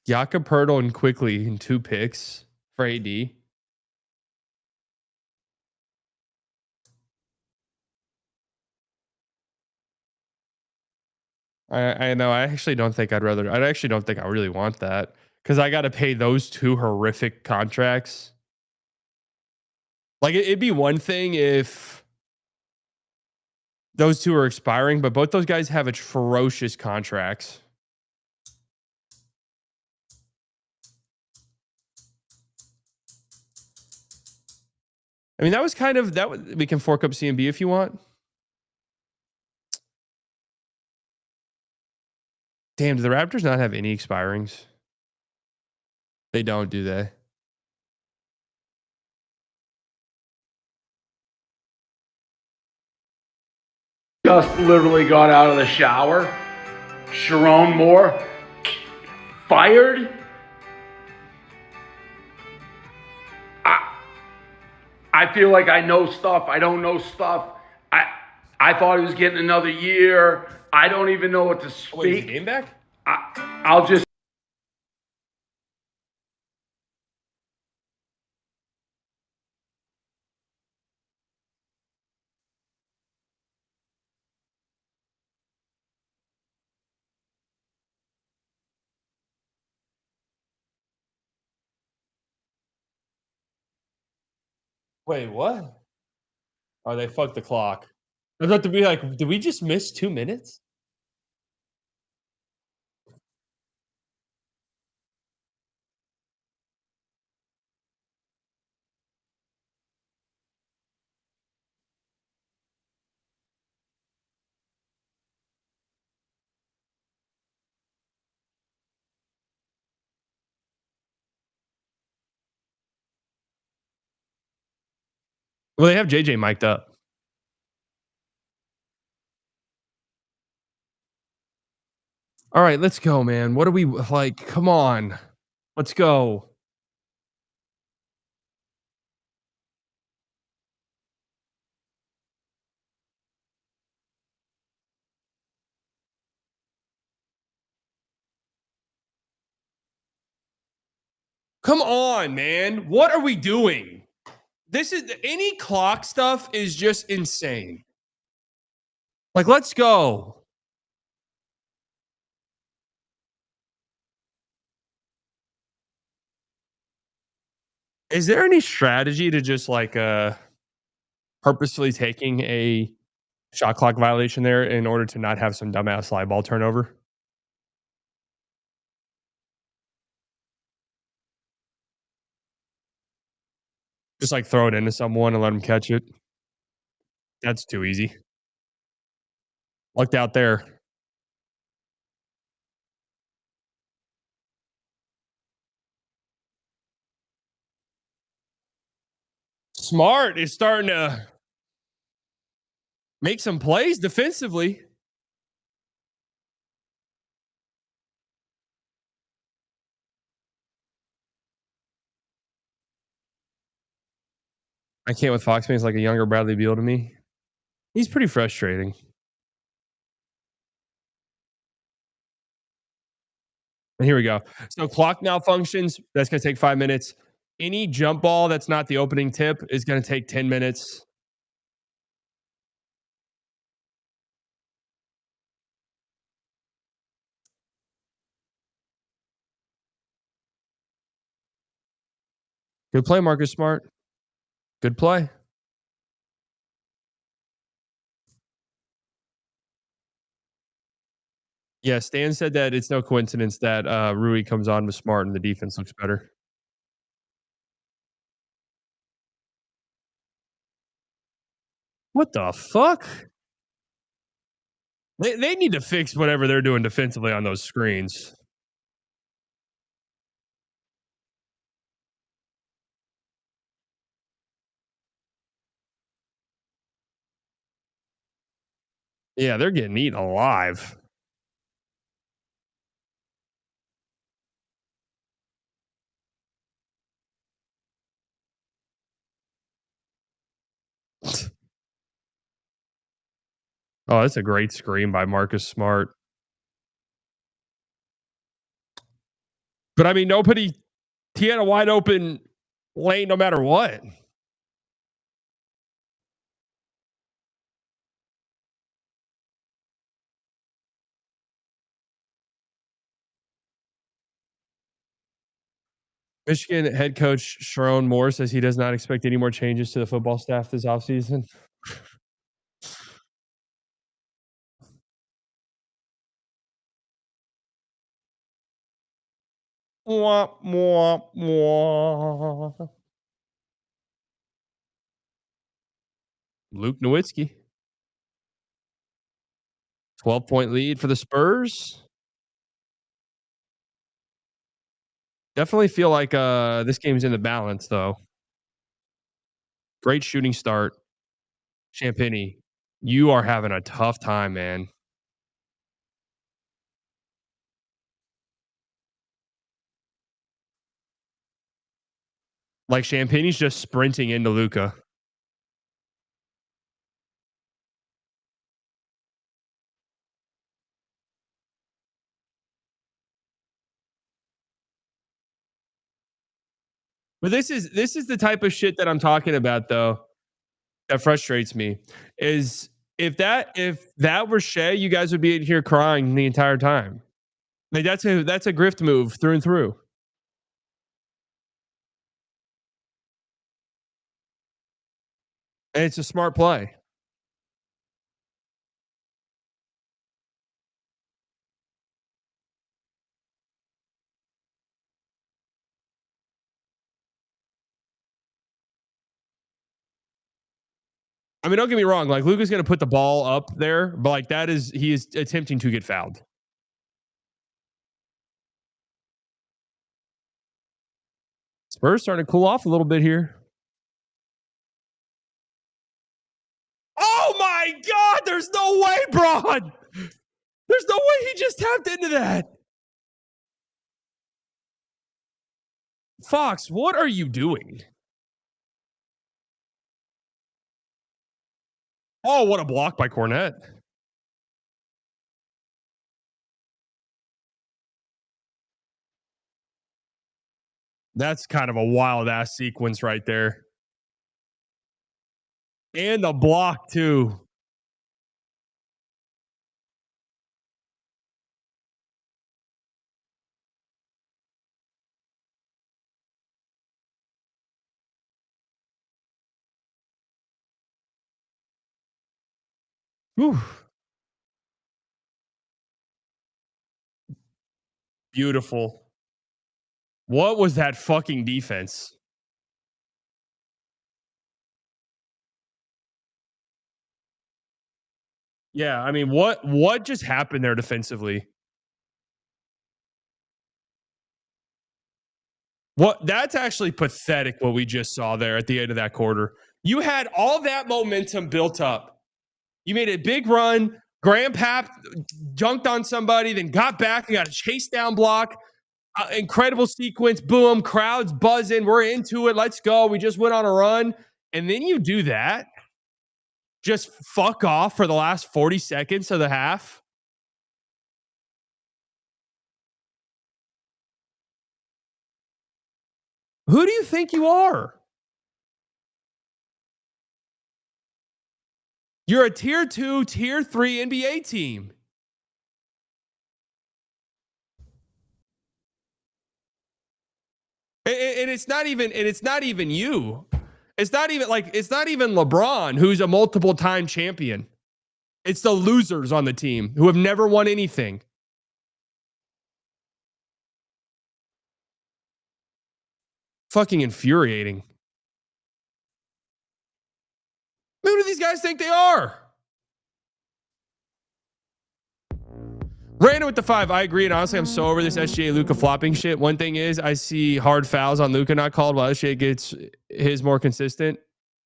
Jakob Pirtle and Quickly and 2 picks for AD. I know. I actually don't think I really want that because I got to pay those 2 horrific contracts. Like it'd be one thing if those 2 are expiring, but both those guys have ferocious contracts. I mean, that was kind of that. We can fork up CMB if you want. Damn, do the Raptors not have any expirings? They don't, do they? Just literally got out of the shower. Sharon Moore fired. I feel like I know stuff. I don't know stuff. I thought he was getting another year. I don't even know what to speak. Wait, is the game back? I'll just. Wait, what? Oh, they fucked the clock. I was about to be like, did we just miss 2 minutes? Well, they have JJ mic'd up. All right, let's go, man. What are we like? Come on. Let's go. Come on, man. What are we doing? This is any clock stuff is just insane. Like, let's go. Is there any strategy to just like purposefully taking a shot clock violation there in order to not have some dumbass slide ball turnover? Just like throw it into someone and let them catch it. That's too easy. Lucked out there. Smart is starting to make some plays defensively. I can't with Fox. He's like a younger Bradley Beal to me. He's pretty frustrating. And here we go. So clock malfunctions, that's going to take 5 minutes. Any jump ball that's not the opening tip is going to take 10 minutes. Good play, Marcus Smart. Good play. Yeah, Stan said that it's no coincidence that Rui comes on with Smart and the defense looks better. What the fuck? They need to fix whatever they're doing defensively on those screens. Yeah, they're getting eaten alive. Oh, that's a great screen by Marcus Smart. But I mean, he had a wide open lane no matter what. Michigan head coach Sharon Moore says he does not expect any more changes to the football staff this offseason. Mwah, mwah, mwah. Luke Nowitzki. 12-point lead for the Spurs. Definitely feel like this game's in the balance, though. Great shooting start. Champagny, you are having a tough time, man. Like Champagne's just sprinting into Luca. But this is the type of shit that I'm talking about, though. That frustrates me. Is if that were Shea, you guys would be in here crying the entire time. Like that's a grift move through and through. And it's a smart play. I mean, don't get me wrong. Like Luka's going to put the ball up there, but like he is attempting to get fouled. Spurs starting to cool off a little bit here. God, there's no way, Braun. There's no way he just tapped into that. Fox, what are you doing? Oh, what a block by Cornette. That's kind of a wild ass sequence right there. And the block, too. Whew. Beautiful. What was that fucking defense? Yeah, I mean, what just happened there defensively? What that's actually pathetic what we just saw there at the end of that quarter. You had all that momentum built up. You made a big run. Graham Papp junked on somebody, then got back and got a chase down block. Incredible sequence. Boom. Crowds buzzing. We're into it. Let's go. We just went on a run. And then you do that. Just fuck off for the last 40 seconds of the half. Who do you think you are? You're a tier 2, tier 3 NBA team. And it's not even you. It's not even LeBron, who's a multiple time champion. It's the losers on the team who have never won anything. Fucking infuriating. Who do these guys think they are? Random with the 5. I agree. And honestly, I'm so over this SGA Luka flopping shit. One thing is, I see hard fouls on Luka not called while SGA gets his more consistent.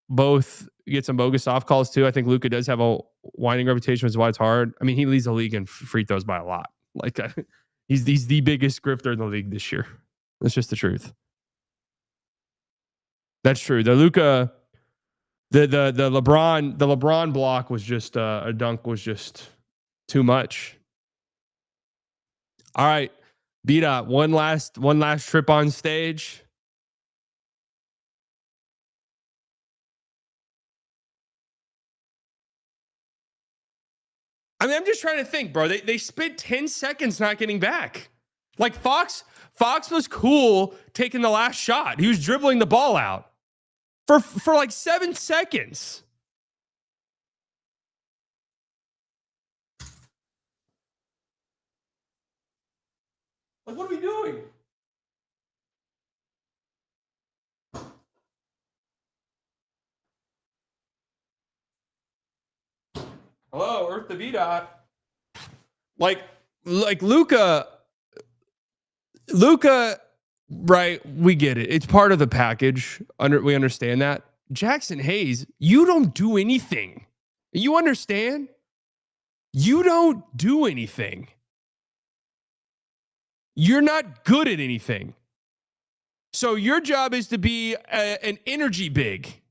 Both get some bogus soft calls too. I think Luka does have a whining reputation, which is why it's hard. I mean, he leads the league in free throws by a lot. Like, he's the biggest grifter in the league this year. That's just the truth. That's true. The Luka, the LeBron block was just a dunk was just too much. All right, B-Dot, one last trip on stage. I mean, I'm just trying to think, bro. They spent 10 seconds not getting back. Like Fox was cool taking the last shot. He was dribbling the ball out for like 7 seconds. Like, what are we doing? Hello, Earth the V-Dot. Like Luka, right? We get it. It's part of the package. We understand that. Jackson Hayes, you don't do anything. You understand? You don't do anything. You're not good at anything. So your job is to be an energy big.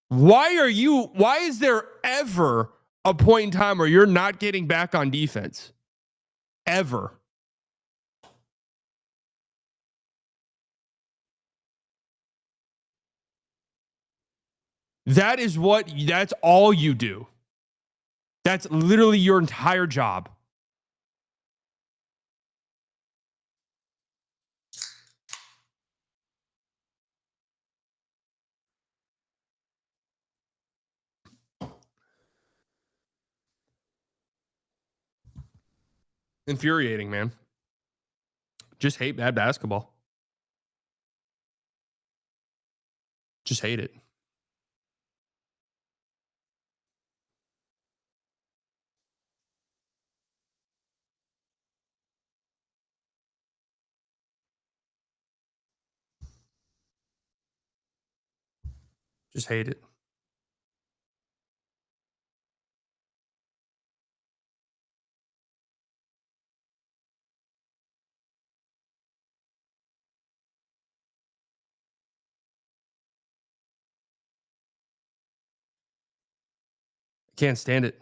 Why is there ever a point in time where you're not getting back on defense? Ever. That's all you do. That's literally your entire job. Infuriating, man. Just hate bad basketball. Just hate it. Just hate it. Can't stand it.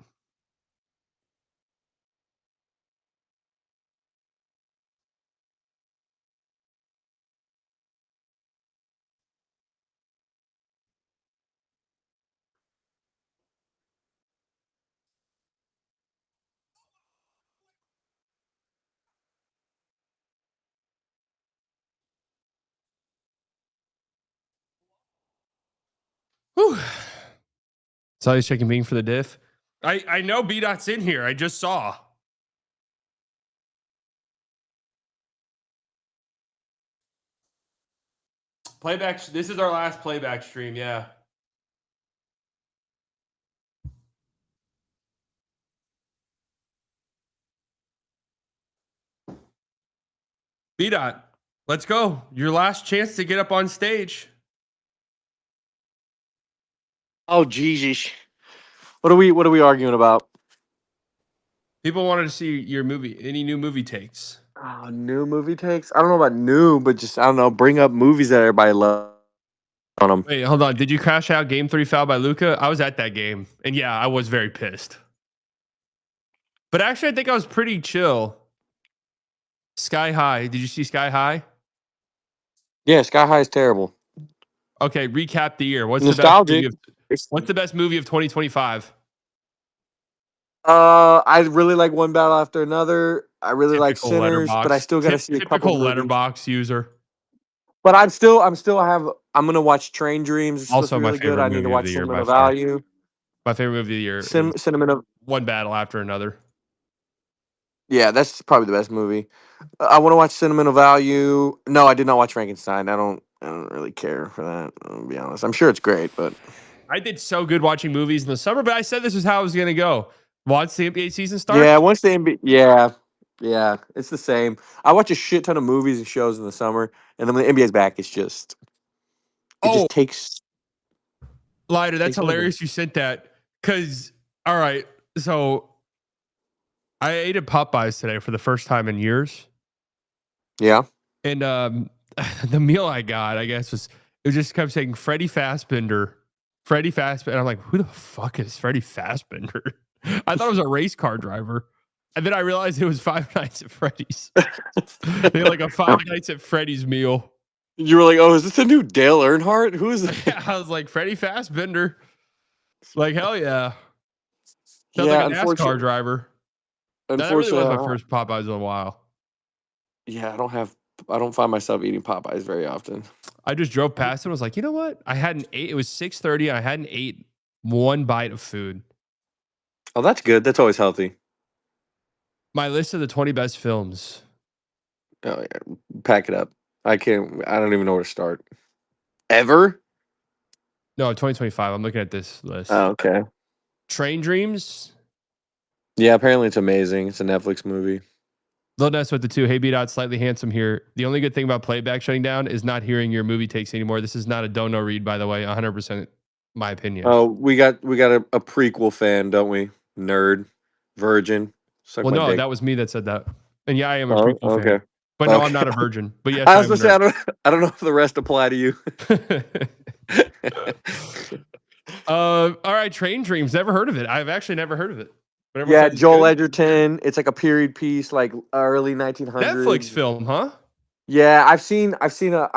Whew. Saw he's checking Bing for the diff. I know B-Dot's in here. I just saw. Playback. This is our last playback stream. Yeah. B-Dot, let's go. Your last chance to get up on stage. Oh Jesus. What are we arguing about? People wanted to see your movie. Any new movie takes? Oh, new movie takes? I don't know about new, but just I don't know, bring up movies that everybody loves on them. Wait, hold on. Did you crash out Game 3 foul by Luka? I was at that game. And yeah, I was very pissed. But actually, I think I was pretty chill. Sky High. Did you see Sky High? Yeah, Sky High is terrible. Okay, recap the year. What's Nostalgic. the best movie of 2025? I really like One Battle After Another. I really like Typical Sinners, Letterboxd. but I still gotta see a couple Typical movies. letterbox user. But I'm gonna watch Train Dreams. It's Also supposed to be my really good. favorite I need to movie of watch the year by Sentimental far. Value. My favorite movie of the year is Sentimental. One Battle After Another. Yeah, that's probably the best movie. I want to watch Sentimental Value. No, I did not watch Frankenstein. I don't really care for that. I'll be honest. I'm sure it's great, but I did so good watching movies in the summer, but I said this was how it was going to go. Once the NBA season starts? yeah, once the NBA, yeah, it's the same. I watch a shit ton of movies and shows in the summer, and then when the NBA's back, it just takes. Lighter, that's takes over. hilarious you sent that. Because, all right, so I ate at Popeyes today for the first time in years. Yeah. And the meal I got, I guess, it just kept saying Freddie Fassbender. Freddie Fassbender. I'm like, who the fuck is Freddie Fassbender? I thought it was a race car driver. And then I realized it was Five Nights at Freddy's. They had like a Five Nights at Freddy's meal. You were like, oh, is this a new Dale Earnhardt? Who is that? Yeah, I was like, Freddie Fassbender. Like, hell yeah. Sounds Yeah, like a NASCAR driver. That really was Unfortunately, my first Popeyes in a while. yeah, I don't find myself eating Popeyes very often. I just drove past and was like, you know what? I hadn't ate. It was 6:30. I hadn't ate one bite of food. Oh, that's good. That's always healthy. My list of the 20 best films. Oh yeah, pack it up. I don't even know where to start. Ever? No, 2025. I'm looking at this list. Oh, okay. Train Dreams. Yeah, apparently it's amazing. It's a Netflix movie. Lil Ness with the 2. Hey, B-Dot, slightly handsome here. The only good thing about Playback shutting down is not hearing your movie takes anymore. This is not a don't know read, by the way. 100% my opinion. Oh, we got a prequel fan, don't we? Nerd, virgin. Suck Well, my no, dick. that was me that said that. And yeah, I am a Oh, prequel okay. fan. But no, Okay. I'm not a virgin. But yes, I was I'm a supposed to say nerd. I don't know if the rest apply to you. All right, Train Dreams. Never heard of it. I've actually never heard of it. But everyone Yeah, says it's Joel good. Edgerton. It's like a period piece, like early 1900s. Netflix film, huh? Yeah, I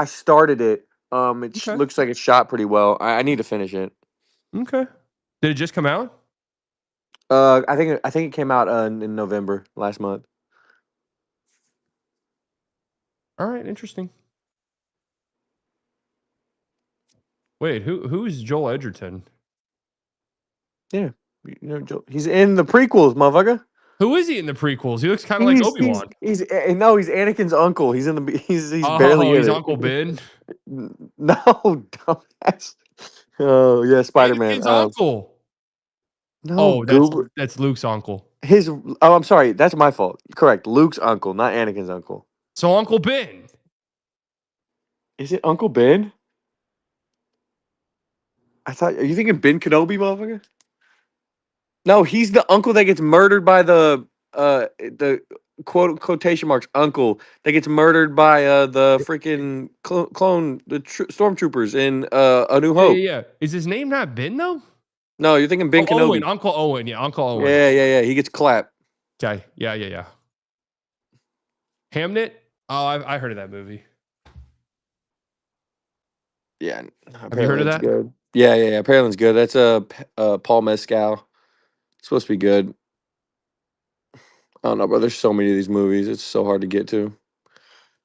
started it. It Okay. looks like it's shot pretty well. I need to finish it. Okay. Did it just come out? I think it came out in November last month. All right, interesting. Wait, who's Joel Edgerton? Yeah, you know, he's in the prequels, motherfucker. Who is he in the prequels? He looks kind of like Obi-Wan. He's He's Anakin's uncle. He's in the he's Oh, barely in he's it. Uncle Ben. No, dumbass. Oh yeah, Spider-Man. Anakin's uncle. No, Oh, Goober. that's Luke's uncle. I'm sorry, that's my fault. Correct, Luke's uncle, not Anakin's uncle. So Uncle Ben. Is it Uncle Ben? Are you thinking Ben Kenobi, motherfucker? No, he's the uncle that gets murdered by the quotation marks uncle that gets murdered by the freaking clone, the stormtroopers in A New Hope. Yeah. Is his name not Ben though? No, you're thinking Ben Oh, Kenobi. Owen, Uncle Owen. Yeah, Uncle Owen. Yeah. He gets clapped. Okay. Yeah. Hamnet. Oh, I heard of that movie. Yeah. Have you heard of that? Good. Yeah. Apparently it's good. That's Paul Mescal. It's supposed to be good. I don't know, bro. There's so many of these movies. It's so hard to get to.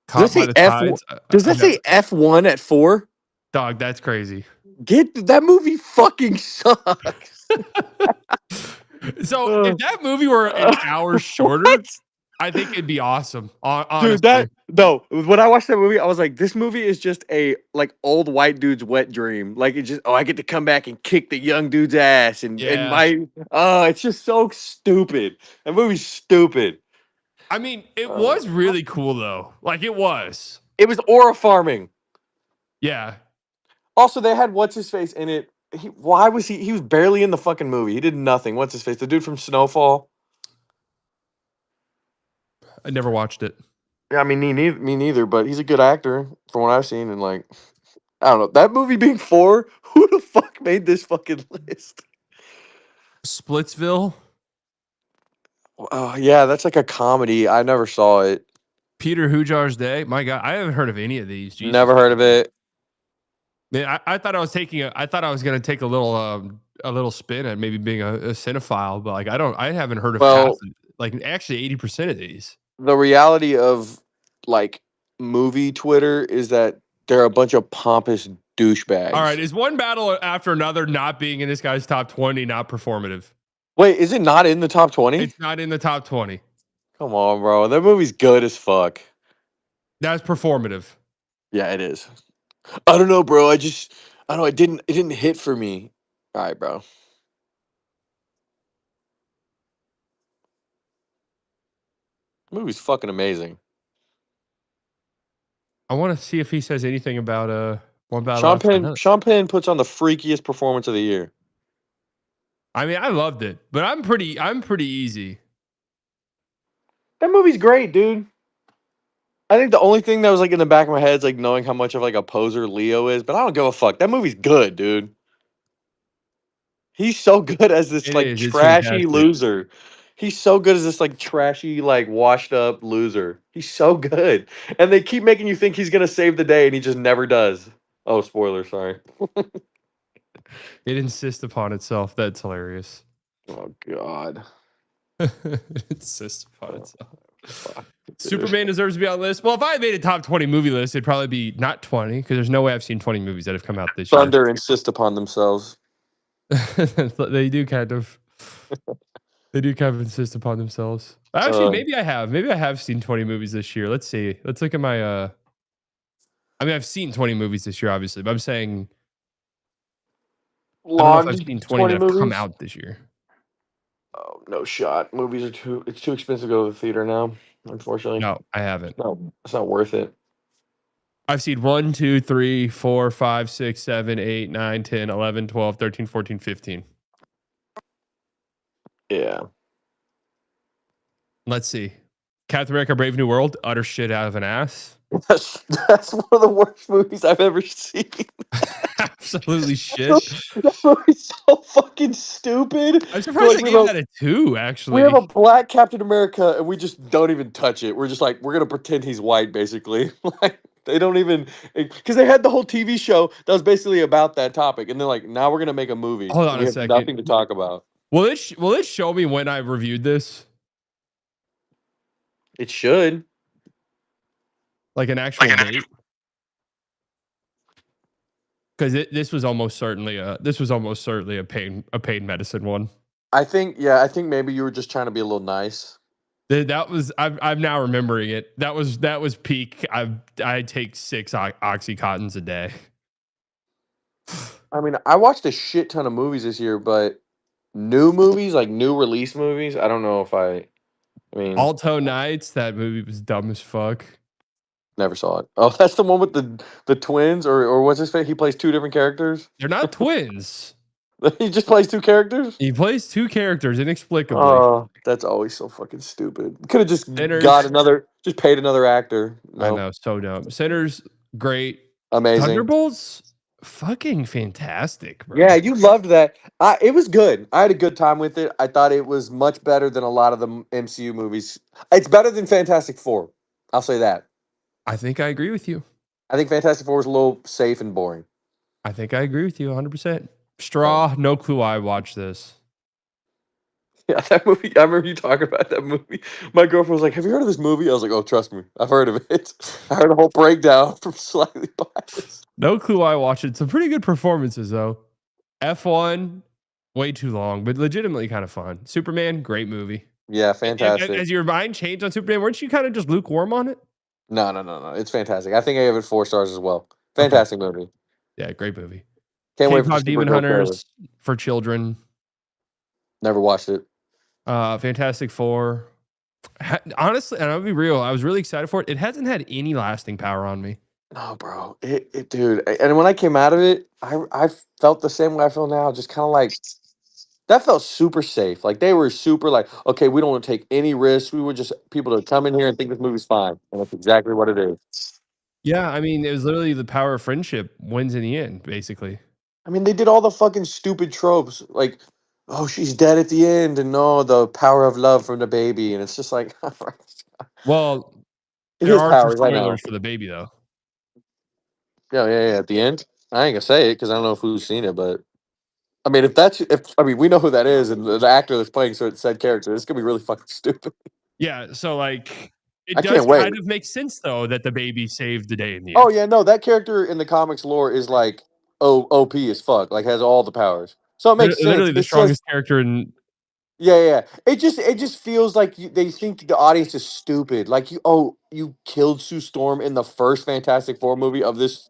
Caught by the Tides. Does that say F1 at 4? Dog, that's crazy. Get that movie fucking sucks. So if that movie were an hour shorter, I think it'd be awesome. Honestly. Dude, when I watched that movie, I was like, this movie is just a like old white dude's wet dream. Like it just, I get to come back and kick the young dude's ass and it's just so stupid. That movie's stupid. I mean, it was really cool though. Like it was. It was aura farming. Yeah. Also, they had what's his face in it. He was barely in the fucking movie. He did nothing. What's his face? The dude from Snowfall. I never watched it. Yeah, I mean, me neither, but he's a good actor from what I've seen. And like, I don't know. That movie being 4, who the fuck made this fucking list? Splitsville. Yeah, that's like a comedy. I never saw it. Peter Hujar's Day. My God, I haven't heard of any of these. Jesus. Never heard of it. Man, I thought I was going to take a little spin at maybe being a cinephile, but like I haven't heard of actually 80% of these. The reality of like movie Twitter is that they're a bunch of pompous douchebags. All right, is one battle after another not being in this guy's top 20 not performative? Wait, is it not in the top 20? It's not in the top 20. Come on, bro. That movie's good as fuck. That's performative. Yeah, it is. I don't know, bro. I don't know. It didn't hit for me. All right, bro. The movie's fucking amazing. I want to see if he says anything about one battle. Sean Penn puts on the freakiest performance of the year. I mean, I loved it, but I'm pretty easy. That movie's great, dude. I think the only thing that was like in the back of my head is like knowing how much of like a poser Leo is, but I don't give a fuck. That movie's good, dude. He's so good as this trashy loser. He's so good as this like trashy, like washed up loser. He's so good. And they keep making you think he's gonna save the day and he just never does. Oh, spoiler, sorry. It insists upon itself. That's hilarious. Oh God. It insists upon itself. Fuck. Superman deserves to be on the list. Well, if I had made a top 20 movie list, it'd probably be not 20 because there's no way I've seen 20 movies that have come out this year. Thunder insist upon themselves. They do kind of insist upon themselves. Actually, maybe I have seen 20 movies this year. Let's see. Let's look at my I mean, I've seen 20 movies this year, obviously, but I'm saying I don't know if I've seen 20 that have come out this year. Oh, no shot. Movies are it's too expensive to go to the theater now, unfortunately. No, I haven't. No, it's not worth it. I've seen 1, 2, 3, 4, 5, 6, 7, 8, 9, 10, 11, 12, 13, 14, 15. Yeah. Let's see. Captain America Brave New World, utter shit out of an ass. That's one of the worst movies I've ever seen. Absolutely shit. That movie's so fucking stupid. I'm surprised they gave that a 2, actually. We have a black Captain America and we just don't even touch it. We're just like, we're going to pretend he's white, basically. Like, they don't even, because they had the whole TV show that was basically about that topic. And they're like, now we're going to make a movie. Hold on a second. Nothing to talk about. Will it show me when I reviewed this? It should. Like an actual date? Because this was almost certainly a pain medicine one. I think maybe you were just trying to be a little nice. That was I'm now remembering it. That was peak. I take 6 Oxycontins a day. I mean, I watched a shit ton of movies this year, but new movies, like new release movies, I don't know if I mean Alto Nights, that movie was dumb as fuck. Never saw it. Oh, that's the one with the twins, or what's his face? He plays 2 different characters. They're not twins. He just plays 2 characters? He plays 2 characters inexplicably. Oh, that's always so fucking stupid. Could have just just paid another actor. Nope. I know, so dumb. Sinners, great. Amazing. Thunderbolts? Fucking fantastic, bro. Yeah, you loved that. It was good. I had a good time with it. I thought it was much better than a lot of the MCU movies. It's better than Fantastic Four. I'll say that. I think I agree with you. I think Fantastic Four was a little safe and boring. I think I agree with you 100%. Straw, no clue why I watched this. Yeah, that movie. I remember you talking about that movie. My girlfriend was like, "Have you heard of this movie?" I was like, "Oh, trust me, I've heard of it." I heard a whole breakdown from Slightly Biased. No clue why I watched it. Some pretty good performances, though. F1, way too long, but legitimately kind of fun. Superman, great movie. Yeah, fantastic. Has your mind changed on Superman? Weren't you kind of just lukewarm on it? No. It's fantastic. I think I gave it 4 stars as well. Fantastic movie. Yeah, great movie. Can't wait for K-pop Demon Supergirl trailer. Hunters for children. Never watched it. Fantastic Four. Honestly, and I'll be real, I was really excited for it. It hasn't had any lasting power on me. No, bro. It dude. And when I came out of it, I felt the same way I feel now. Just kind of like that felt super safe. Like they were super like, okay, we don't want to take any risks. We were just people to come in here and think this movie's fine. And that's exactly what it is. Yeah, I mean, it was literally the power of friendship wins in the end, basically. I mean, they did all the fucking stupid tropes. Like, oh, she's dead at the end, and no, the power of love from the baby. And it's just like, Well, it there is are some powers, I know. spoilers for the baby, though. Yeah. At the end, I ain't gonna say it because I don't know who's seen it, but I mean, if we know who that is, and the actor that's playing said character, it's gonna be really fucking stupid. Yeah, so like it I does can't wait. kind of make sense though that the baby saved the day in the end. Oh yeah, no, that character in the comics lore is like OP as fuck, like has all the powers, so it makes sense. Literally the It's strongest just character in. yeah. It just feels like they think the audience is stupid. Like you killed Sue Storm in the first Fantastic Four movie of this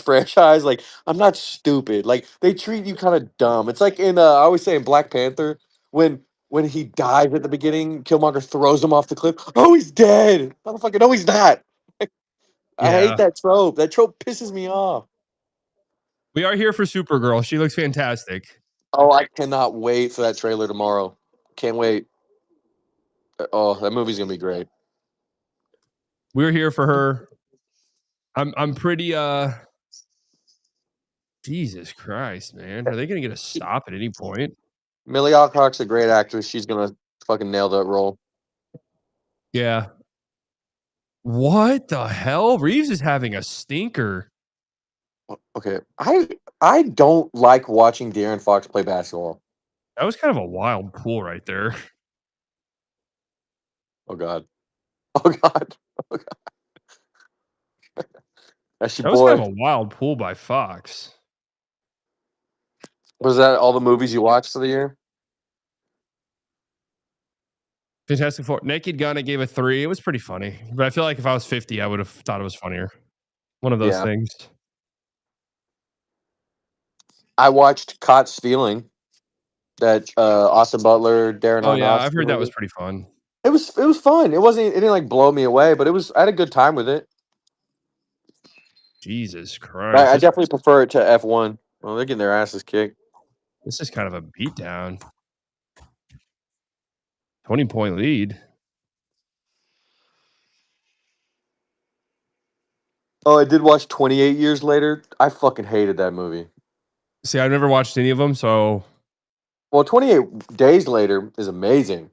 franchise. Like I'm not stupid. Like they treat you kind of dumb. It's like in I always say in Black Panther when he dies at the beginning, Killmonger throws him off the cliff. Oh, he's dead. Motherfucker, no, he's not. I Yeah. hate that trope. That trope pisses me off. We are here for Supergirl. She looks fantastic. Oh, I cannot wait for that trailer tomorrow. Can't wait. Oh, that movie's gonna be great. We're here for her. I'm pretty Jesus Christ, man. Are they gonna get a stop at any point? Millie Alcock's a great actress. She's gonna fucking nail that role. Yeah. What the hell? Reeves is having a stinker. Okay, I don't like watching De'Aaron Fox play basketball. That was kind of a wild pool right there. Oh god. Oh god. Oh god. That's your That was boy. kind of a wild pool by Fox. Was that all the movies you watched for the year? Fantastic Four. Naked Gun, I gave a 3. It was pretty funny. But I feel like if I was 50, I would have thought it was funnier. One of those things. I watched Caught Stealing. That Austin Butler, Darren Oh yeah, Aronofsky I've heard that movie. was pretty fun. It was fun. It didn't like blow me away, but I had a good time with it. Jesus Christ. I definitely prefer it to F1. Well, they're getting their asses kicked. This is kind of a beatdown. 20-point lead. Oh, I did watch 28 Years Later. I fucking hated that movie. See, I've never watched any of them, so. Well, 28 Days Later is amazing.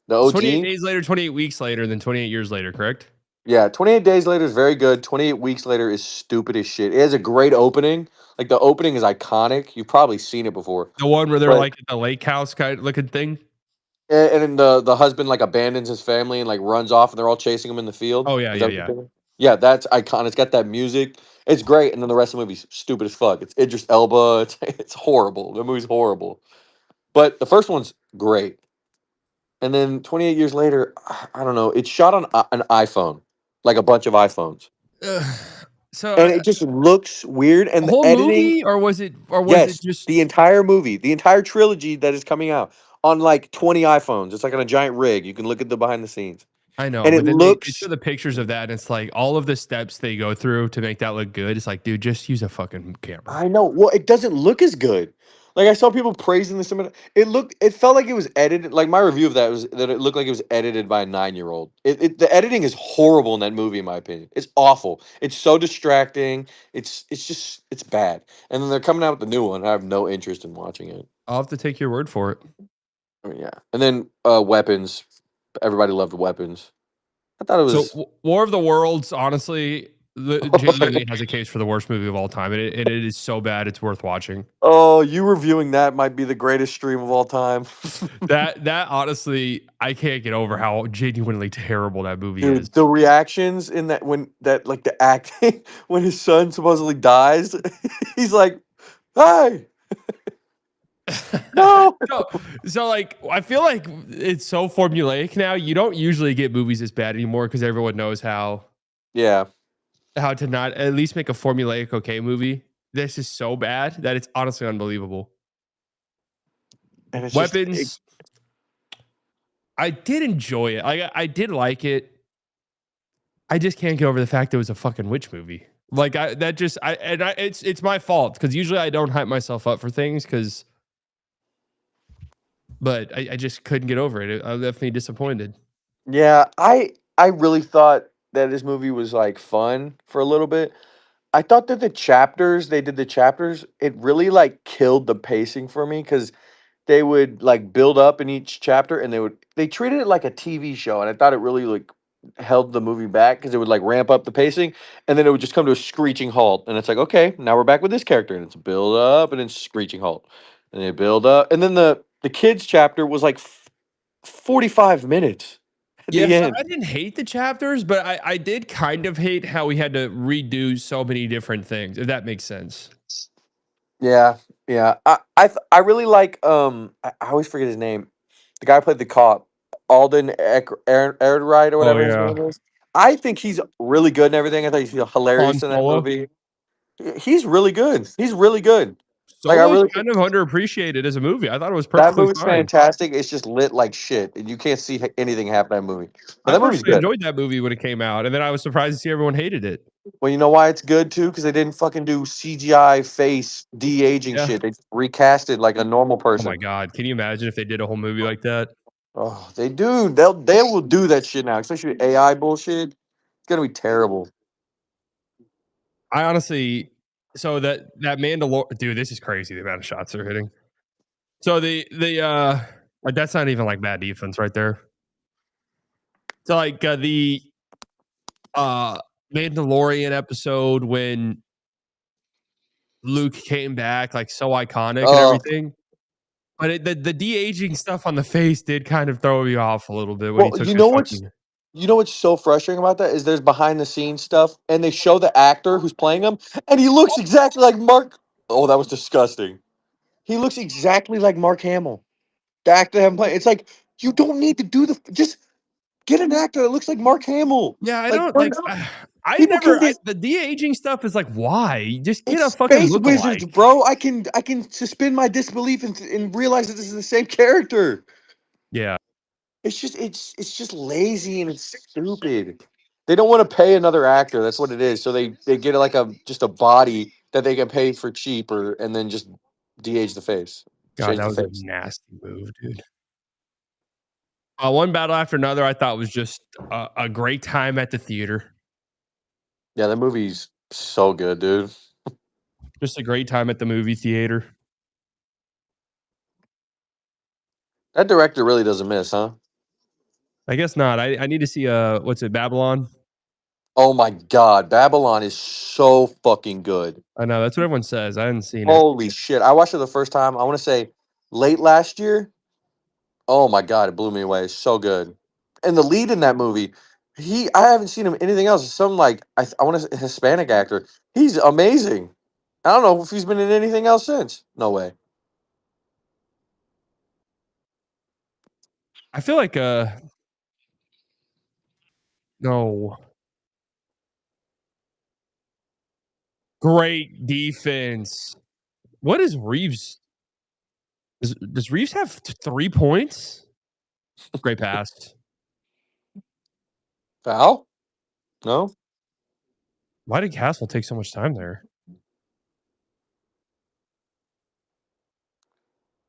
The OG. 28 days later, 28 weeks later, then 28 years later, correct? Yeah, 28 Days Later is very good. 28 Weeks Later is stupid as shit. It has a great opening. Like, the opening is iconic. You've probably seen it before. The one where they're like at the lake house kind of looking thing? And then the husband, like, abandons his family and, like, runs off, and they're all chasing him in the field. Oh, yeah. Yeah, that's iconic. It's got that music. It's great. And then the rest of the movie's stupid as fuck. It's Idris Elba. It's horrible. The movie's horrible. But the first one's great. And then 28 Years Later, I don't know. It's shot on an iPhone, like a bunch of iPhones. And it just looks weird. And the whole editing, movie, or was it just the entire movie, the entire trilogy that is coming out on like 20 iPhones. It's like on a giant rig. You can look at the behind the scenes. I know, and but it then looks. they show the pictures of that, and it's like all of the steps they go through to make that look good. It's like, dude, just use a fucking camera. I know. Well, it doesn't look as good. Like I saw people praising the cinema. It felt like it was edited. Like my review of that was that it looked like it was edited by a 9-year-old. The editing is horrible in that movie, in my opinion. It's awful. It's so distracting. It's bad. And then they're coming out with the new one. I have no interest in watching it. I'll have to take your word for it. I mean, yeah. And then Weapons. Everybody loved Weapons. I thought it was. So War of the Worlds, honestly, genuinely has a case for the worst movie of all time, and it is so bad it's worth watching. Oh, you reviewing that might be the greatest stream of all time. That honestly, I can't get over how genuinely terrible that movie Dude, is. the reactions in that when that like the acting when his son supposedly dies, he's like, "Hey, no." So like, I feel like it's so formulaic now. You don't usually get movies this bad anymore because everyone knows how to not at least make a formulaic okay movie. This is so bad that it's honestly unbelievable. And it's Weapons. I did enjoy it. I did like it. I just can't get over the fact it was a fucking witch movie. Like it's my fault because usually I don't hype myself up for things but I just couldn't get over it. I'm definitely disappointed. Yeah, I really thought that this movie was like fun for a little bit. I thought that they did the chapters, it really like killed the pacing for me because they would like build up in each chapter and they treated it like a TV show, and I thought it really like held the movie back because it would like ramp up the pacing and then it would just come to a screeching halt, and it's like, okay, now we're back with this character, and it's build up and then screeching halt, and they build up, and then the kids chapter was like 45 minutes at Yeah, the so end. I didn't hate the chapters, but I did kind of hate how we had to redo so many different things, if that makes sense. Yeah, yeah. I really like I always forget his name. The guy who played the cop, Alden Ehrenreich or Oh whatever his yeah. name is. I think he's really good and everything. I thought he's Han hilarious in that Solo. movie. He's really good. He's really good. Like I Solo's really kind of underappreciated as a movie. I thought it was that perfectly movie's fine. fantastic. It's just lit like shit, and you can't see anything happen in that movie. But I that movie's personally good. enjoyed that movie when it came out, and then I was surprised to see everyone hated it. Well, you know why it's good too? Because they didn't fucking do CGI face de-aging Yeah. shit. They recasted like a normal Oh person. my god, can you imagine if they did a whole movie like that? Oh, they do. They will do that shit now, especially AI bullshit. It's gonna be terrible. I honestly, so that Mandalorian, dude, this is crazy. The amount of shots they're hitting. So like that's not even like bad defense right there. So like the Mandalorian episode when Luke came back, like so iconic and Oh, everything. But the de-aging stuff on the face did kind of throw you off a little bit when he well, took his fucking. you know what's so frustrating about that is there's behind the scenes stuff, and they show the actor who's playing him, and he looks exactly like Mark. Oh, that was disgusting. He looks exactly like Mark Hamill. The actor that I'm playing. It's like you don't need to do the just get an actor that looks like Mark Hamill. Yeah, I Like don't we're like. not- I people can never get the de-aging stuff is like why just get it's a fucking space wizards, look-alike. bro. I can suspend my disbelief and realize that this is the same character. Yeah, It's just lazy and it's stupid. They don't want to pay another actor. That's what it is. So they get like just a body that they can pay for cheaper and then just de-age the face. God, Change that the was a face. nasty move, dude. One battle after another, I thought was just a great time at the theater. Yeah, that movie's so good, dude. Just a great time at the movie theater. That director really doesn't miss, huh? I guess not. I need to see what's it, Babylon? Oh my god, Babylon is so fucking good. I know that's what everyone says. I hadn't seen it. Holy shit. I watched it the first time, I want to say late last year. Oh my god, it blew me away. It's so good. And the lead in that movie, I haven't seen him in anything else. It's some like I want to Hispanic actor. He's amazing. I don't know if he's been in anything else since. No way. I feel like no. Great defense. What is Reeves? Does Reeves have 3 points? Great pass. Foul? No. Why did Castle take so much time there?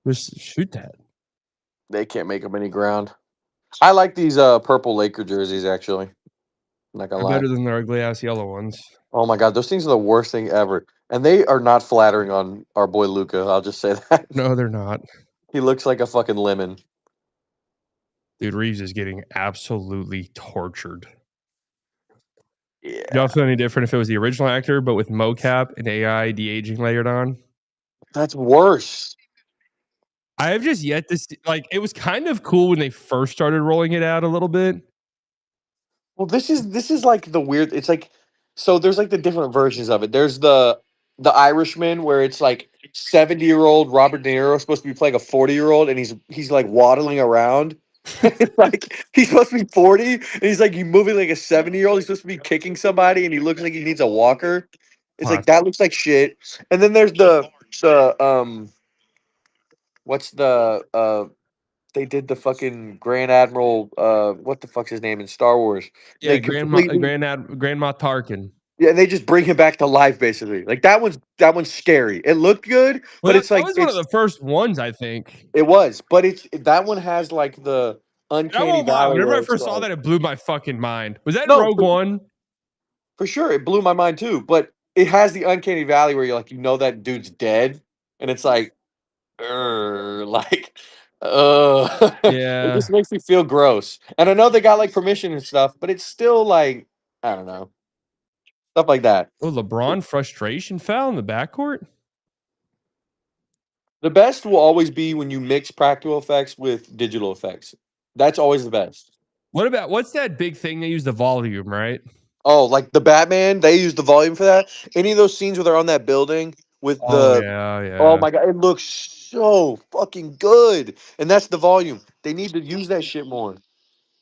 Just shoot that. They can't make up any ground. I like these purple Laker jerseys actually. I'm not gonna They're lie. better than their ugly ass yellow ones. Oh my god, those things are the worst thing ever. And they are not flattering on our boy Luca. I'll just say that. No, they're not. He looks like a fucking lemon. Dude, Reeves is getting absolutely tortured. Yeah. Y'all feel any different if it was the original actor, but with mocap and AI de-aging layered on? That's worse. I have just yet to see, like, it was kind of cool when they first started rolling it out a little bit. Well, this is like the weird. It's like so. There's like the different versions of it. There's the Irishman where it's like 70-year-old Robert De Niro supposed to be playing a 40-year-old, and he's like waddling around. It's like he's supposed to be 40, and he's like moving like a 70-year-old. He's supposed to be kicking somebody, and he looks like he needs a walker. It's like that looks like shit. And then there's the what's the they did the fucking Grand Admiral what the fuck's his name in Star Wars? Yeah, They Grandma completely Tarkin. yeah, they just bring him back to life basically. Like that one's scary. It looked good, Well, but it's that like was one of the first ones, I think. it was, but it's that one has like the And I uncanny won't lie, valley. whenever where I it's first saw like- that, it blew my fucking mind. Was that No, Rogue One? For sure, it blew my mind too. But it has the uncanny valley where you're like, that dude's dead, and it's like, like, it Yeah. just makes me feel gross. And I know they got like permission and stuff, but it's still like, I don't know, stuff like that. Oh, LeBron frustration foul in the backcourt? The best will always be when you mix practical effects with digital effects. That's always the best. What's that big thing they use, the volume, right? Oh, like the Batman, they use the volume for that. Any of those scenes where they're on that building with Oh, the yeah. oh my god, it looks so fucking good. And that's the volume. They need to use that shit more.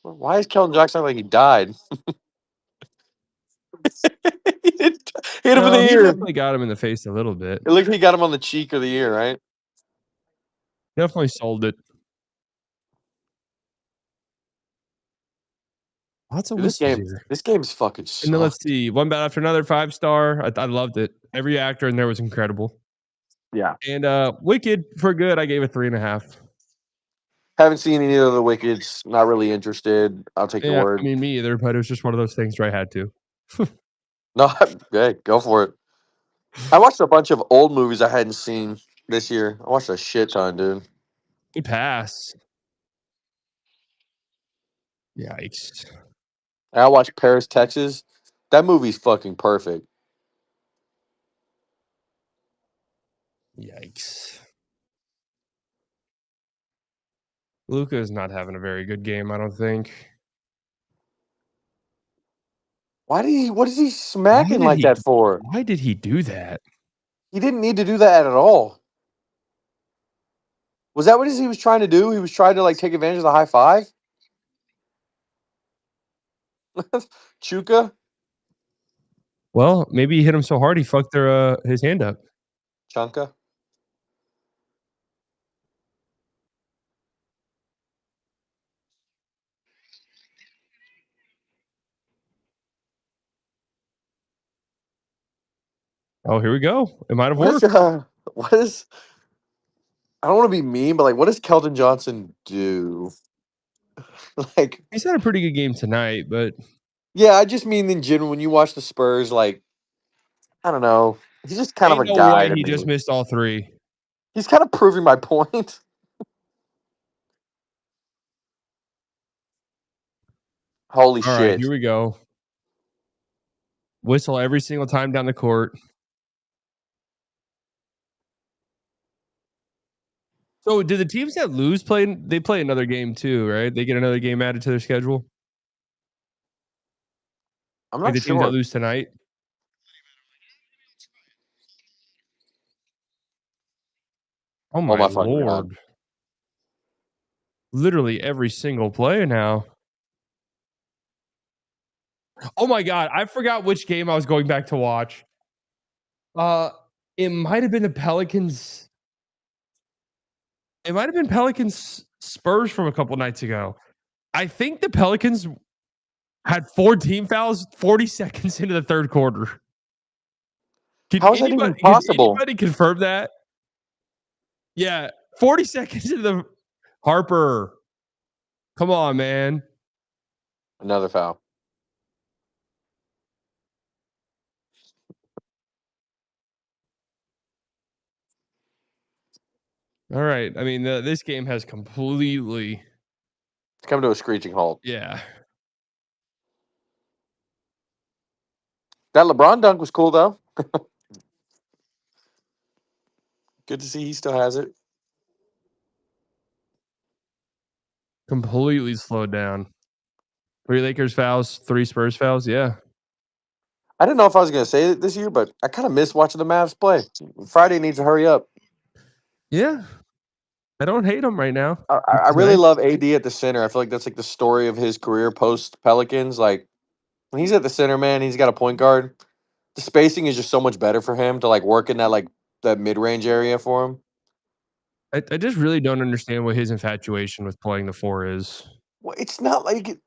Why is Kelvin Jackson like he died? Hit him in the He ear. definitely got him in the face a little bit. It looked like he got him on the cheek or the ear, right? Definitely sold it. Lots of Dude, whistles here. this game's fucking And then let's sucked. see. One bat after another, 5-star. I loved it. Every actor in there was incredible. Yeah. And Wicked, for good, I gave it 3.5. Haven't seen any of the Wickeds. Not really interested. I'll take your Yeah, word. I mean, me either, but it was just one of those things where I had to. No, hey, go for it. I watched a bunch of old movies I hadn't seen this year. I watched a shit ton, dude. Good pass. Yikes. I watched Paris, Texas. That movie's fucking perfect. Yikes. Luka is not having a very good game, I don't think. What is he smacking like that for? Why did he do that? He didn't need to do that at all. Was that what he was trying to do? He was trying to like take advantage of the high five? Chuka? Well, maybe he hit him so hard he fucked his hand up. Chunka? Oh, here we go. It might have What worked. is I don't want to be mean, but like what does Kelton Johnson do? Like He's had a pretty good game tonight, but yeah, I just mean in general when you watch the Spurs, like I don't know. He's just kind of a ain't no guy way to he me. just missed all 3. He's kind of proving my point. Holy All shit. right, here we go. Whistle every single time down the court. So, did the teams that lose play? They play another game too, right? They get another game added to their schedule. I'm Like not the teams that sure. lose tonight. Oh my my fucking God. lord! Literally every single play now. Oh my god! I forgot which game I was going back to watch. It might have been the Pelicans. It might have been Pelicans Spurs from a couple nights ago. I think the Pelicans had 4 team fouls 40 seconds into the third quarter. How is that even possible? Can anybody confirm that? Yeah, 40 seconds into the Harper. Come on, man. Another foul. All right. I mean, this game has completely. It's come to a screeching halt. Yeah. That LeBron dunk was cool, though. Good to see he still has it. Completely slowed down. 3 Lakers fouls, 3 Spurs fouls. Yeah. I didn't know if I was going to say it this year, but I kind of miss watching the Mavs play. Friday needs to hurry up. Yeah. I don't hate him right now. I really love AD at the center. I feel like that's like the story of his career post Pelicans. Like when he's at the center, man, he's got a point guard. The spacing is just so much better for him to like work in that mid range area for him. I just really don't understand what his infatuation with playing the 4 is. Well, it's not like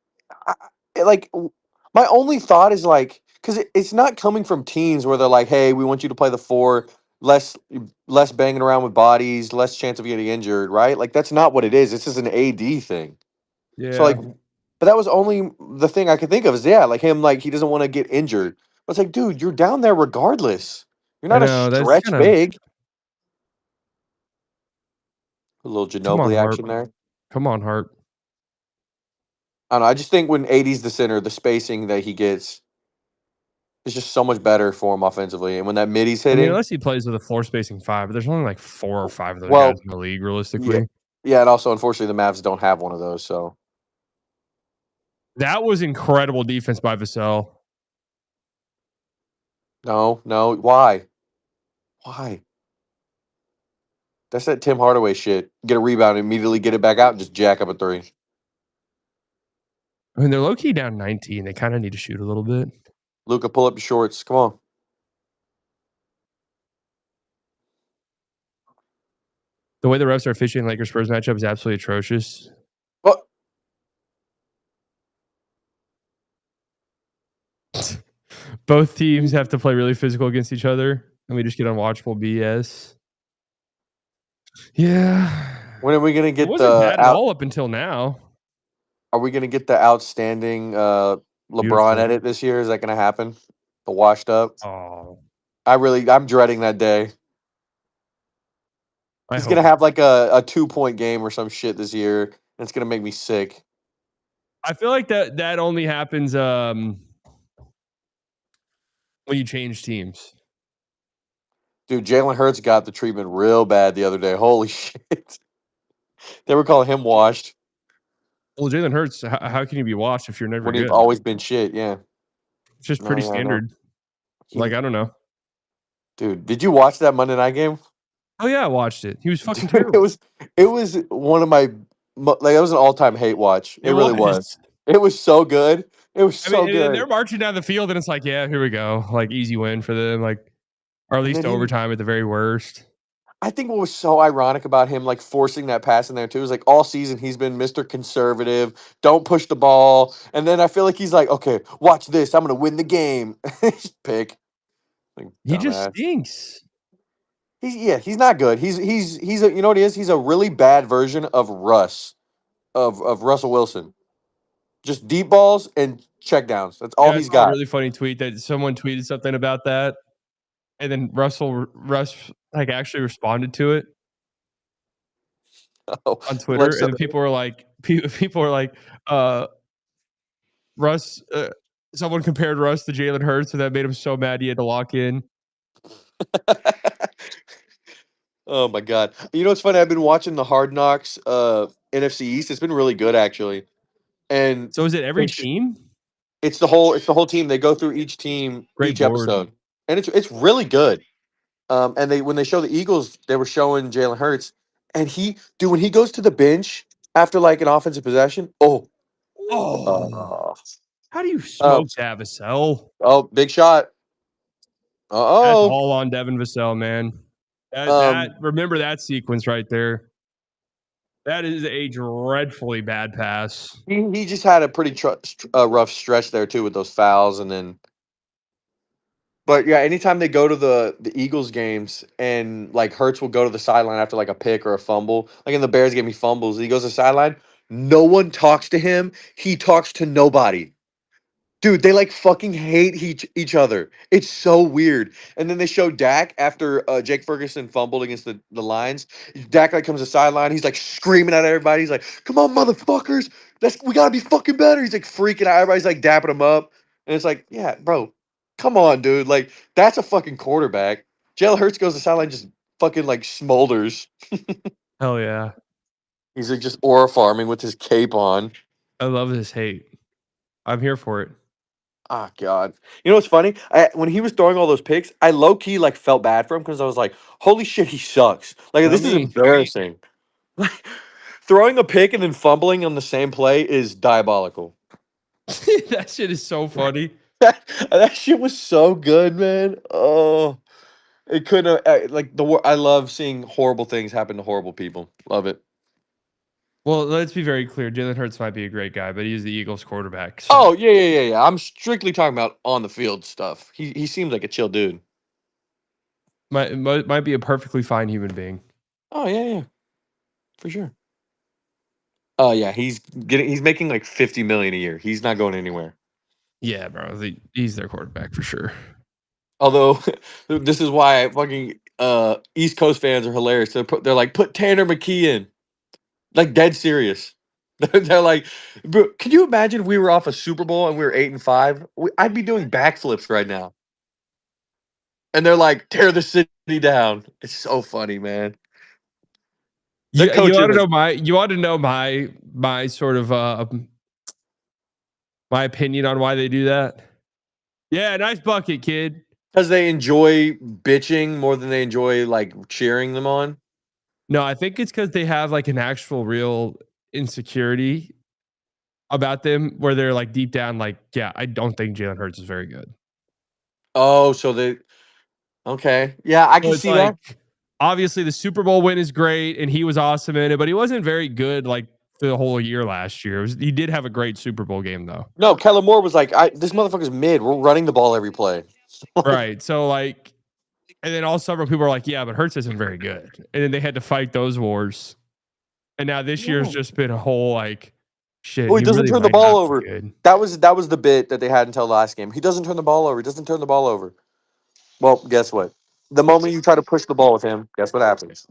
my only thought is like because it's not coming from teams where they're like, hey, we want you to play the 4, less banging around with bodies, less chance of getting injured, right? Like that's not what it is. This is an AD thing. Yeah. So like, but that was only the thing I could think of is like him, like he doesn't want to get injured. But it's like, dude, you're down there regardless. You're not a stretch big. A little Ginobili action there. Come on, Hart. I don't know. I just think when AD's the center, the spacing that he gets is just so much better for him offensively. And when that middy's hitting, unless he plays with a floor spacing 5, but there's only like 4 or 5 of those guys in the league, realistically. Yeah, and also unfortunately the Mavs don't have one of those. So that was incredible defense by Vassell. No, why? Why? That's that Tim Hardaway shit. Get a rebound, immediately get it back out, and just jack up a 3. I mean, they're low-key down 19. They kind of need to shoot a little bit. Luka, pull up your shorts. Come on. The way the refs are officiating Lakers Spurs matchup is absolutely atrocious. What? Both teams have to play really physical against each other, and we just get unwatchable BS. Yeah. When are we gonna get bad at all up until now? Are we gonna get the outstanding LeBron edit this year? Is that gonna happen? The washed up? Oh. I'm dreading that day. He's gonna have like a 2-point game or some shit this year, and it's gonna make me sick. I feel like that only happens when you change teams. Dude, Jalen Hurts got the treatment real bad the other day. Holy shit. They were calling him washed. Well, Jalen Hurts, how can you be washed if you're never when good? he's always been shit, yeah. It's just pretty standard. Like, I don't know. Dude, did you watch that Monday night game? Oh, yeah, I watched it. He was fucking terrible. It was one of my, like, it was an all-time hate watch. It really was. It was so good. It was so good. They're marching down the field, and it's like, yeah, here we go. Like, easy win for them. Like, or at least overtime at the very worst. I think what was so ironic about him, like, forcing that pass in there, too, is, like, all season he's been Mr. Conservative, don't push the ball. And then I feel like he's like, okay, watch this. I'm going to win the game. Just pick. Like, he just stinks. He's not good. He's a, you know what he is? He's a really bad version of Russ, of Russell Wilson. Just deep balls and check downs. That's all he's got. A really funny tweet that someone tweeted something about that. And then Russ like actually responded to it on Twitter, and then people were like, Russ. Someone compared Russ to Jalen Hurts, and that made him so mad he had to lock in. Oh my god! You know what's funny? I've been watching the Hard Knocks NFC East. It's been really good actually. And so is it every team? It's the whole team. They go through each team each episode, and it's really good. And when they show the Eagles, they were showing Jalen Hurts, and when he goes to the bench after like an offensive possession, how do you smoke that, Vassell? Oh, big shot. That's all on Devin Vassell, man. Remember that sequence right there. That is a dreadfully bad pass. He just had a pretty rough stretch there too with those fouls, and then. But yeah, anytime they go to the Eagles games and like Hurts will go to the sideline after like a pick or a fumble, like in the Bears game, he fumbles, he goes to the sideline. No one talks to him. He talks to nobody. Dude, they like fucking hate each other. It's so weird. And then they show Dak after Jake Ferguson fumbled against the Lions. Dak like comes to the sideline. He's like screaming at everybody. He's like, "Come on, motherfuckers! We gotta be fucking better." He's like freaking out. Everybody's like dapping him up, and it's like, yeah, bro, come on, dude. Like that's a fucking quarterback. Jalen Hurts goes to the sideline, just fucking like smolders. Hell yeah. He's like just aura farming with his cape on. I love this hate. I'm here for it. Oh God! You know what's funny? When he was throwing all those picks, I low key like felt bad for him because I was like, "Holy shit, he sucks!" Like Not this is me. embarrassing. Like throwing a pick and then fumbling on the same play is diabolical. That shit is so funny. That shit was so good, man. Oh, it couldn't have, like I love seeing horrible things happen to horrible people. Love it. Well, let's be very clear. Jalen Hurts might be a great guy, but he's the Eagles quarterback. So. Oh yeah. I'm strictly talking about on the field stuff. He seems like a chill dude. Might be a perfectly fine human being. Oh yeah, for sure. Oh yeah, he's making like 50 million a year. He's not going anywhere. Yeah, bro. He's their quarterback for sure. Although this is why fucking East Coast fans are hilarious. They're like, put Tanner McKee in. Like dead serious. They're like, bro, can you imagine if we were off a Super Bowl and we were 8-5? I'd be doing backflips right now. And they're like, tear the city down. It's so funny, man. You ought to know my sort of my opinion on why they do that. Yeah, nice bucket, kid. Because they enjoy bitching more than they enjoy like cheering them on. No, I think it's because they have like an actual real insecurity about them where they're like deep down, like, yeah, I don't think Jalen Hurts is very good. Oh, so okay. Yeah, I can see that. Obviously, the Super Bowl win is great, and he was awesome in it, but he wasn't very good like the whole year last year. He did have a great Super Bowl game, though. No, Kellen Moore was like, this motherfucker's mid. We're running the ball every play. Right. So, like, and then all summer people are like, yeah, but Hurts isn't very good. And then they had to fight those wars. And now this year's just been a whole, like, shit. Oh, he doesn't really turn the might ball not over. be good. That was the bit that they had until last game. He doesn't turn the ball over. He doesn't turn the ball over. Well, guess what? The moment you try to push the ball with him, guess what happens?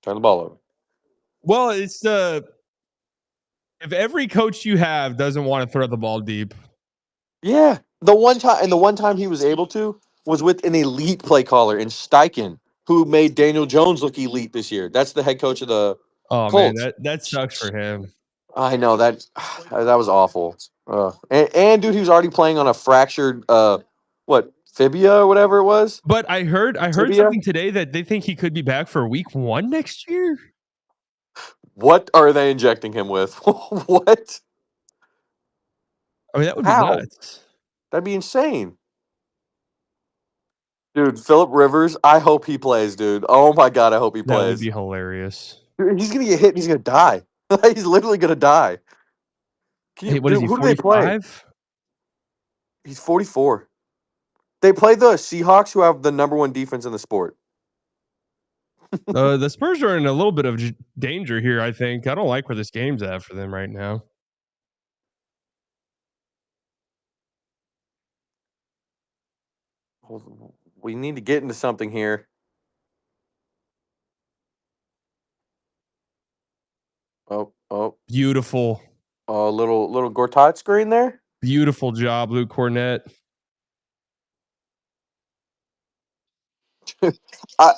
Turn the ball over. Well, it's if every coach you have doesn't want to throw the ball deep. Yeah. The one time he was able to was with an elite play caller in Steichen, who made Daniel Jones look elite this year. That's the head coach of the Colts. Man, that sucks for him. I know that was awful. And dude, he was already playing on a fractured fibia or whatever it was. But I heard something today that they think he could be back for week 1 next year. What are they injecting him with? What? I mean, that would be nuts. That'd be insane. Dude, Phillip Rivers, I hope he plays, dude. Oh my God, I hope he plays. That would be hilarious. Dude, he's going to get hit and he's going to die. He's literally going to die. What is he, 45? He's 44. They play the Seahawks, who have the #1 defense in the sport. The Spurs are in a little bit of danger here, I think. I don't like where this game's at for them right now. We need to get into something here. Oh. Beautiful. Oh, little Gortat screen there. Beautiful job, Luke Cornett.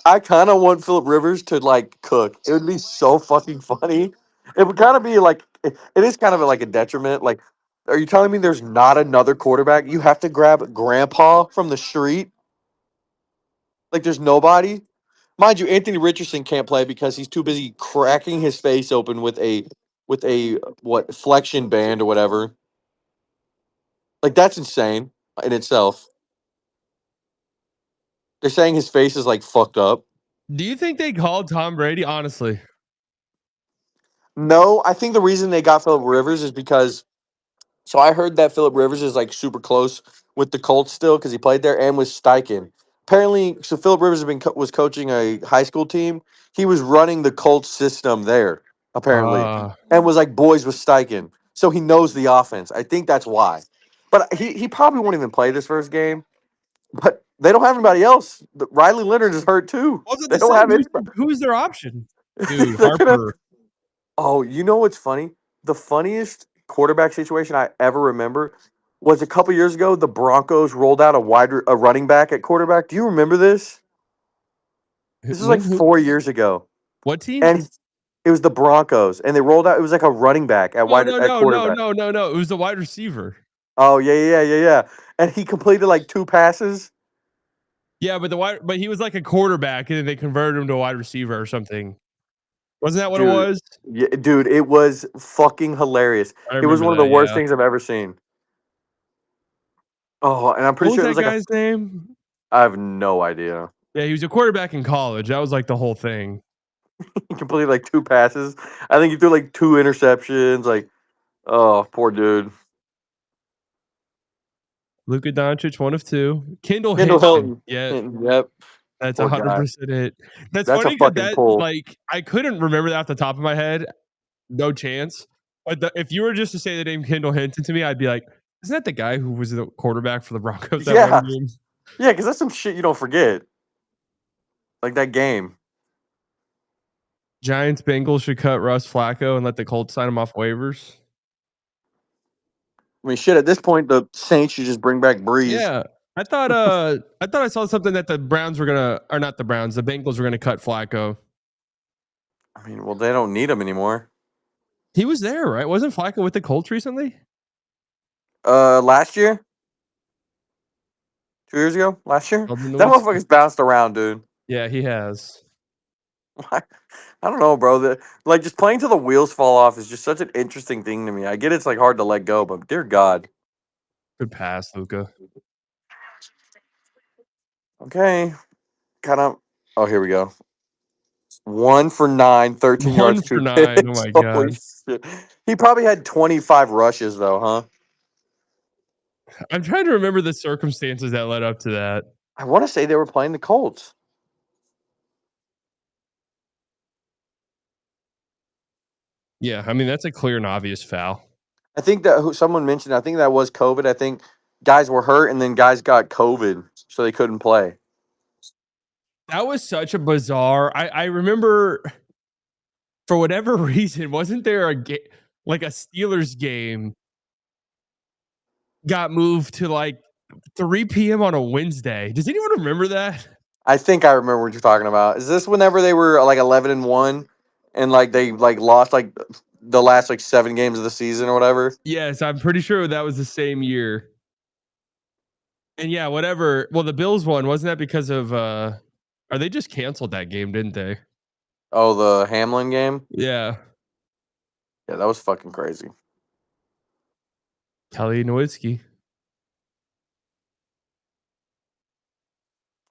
I kind of want Phillip Rivers to like cook. It would be so fucking funny. It would kind of be like it is kind of like a detriment. Like, are you telling me there's not another quarterback? You have to grab Grandpa from the street. Like, there's nobody. Mind you, Anthony Richardson can't play because he's too busy cracking his face open with a flexion band or whatever. Like, that's insane in itself. They're saying his face is like fucked up. Do you think they called Tom Brady? Honestly, no. I think the reason they got Phillip Rivers is because. So I heard that Phillip Rivers is like super close with the Colts still because he played there and was Steichen. Apparently, so Philip Rivers was coaching a high school team. He was running the Colts system there apparently, and was like boys with Steichen. So he knows the offense. I think that's why. But he probably won't even play this first game. But they don't have anybody else. Riley Leonard is hurt too. I was about They to don't say, have anybody. who's their option? Dude, They're gonna. Harper. Oh, you know what's funny? The funniest quarterback situation I ever remember was a couple years ago. The Broncos rolled out a running back at quarterback. Do you remember this? This was like When? 4 years ago, What team? and it was the Broncos, and they rolled out. It was like a running back at quarterback. No. It was the wide receiver. Oh yeah. And he completed like 2 passes. Yeah, but he was like a quarterback, and then they converted him to a wide receiver or something. Wasn't that what it was? Yeah, dude, it was fucking hilarious. I It was remember one of the that, worst yeah. things I've ever seen. Oh, and I'm What pretty was sure it that was like guy's name? I have no idea. Yeah, he was a quarterback in college. That was like the whole thing. He completed like 2 passes. I think he threw like 2 interceptions. Like, oh, poor dude. Luka Doncic, 1 of 2. Kendall Kendall Hinton. Hilton. Yeah, Yep. that's Poor guy. 100% it. That's That's a funny because fucking pull. like I couldn't remember that off the top of my head. No chance. But if you were just to say the name Kendall Hinton to me, I'd be like, isn't that the guy who was the quarterback for the Broncos that one game? Yeah, because that's some shit you don't forget. Like that game. Giants Bengals should cut Russ Flacco and let the Colts sign him off waivers. I mean, shit, at this point, the Saints should just bring back Breeze. Yeah. I thought I saw something that the Bengals were gonna cut Flacco. I mean, well, they don't need him anymore. He was there, right? Wasn't Flacco with the Colts recently? Last year? 2 years ago? Last year? That motherfucker's bounced around, dude. Yeah, he has. I don't know, bro. Like, just playing till the wheels fall off is just such an interesting thing to me. I get it's like hard to let go, but dear God. Good pass, Luka. Okay. Kind of. Oh, here we go. 1 for 9, 13 yards, 2 1 for 9. picks. Oh my Holy God. shit. He probably had 25 rushes, though, huh? I'm trying to remember the circumstances that led up to that. I want to say they were playing the Colts. Yeah, I mean, that's a clear and obvious foul. I think that someone mentioned, I think that was COVID. I think guys were hurt and then guys got COVID, so they couldn't play. That was such a bizarre. I remember for whatever reason, wasn't there like a Steelers game got moved to like 3 p.m. on a Wednesday? Does anyone remember that? I think I remember what you're talking about. Is this whenever they were like 11-1 and like they like lost like the last like 7 games of the season or whatever? Yes, I'm pretty sure that was the same year. And yeah, whatever. Well, the Bills won. Wasn't that because of or they just canceled that game, didn't they? Oh, the Hamlin game? Yeah. Yeah, that was fucking crazy. Kelly Nowitzki.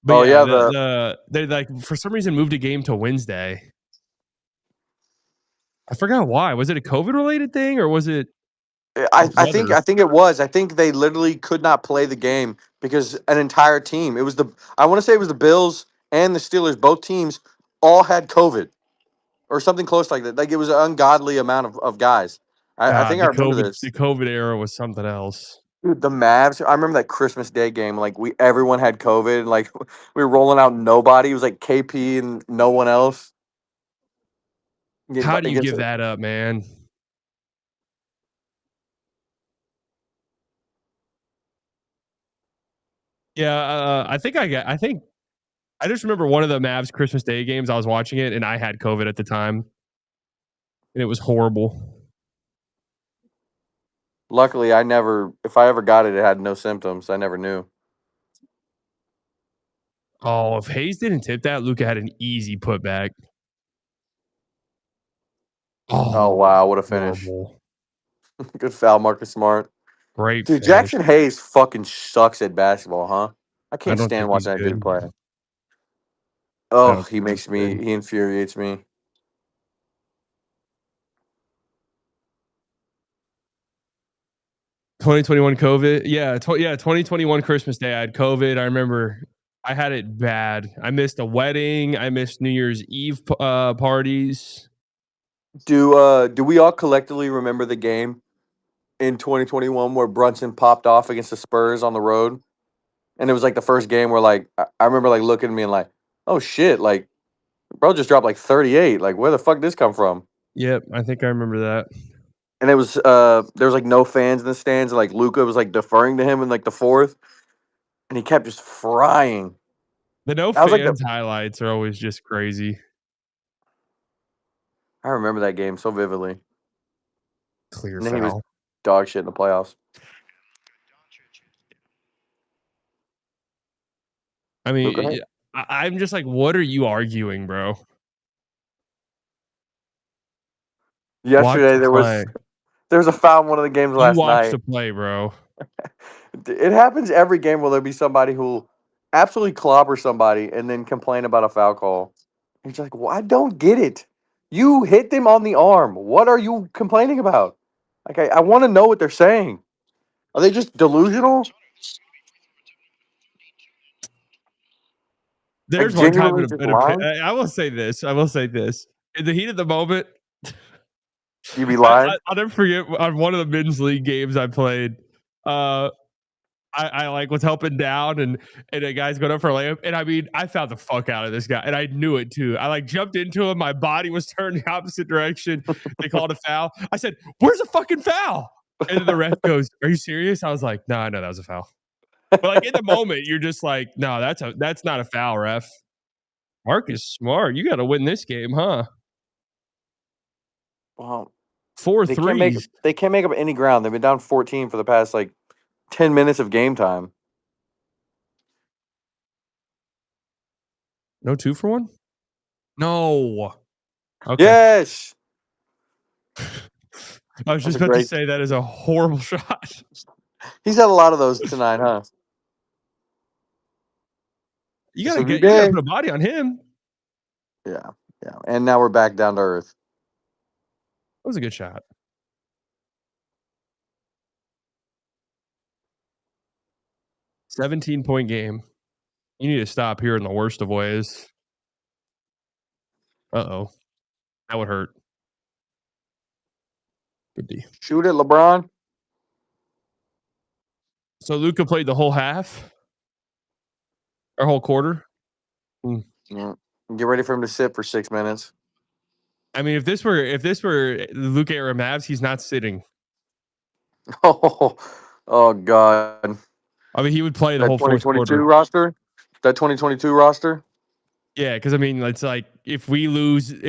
But oh yeah, they like for some reason moved a game to Wednesday. I forgot why. Was it a COVID related thing or was it? I think it was. I think they literally could not play the game because an entire team. It was I want to say it was the Bills and the Steelers. Both teams all had COVID or something close like that. Like it was an ungodly amount of guys. I think I remember this. The COVID era was something else. Dude, the Mavs. I remember that Christmas Day game. Like everyone had COVID. And like we were rolling out nobody. It was like KP and no one else. How do you give that up, man? Yeah, I think I just remember one of the Mavs Christmas Day games. I was watching it and I had COVID at the time, and it was horrible. Luckily, if I ever got it, it had no symptoms. I never knew. Oh, if Hayes didn't tip that, Luka had an easy putback. Oh wow, what a finish. Good foul, Marcus Smart. Great dude. finish. Jackson Hayes fucking sucks at basketball, huh? I can't stand watching that dude play. Oh, he infuriates me. 2021 COVID. Yeah, 2021 Christmas Day, I had COVID. I remember I had it bad. I missed a wedding. I missed New Year's Eve parties. Do we all collectively remember the game in 2021 where Brunson popped off against the Spurs on the road? And it was like the first game where like I remember like looking at me and like, oh shit, like bro just dropped like 38. Like where the fuck did this come from? Yep, I think I remember that. And it was there was like no fans in the stands, and like Luka was like deferring to him in like the fourth, and he kept just frying. The no That was like fans highlights are always just crazy. I remember that game so vividly. Clear And then he was foul. dog shit in the playoffs. I Go mean, ahead. I'm just like, what are you arguing, bro? Yesterday Watch the there was a foul in one of the games You last watch night. the play, bro. It happens every game where there'll be somebody who absolutely clobber somebody and then complain about a foul call. And you're like, well, I don't get it. You hit them on the arm. What are you complaining about? Like, I want to know what they're saying. Are they just delusional? There's Like, one time genuinely in just a lying? I will say this. In the heat of the moment, You be lying? I'll never forget on one of the men's league games I played. I like was helping down and a guy's going up for a layup. And I mean, I found the fuck out of this guy and I knew it too. I like jumped into him. My body was turned the opposite direction. They called a foul. I said, where's the fucking foul? And then the ref goes, are you serious? I was like, no, I know that was a foul. But like in the moment, you're just like, no, that's not a foul, ref. Mark is smart. You got to win this game, huh? Well, 4 they threes. can't make up any ground. They've been down 14 for the past like 10 minutes of game time. No 2 for 1? No. Okay. Yes. I was just about to say that is a horrible shot. He's had a lot of those tonight, huh? You gotta put a body on him. Yeah. And now we're back down to earth. That was a good shot. 17-point game. You need to stop here in the worst of ways. Uh-oh. That would hurt. Good D. Shoot it, LeBron. So Luka played the whole half? Or whole quarter? Yeah. Get ready for him to sit for 6 minutes. I mean, if this were the Luka era Mavs, he's not sitting. Oh God. I mean, he would play the whole fourth 2022 quarter. roster? That 2022 roster? Yeah, because I mean, it's like if we lose a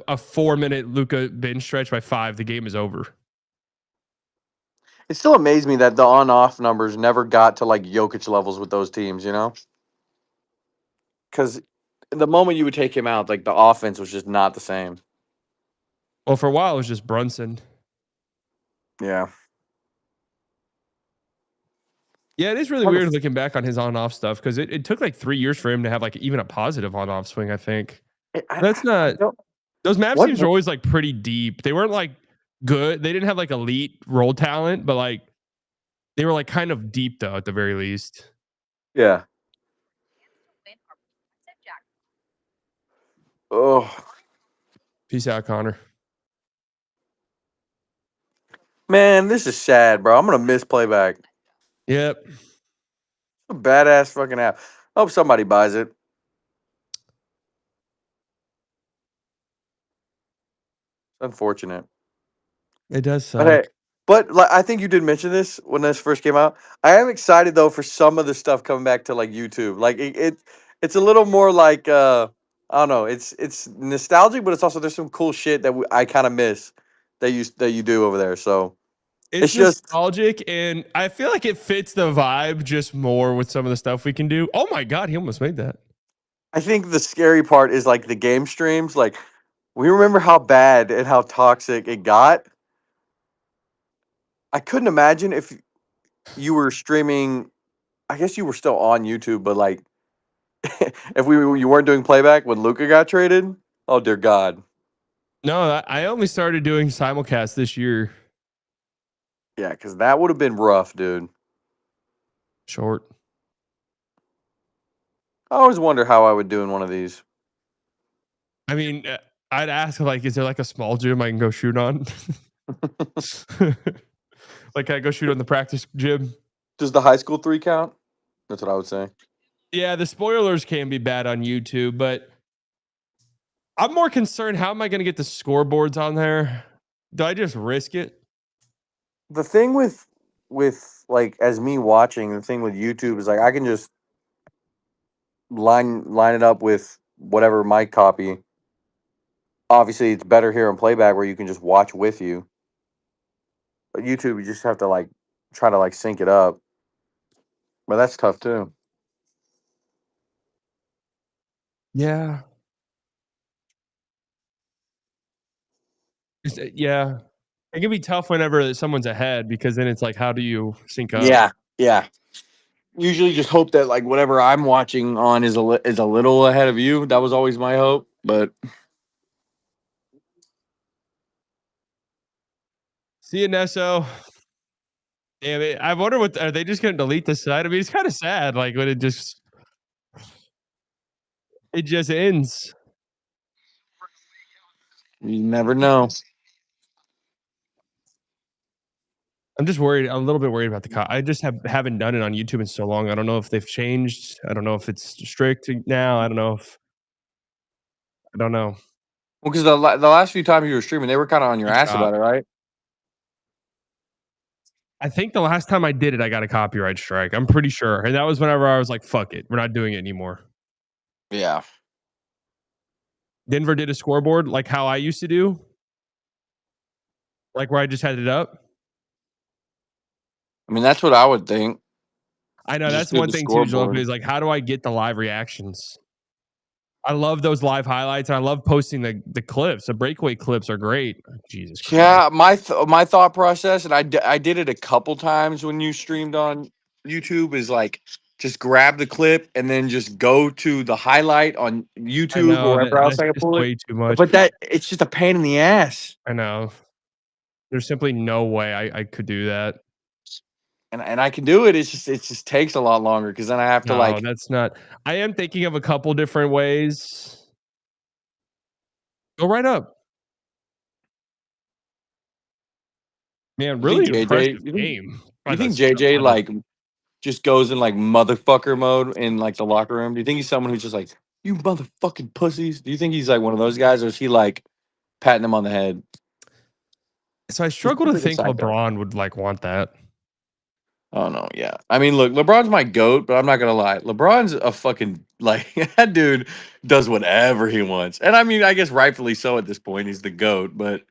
4-minute Luka bench stretch by 5, the game is over. It still amazed me that the on-off numbers never got to like Jokic levels with those teams, you know? Because the moment you would take him out, like the offense was just not the same. Well, for a while it was just Brunson. Yeah. Yeah, it is really weird looking back on his on-off stuff because it took like 3 years for him to have like even a positive on-off swing, I think. That's not... Those Mavs teams are always like pretty deep. They weren't like good. They didn't have like elite role talent, but like they were like kind of deep though at the very least. Yeah. Oh. Peace out, Connor. Man, this is sad, bro. I'm going to miss playback. Yep. A badass fucking app. I hope somebody buys it. Unfortunate. It does suck. But like, I think you did mention this when this first came out. I am excited though for some of the stuff coming back to like YouTube. Like it's a little more like I don't know. It's nostalgic, but it's also there's some cool shit that I kind of miss that you do over there. So it's just nostalgic, and I feel like it fits the vibe just more with some of the stuff we can do. Oh my God, he almost made that. I think the scary part is like the game streams. Like we remember how bad and how toxic it got. I couldn't imagine if you were streaming. I guess you were still on YouTube, but like if you weren't doing playback when Luka got traded. Oh dear God. No, I only started doing simulcast this year. Yeah, because that would have been rough, dude. Short. I always wonder how I would do in one of these. I mean, I'd ask, like, is there like a small gym I can go shoot on? Like, can I go shoot on the practice gym? Does the high school 3 count? That's what I would say. Yeah, the spoilers can be bad on YouTube, but I'm more concerned, how am I going to get the scoreboards on there? Do I just risk it? The thing with like, as me watching, the thing with YouTube is like I can just line it up with whatever mic copy. Obviously, it's better here in playback where you can just watch with you. But YouTube, you just have to like try to like sync it up. But that's tough too. Yeah. Yeah. It can be tough whenever someone's ahead, because then it's like, how do you sync up? Yeah. Usually, just hope that like whatever I'm watching on is a little ahead of you. That was always my hope, but See you, Nesso. Damn it. I wonder what are they just going to delete the site? I mean, it's kind of sad. Like when it just ends. you never know. I'm just worried. I'm a little bit worried about the I just haven't done it on YouTube in so long. I don't know if they've changed. I don't know if it's strict now. I don't know. Well, because the last few times you were streaming, they were kind of on your ass about it, right? I think the last time I did it, I got a copyright strike. I'm pretty sure. And that was whenever I was like, fuck it. We're not doing it anymore. Yeah. Denver did a scoreboard like how I used to do. Like where I just had it up. I mean, that's what I would think. I know that's one thing too, Jalopy, is like, how do I get the live reactions? I love those live highlights. And I love posting the clips. The breakaway clips are great. Jesus Christ. Yeah, my thought process, and I did it a couple times when you streamed on YouTube, is like just grab the clip and then just go to the highlight on YouTube or wherever else I can pull it. Way too much. But it's just a pain in the ass. I know. There's simply no way I could do that. And I can do it. It just takes a lot longer because then I have to No, that's not. I am thinking of a couple different ways. Go right up. Man, really impressive game. You think JJ like just goes in like motherfucker mode in like the locker room? Do you think he's someone who's just like, you motherfucking pussies? Do you think he's like one of those guys, or is he like patting them on the head? So I struggle to think LeBron would like want that. Oh no, yeah. I mean, look, LeBron's my GOAT, but I'm not gonna lie. LeBron's a fucking like that dude does whatever he wants. And I mean, I guess rightfully so at this point. He's the GOAT, but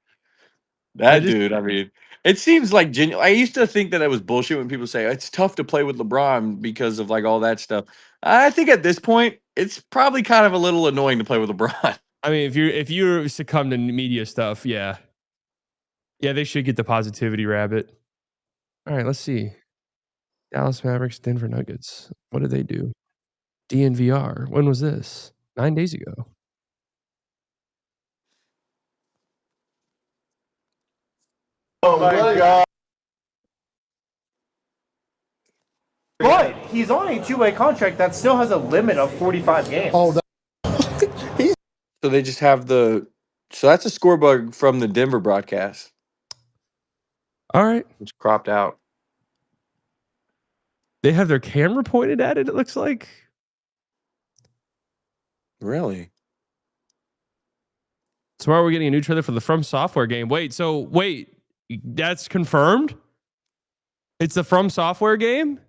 that dude, I mean, it seems like genuine. I used to think that it was bullshit when people say it's tough to play with LeBron because of like all that stuff. I think at this point, it's probably kind of a little annoying to play with LeBron. I mean, if you succumb to media stuff, yeah, they should get the positivity rabbit. All right, let's see. Dallas Mavericks, Denver Nuggets. What did they do? DNVR. When was this? 9 days ago. Oh my God. But he's on a two-way contract that still has a limit of 45 games. Oh, so they just have so that's a score bug from the Denver broadcast. All right. It's cropped out. They have their camera pointed at it, it looks like. Really? Tomorrow we're getting a new trailer for the From Software game. Wait, that's confirmed? It's the From Software game?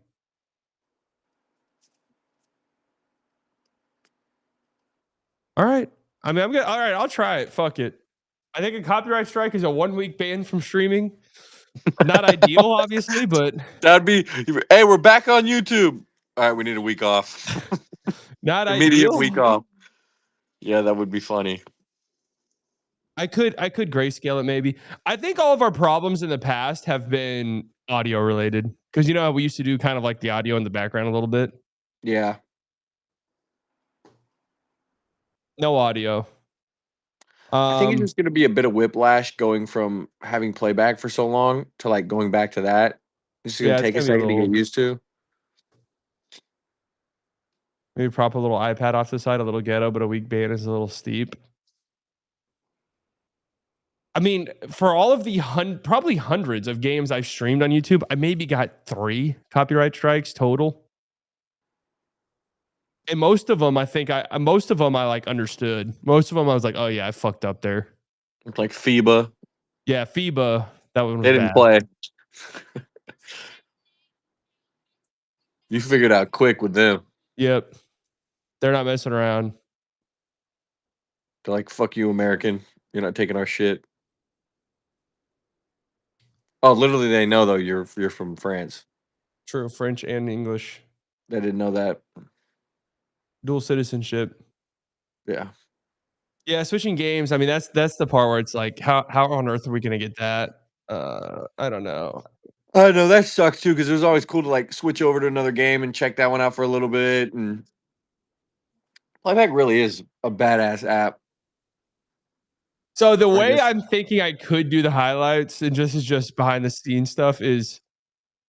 All right. I mean, all right, I'll try it. Fuck it. I think a copyright strike is a 1-week ban from streaming. Not ideal, obviously, but that'd be. Hey, we're back on YouTube. All right, we need a week off. Not immediate ideal. Week off. Yeah, that would be funny. I could grayscale it maybe. I think all of our problems in the past have been audio related, because you know how we used to do kind of like the audio in the background a little bit. Yeah. No audio. I think it's just going to be a bit of whiplash going from having playback for so long to like going back to that. It's just going to it's take a gonna be a second to get little. used to. Maybe prop a little iPad off the side, a little ghetto, but a weak ban is a little steep. I mean, for all of the probably hundreds of games I've streamed on YouTube, I maybe got 3 copyright strikes total. And most of them, I think I like understood. Most of them, I was like, oh yeah, I fucked up there. It's like FIBA. Yeah, FIBA. That one was They didn't bad. play. You figured out quick with them. Yep. They're not messing around. They're like, fuck you, American. You're not taking our shit. Oh, literally, they know though you're from France. True, French and English. They didn't know that. Dual citizenship. Yeah. Yeah, switching games. I mean, that's the part where it's like, how on earth are we gonna get that? I don't know. I know that sucks too, because it was always cool to like switch over to another game and check that one out for a little bit. And Playback really is a badass app. So the way I'm thinking I could do the highlights and just behind the scenes stuff is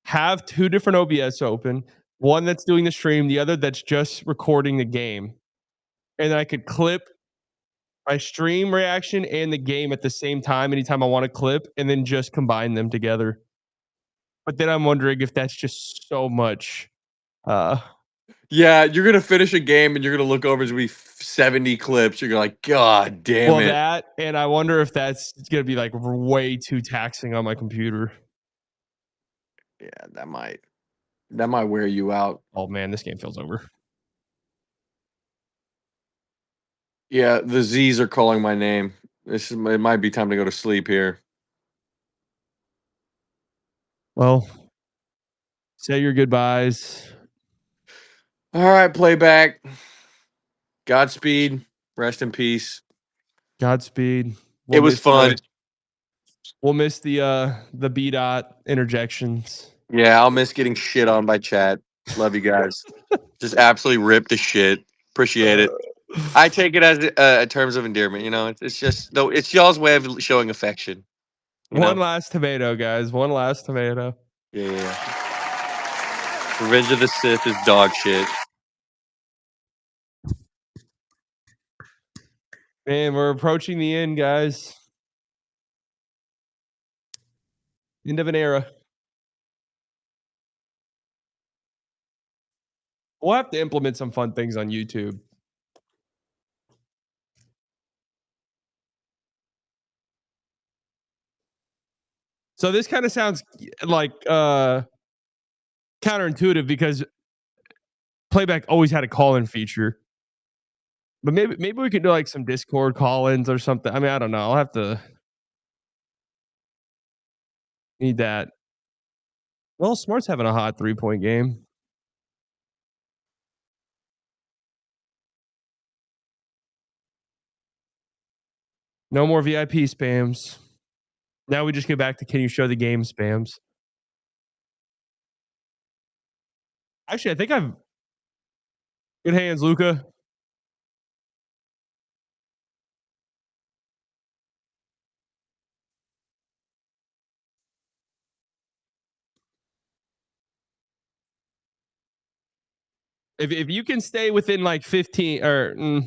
have 2 different OBS open, one that's doing the stream, the other that's just recording the game. And I could clip my stream reaction and the game at the same time anytime I want to clip, and then just combine them together. But then I'm wondering if that's just so much. Yeah, you're gonna finish a game and you're gonna look over, it's gonna be 70 clips. You're like, God damn it. That, and I wonder if that's gonna be like way too taxing on my computer. Yeah, that might wear you out. Oh man, this game feels over. Yeah, the Z's are calling my name. It might be time to go to sleep here. Well, say your goodbyes. All right, Playback. Godspeed. Rest in peace. Godspeed. It was fun. We'll miss the B dot interjections. Yeah, I'll miss getting shit on by chat. Love you guys. Just absolutely ripped to shit. Appreciate it. I take it as a terms of endearment. You know, it's just though it's y'all's way of showing affection. One last tomato, guys. One last tomato. Yeah. Revenge of the Sith is dog shit. Man, we're approaching the end, guys. End of an era. We'll have to implement some fun things on YouTube. So this kind of sounds like counterintuitive because Playback always had a call-in feature. But maybe we could do like some Discord call-ins or something. I mean, I don't know. I'll have to need that. Well, Smart's having a hot 3-point game. No more VIP spams. Now we just get back to can you show the game spams. Actually, I think I've good hands, Luca. If you can stay within like 15 or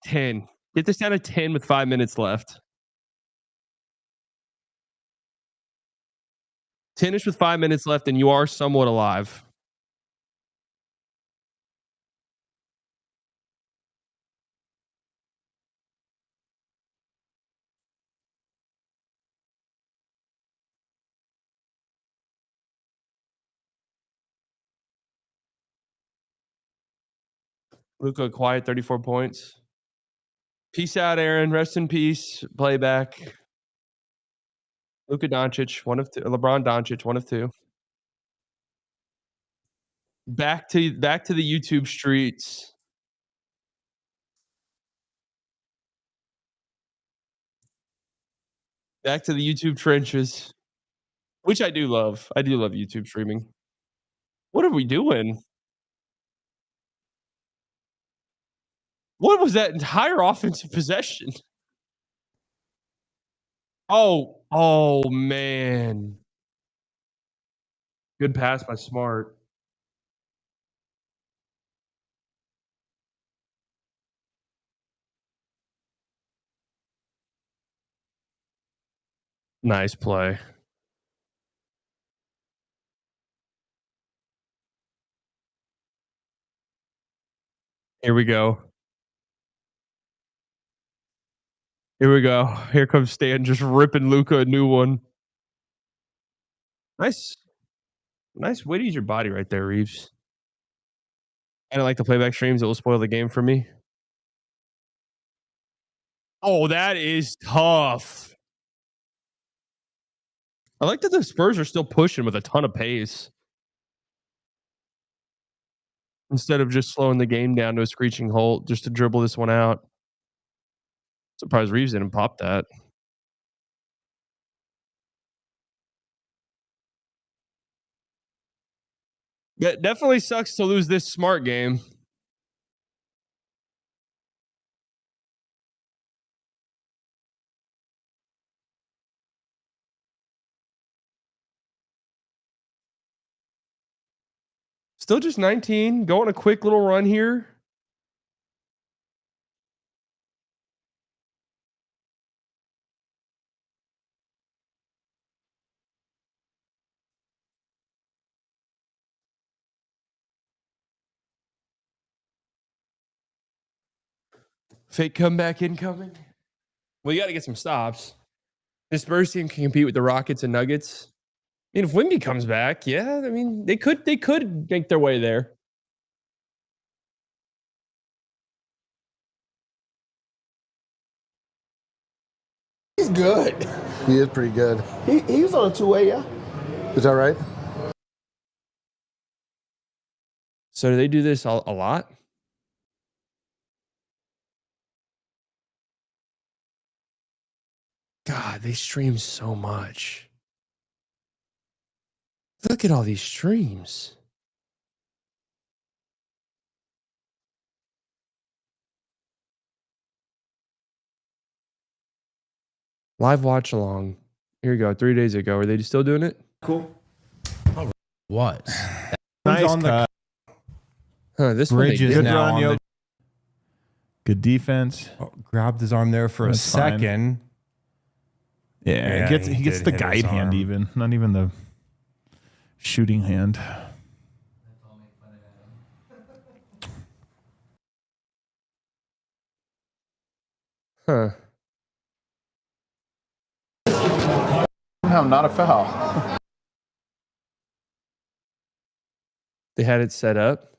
10, get this down to 10 with 5 minutes left. 10ish with 5 minutes left, and you are somewhat alive. Luca, quiet, 34 points. Peace out, Aaron. Rest in peace. Playback. Luka Doncic, 1 of 2. LeBron Doncic, 1 of 2. Back to the YouTube streets. Back to the YouTube trenches, which I do love. I do love YouTube streaming. What are we doing? What was that entire offensive possession? Oh, man. Good pass by Smart. Nice play. Here we go. Here we go. Here comes Stan just ripping Luka a new one. Nice. Nice way to use your body right there, Reeves. I don't like the playback streams. It will spoil the game for me. Oh, that is tough. I like that the Spurs are still pushing with a ton of pace instead of just slowing the game down to a screeching halt just to dribble this one out. Surprised Reeves didn't pop that. Yeah, it definitely sucks to lose this Smart game. Still just 19. Go on a quick little run here. Fake comeback incoming. Well, you got to get some stops. This Spurs team can compete with the Rockets and Nuggets. I mean, if Wimby comes back, yeah, I mean, they could make their way there. He's good. He is pretty good. He was on a two-way, yeah. Is that right? So do they do this a lot? God, they stream so much. Look at all these streams. Live watch along. Here you go. 3 days ago. Are they still doing it? Cool. What? Nice on the this bridge is good now run, on yo. the, Good defense. grabbed his arm there for a That's fine. second. Yeah, Yeah, he gets did the hit guide his hand arm. even, not even the shooting hand. Huh. Somehow not a foul. They had it set up.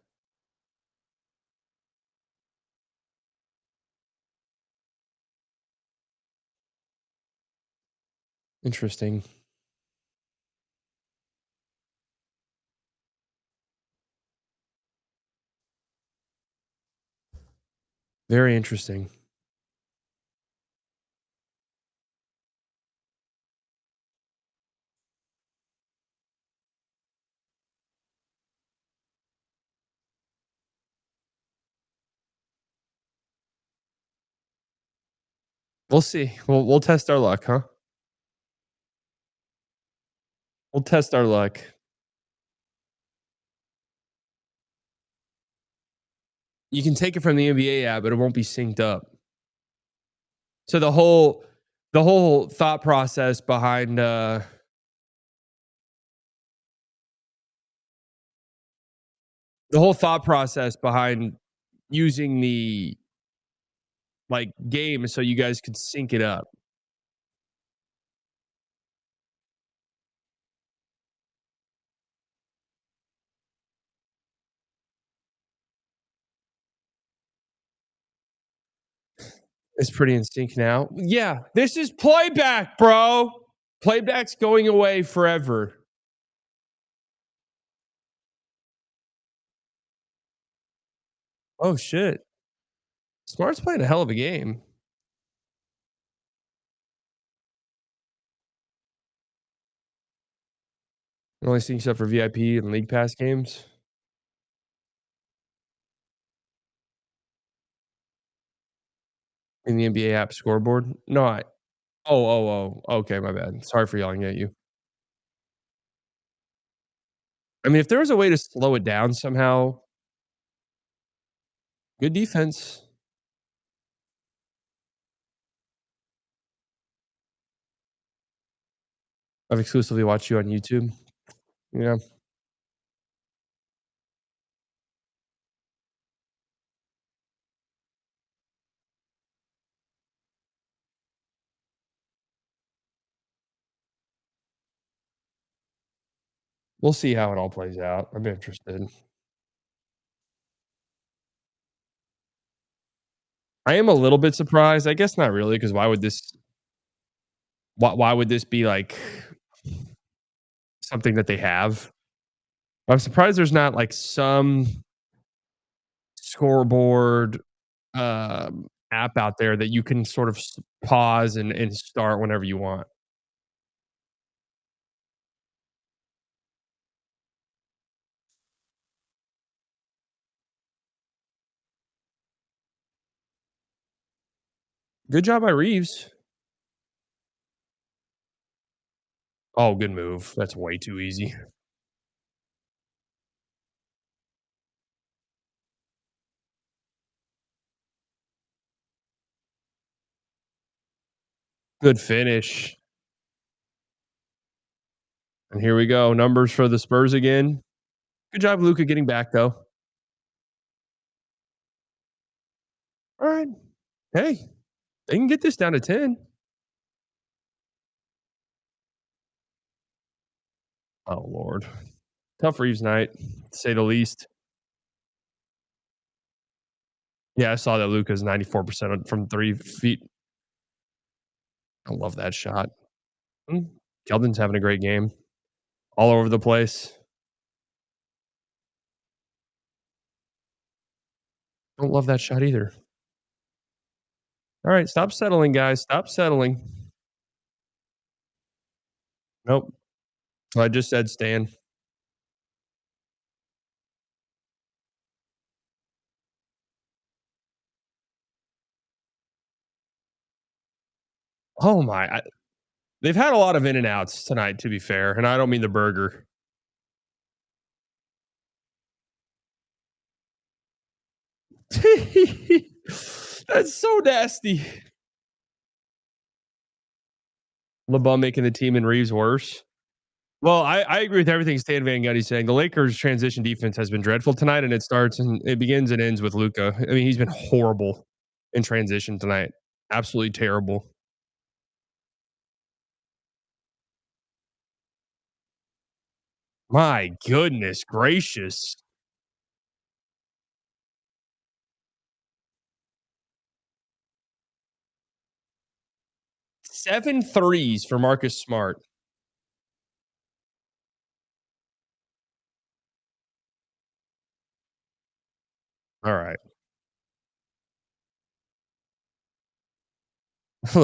Interesting. Very interesting. We'll see. We'll test our luck, huh? We'll test our luck. You can take it from the NBA app, but it won't be synced up. So the whole thought process behind the whole thought process behind using the game so you guys could sync it up. It's pretty in sync now. Yeah, this is playback, bro. Playback's going away forever. Oh shit. Smart's playing a hell of a game. It only syncs up for VIP and League Pass games. In the NBA app scoreboard. No, Okay, my bad. Sorry for yelling at you. I mean, if there was a way to slow it down somehow, good defense. I've exclusively watched you on YouTube. Yeah. We'll see how it all plays out. I'm interested. I am a little bit surprised. I guess not really, because why would this be like something that they have? I'm surprised there's not like some scoreboard app out there that you can sort of pause and start whenever you want. Good job by Reeves. Oh, good move. That's way too easy. Good finish. And here we go. Numbers for the Spurs again. Good job, Luca, getting back though. All right. Hey, they can get this down to 10. Oh, Lord. Tough Reeves night, to say the least. Yeah, I saw that Luca's 94% from 3 feet. I love that shot. Keldon's having a great game. All over the place. Don't love that shot either. All right, stop settling, guys. Stop settling. Nope. I just said Stan. Oh my! They've had a lot of in and outs tonight, to be fair, and I don't mean the burger. That's so nasty. LeBum making the team and Reeves worse. Well, I agree with everything Stan Van Gundy's saying. The Lakers' transition defense has been dreadful tonight, and it begins and ends with Luka. I mean, he's been horrible in transition tonight. Absolutely terrible. My goodness gracious. 7 threes for Marcus Smart. All right. A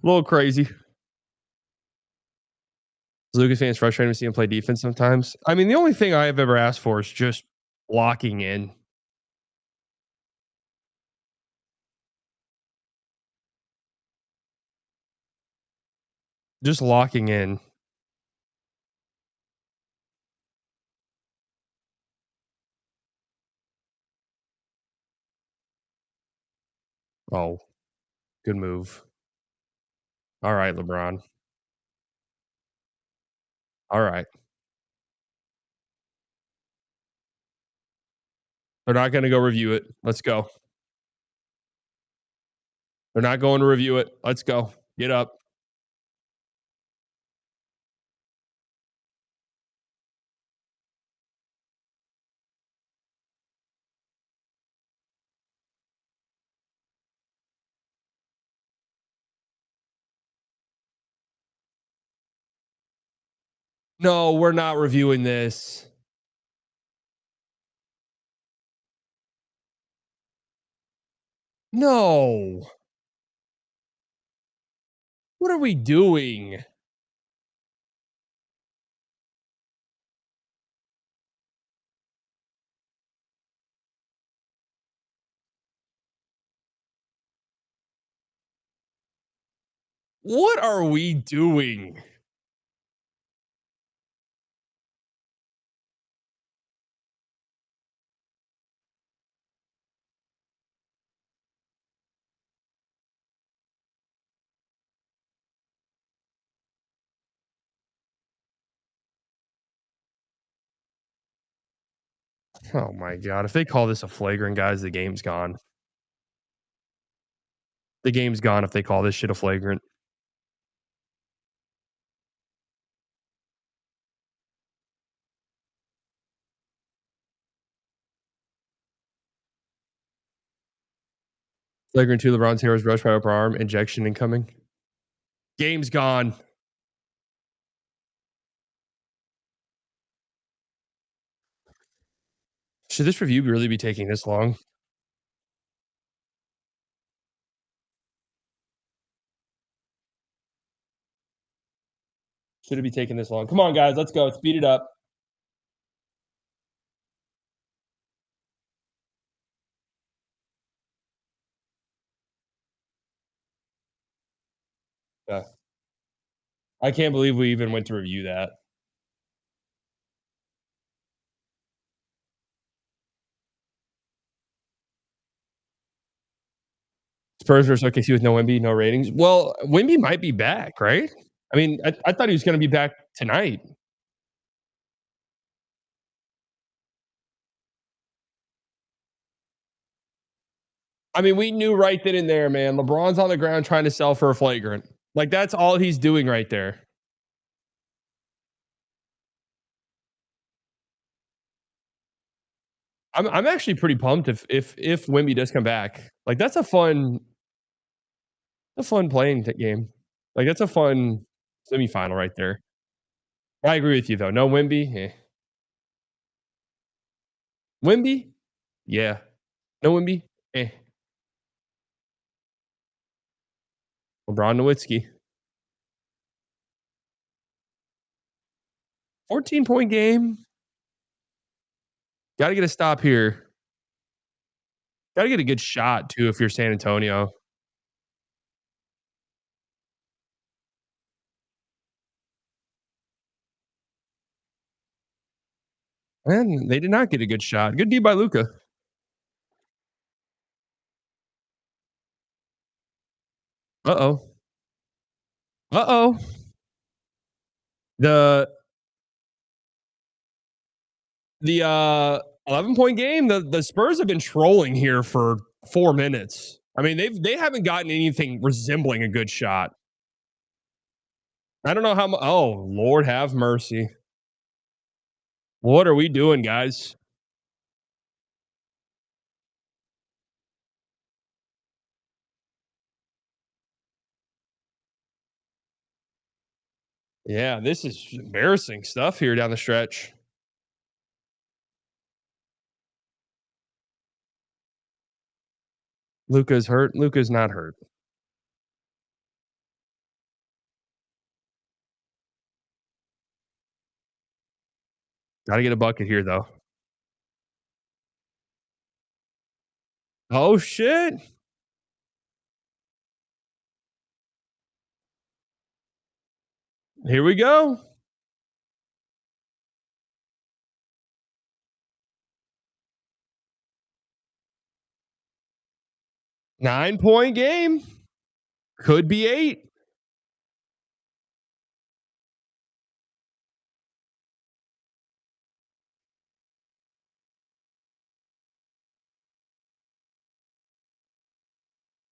little crazy. Lucas fans frustrating to see him play defense sometimes. I mean, the only thing I have ever asked for is just locking in. Just locking in. Oh, good move. All right, LeBron. All right. They're not going to go review it. Let's go. They're not going to review it. Let's go. Get up. No, we're not reviewing this. No. What are we doing? What are we doing? Oh my god. If they call this a flagrant, guys, the game's gone. The game's gone if they call this shit a flagrant. Flagrant 2, LeBron's heroes rush by upper arm, injection incoming. Game's gone. Should this review really be taking this long? Should it be taking this long? Come on, guys, let's go. Speed it up. Yeah. I can't believe we even went to review that. Spurs versus OKC with no Wemby, no ratings. Well, Wemby might be back, right? I mean, I thought he was going to be back tonight. I mean, we knew right then and there, man. LeBron's on the ground trying to sell for a flagrant. Like, that's all he's doing right there. I'm actually pretty pumped if Wemby does come back. Like, that's a fun playing game. Like, that's a fun semifinal right there. I agree with you though. No Wemby. Wemby? Yeah. No Wemby? LeBron Nowitzki. 14-point game. Got to get a stop here. Got to get a good shot too if you're San Antonio. And they did not get a good shot. Good D by Luka. Uh-oh. Uh-oh. The 11-point game, the Spurs have been trolling here for 4 minutes. I mean, they haven't gotten anything resembling a good shot. I don't know how much. Oh, Lord have mercy. What are we doing, guys? Yeah, this is embarrassing stuff here down the stretch. Luka's hurt. Luka's not hurt. Got to get a bucket here, though. Oh, shit. Here we go. Nine-point game. Could be 8.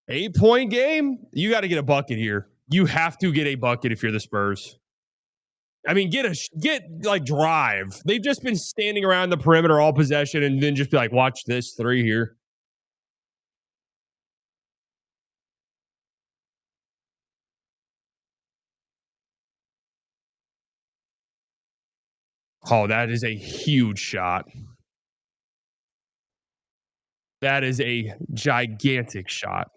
Eight-point game. You got to get a bucket here. You have to get a bucket if you're the Spurs. I mean, get like drive. They've just been standing around the perimeter all possession and then just be like, watch this 3 here. Oh, that is a huge shot. That is a gigantic shot.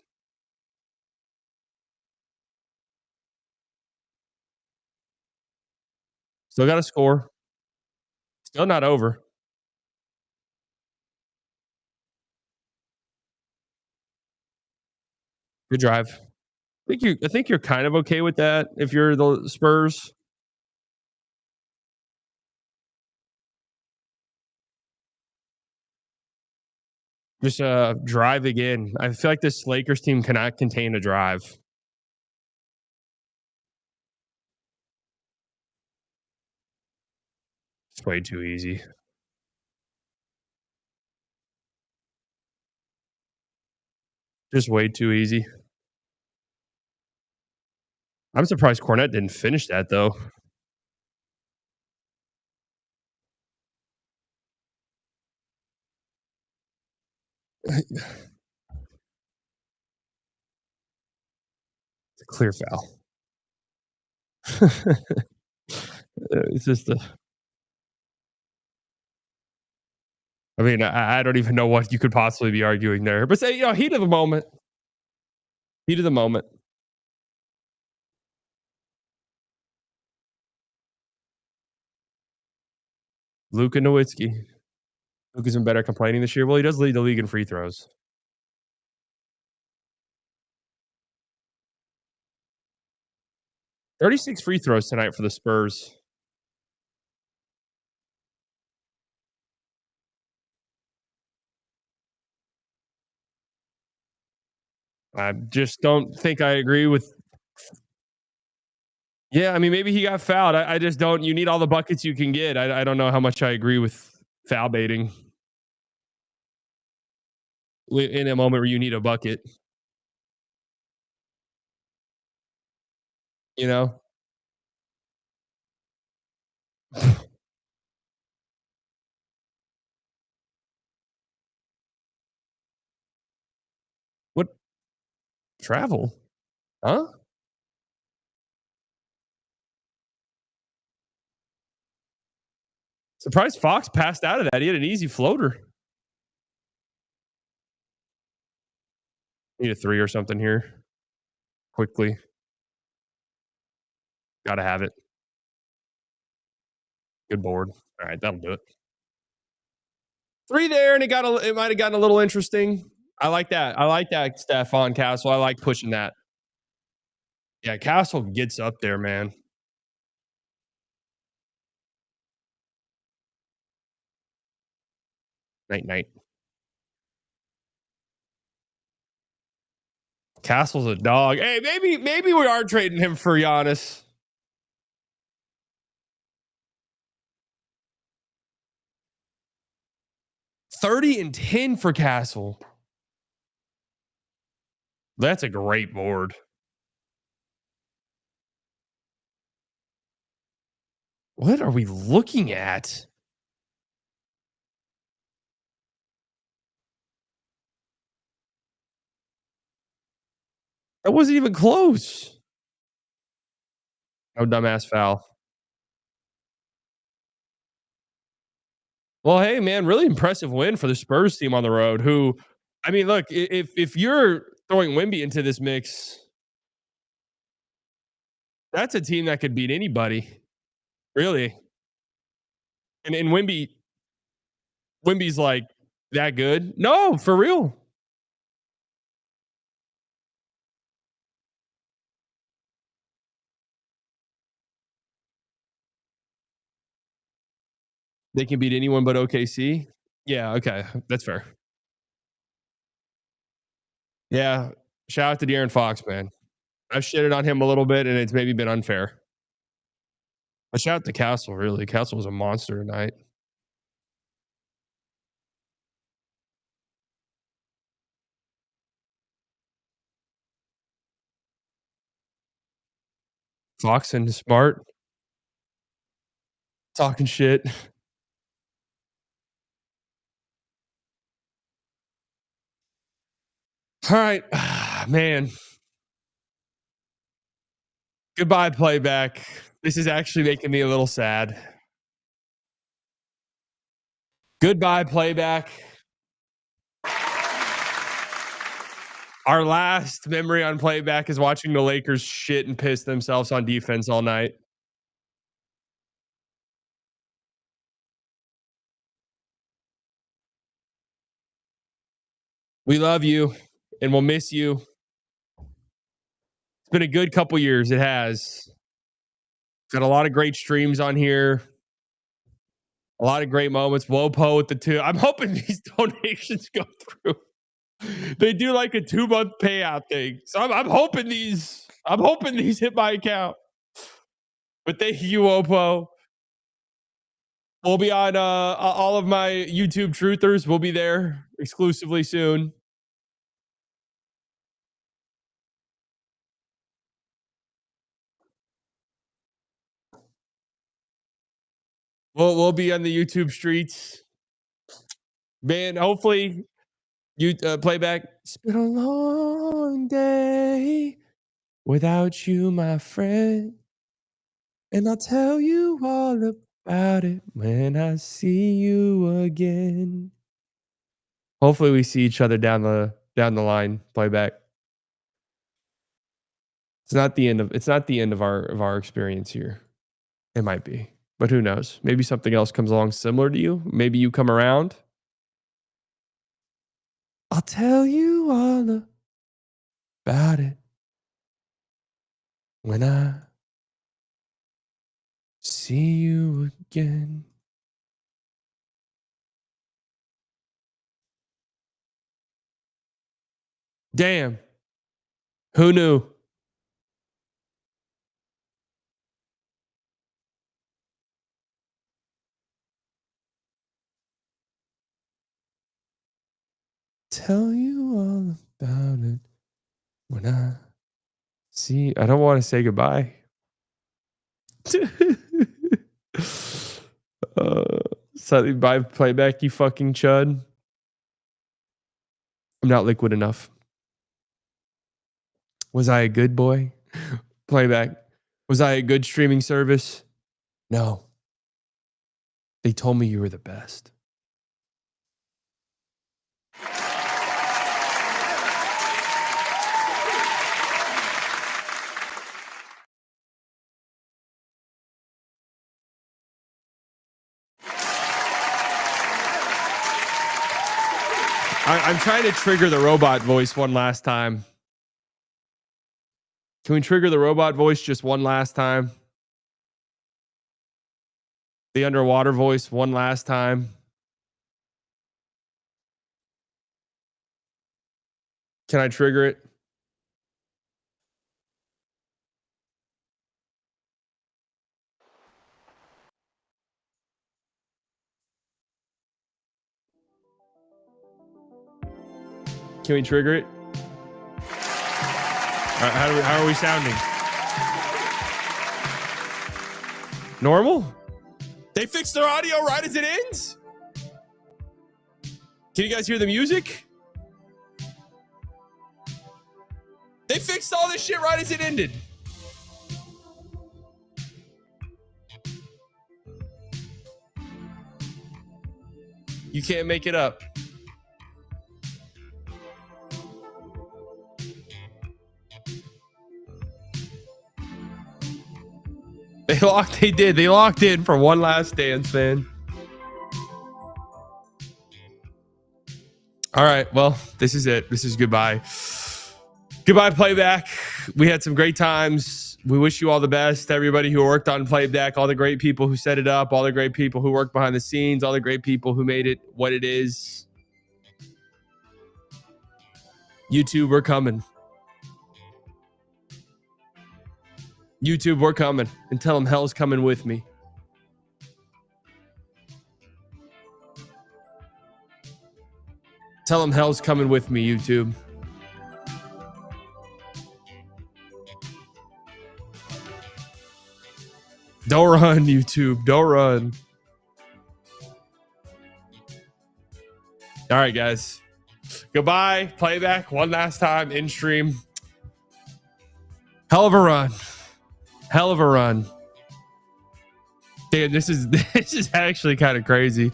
Still got to score. Still not over. Good drive. I think you're kind of okay with that if you're the Spurs. Just drive again. I feel like this Lakers team cannot contain a drive. It's way too easy. Just way too easy. I'm surprised Cornette didn't finish that though. It's a clear foul. It's just a. I mean, I don't even know what you could possibly be arguing there. But say, heat of the moment. Heat of the moment. Luka Nowitzki. Luka's been better complaining this year. Well, he does lead the league in free throws. "36 free throws tonight for the Spurs." I just don't think I agree with. Yeah, I mean, maybe he got fouled. I just don't. You need all the buckets you can get. I don't know how much I agree with foul baiting in a moment where you need a bucket. You know, what travel? Huh? Surprised Fox passed out of that. He had an easy floater. Need a three or something here. Quickly. Gotta have it. Good board. All right, that'll do it. Three there, and it might have gotten a little interesting. I like that. I like that, Stefan Castle. I like pushing that. Yeah, Castle gets up there, man. Night. Castle's a dog. Hey, maybe we are trading him for Giannis. $30-10 for Castle. That's a great board. What are we looking at? That wasn't even close. No dumbass foul. Well, hey, man, really impressive win for the Spurs team on the road. Who, I mean, look, if you're throwing Wemby into this mix, that's a team that could beat anybody, really. And Wemby's like that good? No, for real. They can beat anyone but OKC. Yeah, okay, that's fair. Yeah, shout out to De'Aaron Fox, man. I've shitted on him a little bit, and it's maybe been unfair. But shout out to Castle, really. Castle was a monster tonight. Fox and Smart talking shit. All right, man. Goodbye, playback. This is actually making me a little sad. Goodbye, playback. Our last memory on playback is watching the Lakers shit and piss themselves on defense all night. We love you and we'll miss you. been a good couple years. It has. Got a lot of great streams on here. A lot of great moments. Wopo with the 2. I'm hoping these donations go through. They do like a 2-month payout thing. So I'm hoping these hit my account. But thank you, Wopo. We'll be on all of my YouTube truthers. We'll be there exclusively soon. We'll be on the YouTube streets. Man, hopefully you playback. It's been a long day without you, my friend. And I'll tell you all about it when I see you again. Hopefully we see each other down the line, playback. It's not the end of our experience here. It might be, but who knows? Maybe something else comes along similar to you. Maybe you come around. I'll tell you all about it when I see you again. Damn. Who knew? Tell you all about it when I see. I don't want to say goodbye. Slightly by playback, you fucking chud. I'm not liquid enough. Was I a good boy? Playback. Was I a good streaming service? No. They told me you were the best. I'm trying to trigger the robot voice one last time. Can we trigger the robot voice just one last time? The underwater voice one last time. Can I trigger it? Can we trigger it? How are we sounding? Normal? They fixed their audio right as it ends? Can you guys hear the music? They fixed all this shit right as it ended. You can't make it up. They locked in for one last dance, man. All right, well, this is it. This is goodbye. Goodbye, playback. We had some great times. We wish you all the best. Everybody who worked on playback, all the great people who set it up, all the great people who worked behind the scenes, all the great people who made it what it is. YouTube, we're coming. YouTube, we're coming. And tell them hell's coming with me. Tell them hell's coming with me, YouTube. Don't run, YouTube. Don't run. All right, guys. Goodbye. Playback one last time in stream. Hell of a run. Hell of a run. Damn, this is actually kind of crazy.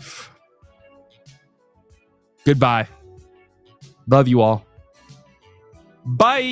Goodbye. Love you all. Bye.